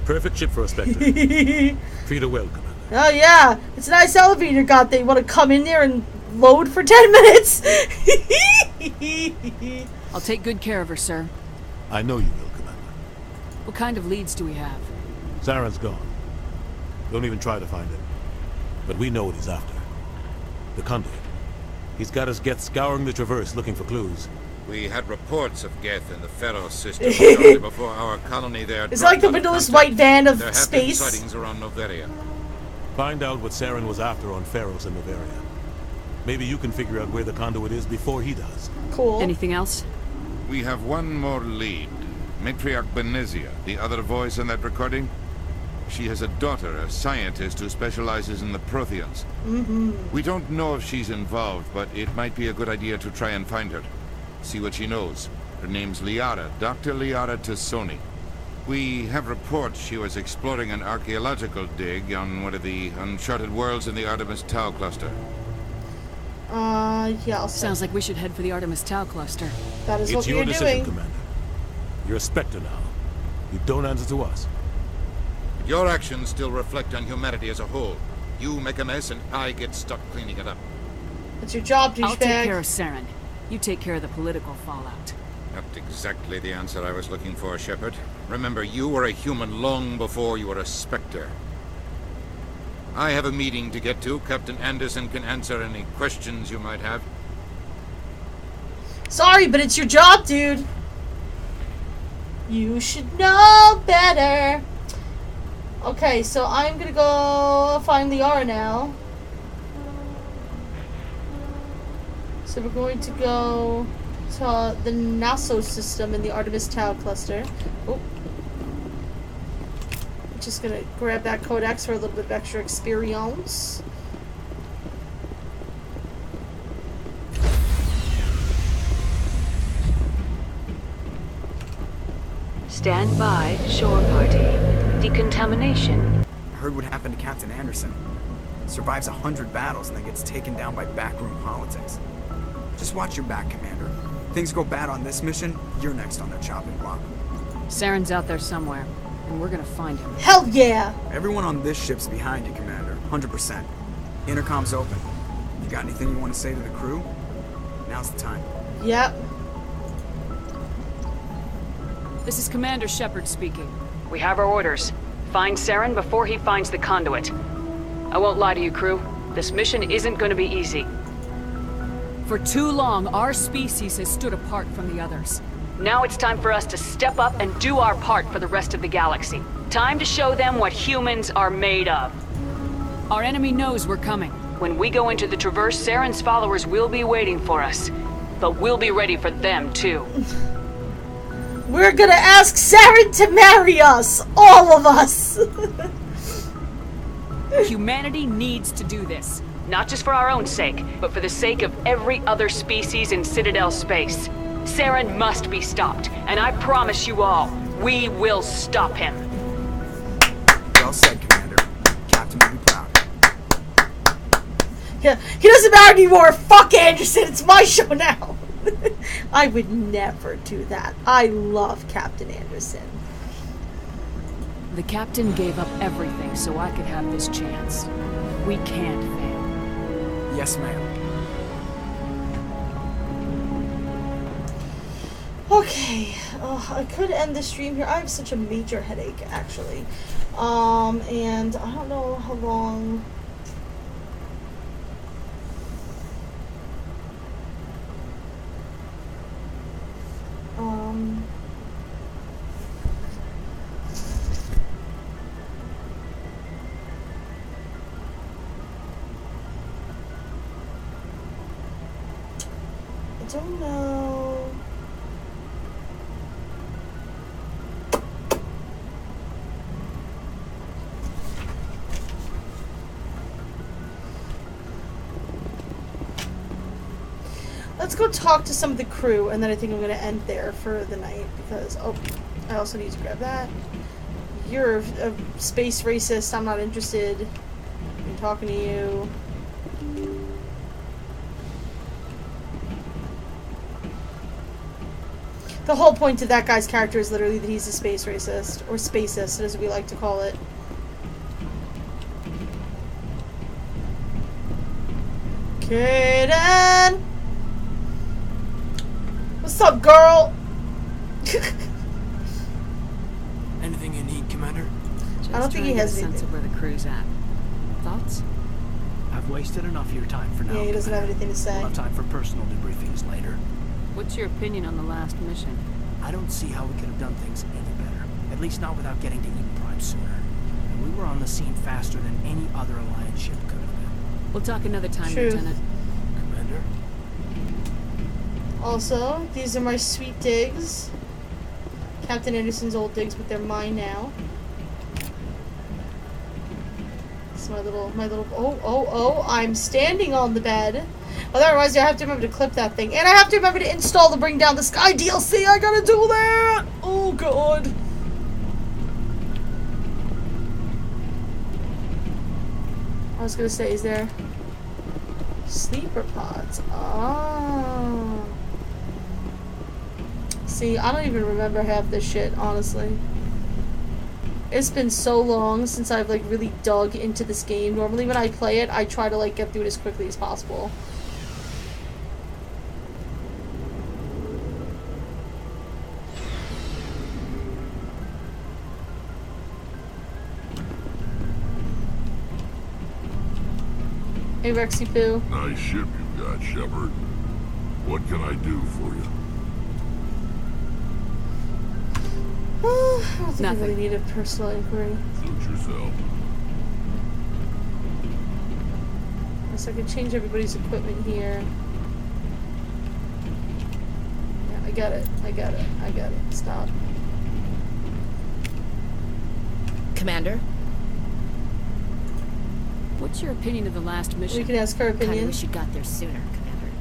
Perfect ship for a Spectre. Treat her well, Commander. Oh, yeah. It's a nice elevator you got there. You want to come in there and load for 10 minutes? I'll take good care of her, sir. I know you will, Commander. What kind of leads do we have? Saren's gone. Don't even try to find him. But we know what he's after. The conduit. He's got his Geth scouring the Traverse looking for clues. We had reports of Geth in the Pharaoh system shortly before our colony there. It's like the windowless white van of there space. Have been sightings around Noveria. Find out what Saren was after on Pharos and Noveria. Maybe you can figure out where the conduit is before he does. Cool. Anything else? We have one more lead. Matriarch Benezia, the other voice in that recording. She has a daughter, a scientist who specializes in the Protheans. We don't know if she's involved, but it might be a good idea to try and find her. See what she knows. Her name's Liara, Dr. Liara Tassoni. We have reports she was exploring an archaeological dig on one of the uncharted worlds in the Artemis Tau cluster. Yeah. Sounds like we should head for the Artemis Tau cluster. That is it's what your we're decision, doing. Commander. You're a Spectre now. You don't answer to us. Your actions still reflect on humanity as a whole. You make a mess and I get stuck cleaning it up. It's your job, douchebag. I'll take care of Saren. You take care of the political fallout. Not exactly the answer I was looking for, Shepard. Remember, you were a human long before you were a Spectre. I have a meeting to get to. Captain Anderson can answer any questions you might have. Sorry, but it's your job, dude. You should know better. Okay, so I'm gonna go find Liara now. So we're going to go to the Naso system in the Artemis Tau cluster. Oh. Just gonna grab that codex for a little bit of extra experience. Stand by, shore party. Decontamination. I heard what happened to Captain Anderson. Survives 100 battles and then gets taken down by backroom politics. Just watch your back, Commander. Things go bad on this mission, you're next on their chopping block. Saren's out there somewhere, and we're gonna find him. Hell yeah! Everyone on this ship's behind you, Commander. 100%. Intercom's open. You got anything you want to say to the crew? Now's the time. Yep. This is Commander Shepard speaking. We have our orders. Find Saren before he finds the conduit. I won't lie to you, crew. This mission isn't going to be easy. For too long, our species has stood apart from the others. Now it's time for us to step up and do our part for the rest of the galaxy. Time to show them what humans are made of. Our enemy knows we're coming. When we go into the Traverse, Saren's followers will be waiting for us. But we'll be ready for them, too. We're gonna ask Saren to marry us! All of us! Humanity needs to do this. Not just for our own sake, but for the sake of every other species in Citadel space. Saren must be stopped, and I promise you all, we will stop him. Well said, Commander. Captain will be proud. Yeah, he doesn't matter anymore! Fuck Anderson, it's my show now! I would never do that. I love Captain Anderson. The captain gave up everything so I could have this chance. We can't fail. Yes, ma'am. Okay. I could end the stream here. I have such a major headache, actually. And I don't know how long... I don't know. Let's go talk to some of the crew, and then I think I'm going to end there for the night, because, oh, I also need to grab that. You're a space racist, I'm not interested in talking to you. The whole point of that guy's character is literally that he's a space racist, or spacist, as we like to call it. Kaden! What's up, girl? Anything you need, Commander? I don't think he has a sense of where the crew's at. Thoughts? I've wasted enough of your time for now. Yeah, he doesn't have anything to say. We'll have time for personal debriefings later. What's your opinion on the last mission? I don't see how we could have done things any better. At least not without getting to Eden Prime sooner. And we were on the scene faster than any other Alliance ship could have been. We'll talk another time, True. Lieutenant. Commander? Also, these are my sweet digs. Captain Anderson's old digs, but they're mine now. It's my little, oh, I'm standing on the bed. Oh, that reminds me, I have to remember to clip that thing. And I have to remember to install the Bring Down the Sky DLC. I gotta do that! Oh, God. I was gonna say, is there sleeper pods? Oh. See, I don't even remember half this shit, honestly. It's been so long since I've, like, really dug into this game. Normally when I play it, I try to, like, get through it as quickly as possible. Hey, Rexy Poo. Nice ship you got, Shepard. What can I do for you? I don't think I really need a personal inquiry. Suit yourself. So I can change everybody's equipment here. Yeah, I get it. I get it. I get it. Stop. Commander? What's your opinion of the last mission? We can ask her opinion. Kinda wish you got there sooner, Commander.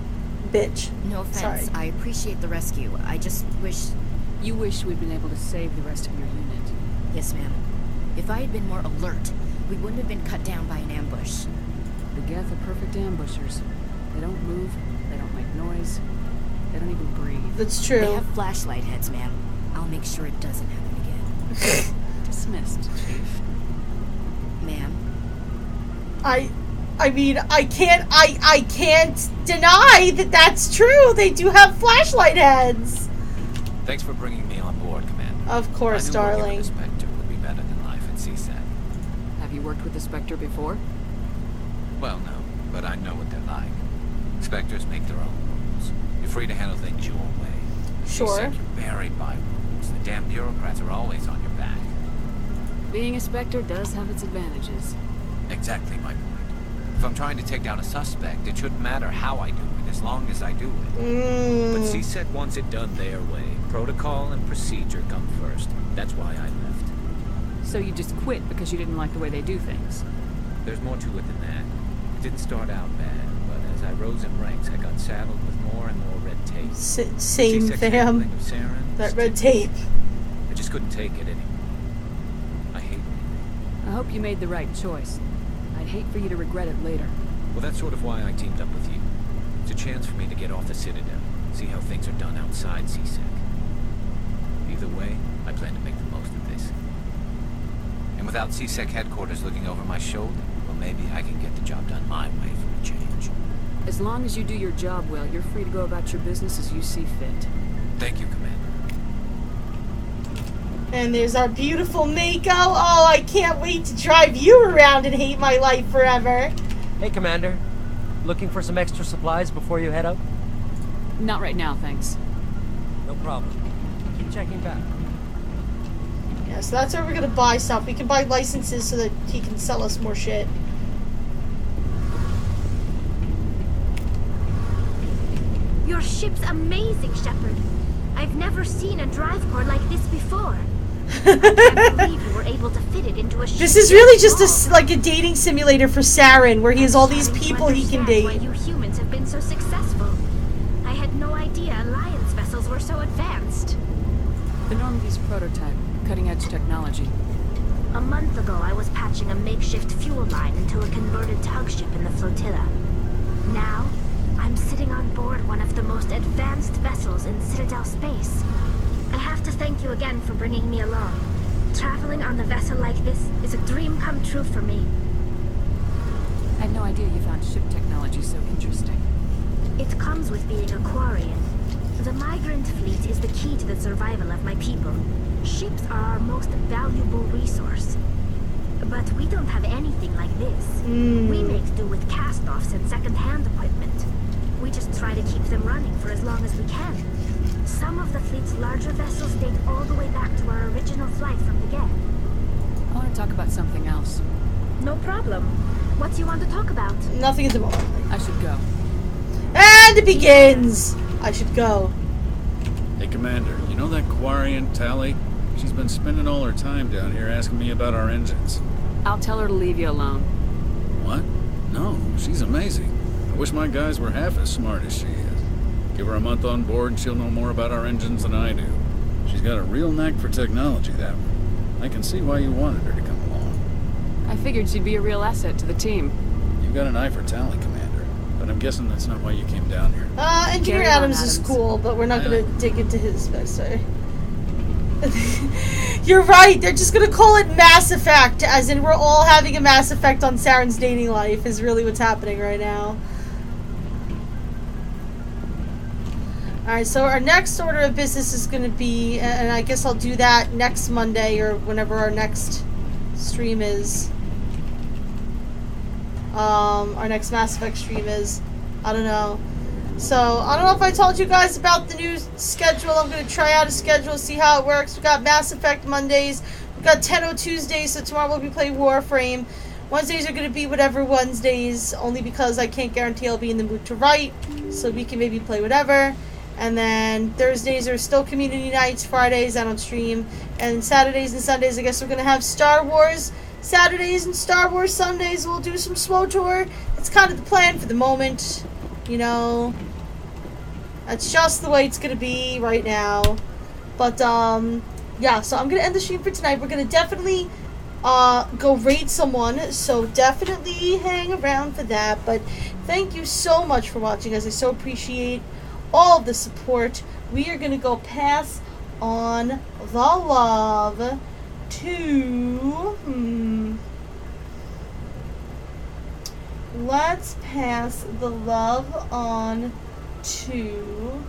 Bitch. No offense. Sorry. I appreciate the rescue. I just wish... You wish we'd been able to save the rest of your unit. Yes, ma'am. If I had been more alert, we wouldn't have been cut down by an ambush. The Geth are perfect ambushers. They don't move, they don't make noise, they don't even breathe. That's true. They have flashlight heads, ma'am. I'll make sure it doesn't happen again. Dismissed, Chief. Ma'am. I mean, I can't deny that that's true. They do have flashlight heads. Thanks for bringing me on board, Commander. Of course, darling. I knew working with the Spectre would be better than life at CSAC. Have you worked with the Spectre before? Well, no, but I know what they're like. Spectres make their own rules. You're free to handle things your way. Sure. CSAC, you're buried by rules. The damn bureaucrats are always on your back. Being a Spectre does have its advantages. Exactly my point. If I'm trying to take down a suspect, it shouldn't matter how I do it, as long as I do it. But CSEC wants it done their way. Protocol and procedure come first. That's why I left. So you just quit because you didn't like the way they do things? There's more to it than that. It didn't start out bad, but as I rose in ranks, I got saddled with more and more red tape. Same, fam. That red tape. I just couldn't take it anymore. I hate it. I hope you made the right choice. I'd hate for you to regret it later. Well, that's sort of why I teamed up with you. It's a chance for me to get off the Citadel, see how things are done outside CSEC. Either way, I plan to make the most of this. And without CSEC headquarters looking over my shoulder, well, maybe I can get the job done my way for a change. As long as you do your job well, you're free to go about your business as you see fit. Thank you, Commander. And there's our beautiful Mako. Oh, I can't wait to drive you around and hate my life forever. Hey, Commander. Looking for some extra supplies before you head out? Not right now, thanks. No problem. Keep checking back. Yeah, so that's where we're gonna buy stuff. We can buy licenses so that he can sell us more shit. Your ship's amazing, Shepard. I've never seen a drive core like this before. I can't believe you were able to fit it into a ship. This is really just like a dating simulator for Saren, where he has all these people he can date. Why you humans have been so successful. I had no idea Alliance vessels were so advanced. The Normandy's prototype, cutting-edge technology. A month ago, I was patching a makeshift fuel line into a converted tug ship in the flotilla. Now, I'm sitting on board one of the most advanced vessels in Citadel space. I have to thank you again for bringing me along. Traveling on a vessel like this is a dream come true for me. I had no idea you found ship technology so interesting. It comes with being a Quarian. The migrant fleet is the key to the survival of my people. Ships are our most valuable resource. But we don't have anything like this. We make do with cast-offs and second-hand equipment. We just try to keep them running for as long as we can. Some of the fleet's larger vessels date all the way back to our original flight from the Geth. I want to talk about something else. No problem. What do you want to talk about? Nothing at the moment. I should go. And it begins! I should go. Hey, Commander, you know that Quarian Tally? She's been spending all her time down here asking me about our engines. I'll tell her to leave you alone. What? No, she's amazing. I wish my guys were half as smart as she is. Give her a month on board and she'll know more about our engines than I do. She's got a real knack for technology, that one. I can see why you wanted her to come along. I figured she'd be a real asset to the team. You've got an eye for Tally, Commander. But I'm guessing that's not why you came down here. Engineer Adams is cool, but we're not gonna dig into his backstory. You're right, they're just gonna call it Mass Effect, as in we're all having a Mass Effect on Saren's dating life, is really what's happening right now. Alright, so our next order of business is gonna be, and I guess I'll do that next Monday, or whenever our next stream is. Our next Mass Effect stream is. I don't know. So, I don't know if I told you guys about the new schedule. I'm going to try out a schedule, see how it works. We got Mass Effect Mondays. We got 10:00 Tuesdays, so tomorrow we'll be playing Warframe. Wednesdays are going to be whatever Wednesdays, only because I can't guarantee I'll be in the mood to write, so we can maybe play whatever. And then Thursdays are still community nights. Fridays I don't stream. And Saturdays and Sundays I guess we're going to have Star Wars Saturdays and Star Wars Sundays. We'll do some SWTOR. It's kind of the plan for the moment. You know, that's just the way it's going to be right now. But, yeah, so I'm going to end the stream for tonight. We're going to definitely go raid someone, so definitely hang around for that. But thank you so much for watching, guys. I so appreciate all of the support. We are going to go pass on the love to... Let's pass the love on to...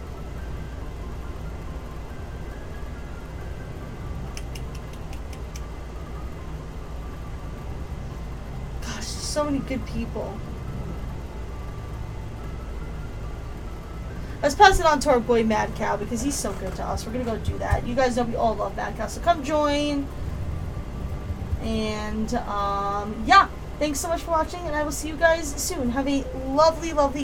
Gosh, so many good people. Let's pass it on to our boy Mad Cow because he's so good to us. We're gonna go do that. You guys know we all love Mad Cow, so come join. And yeah, thanks so much for watching, and I will see you guys soon. Have a lovely, lovely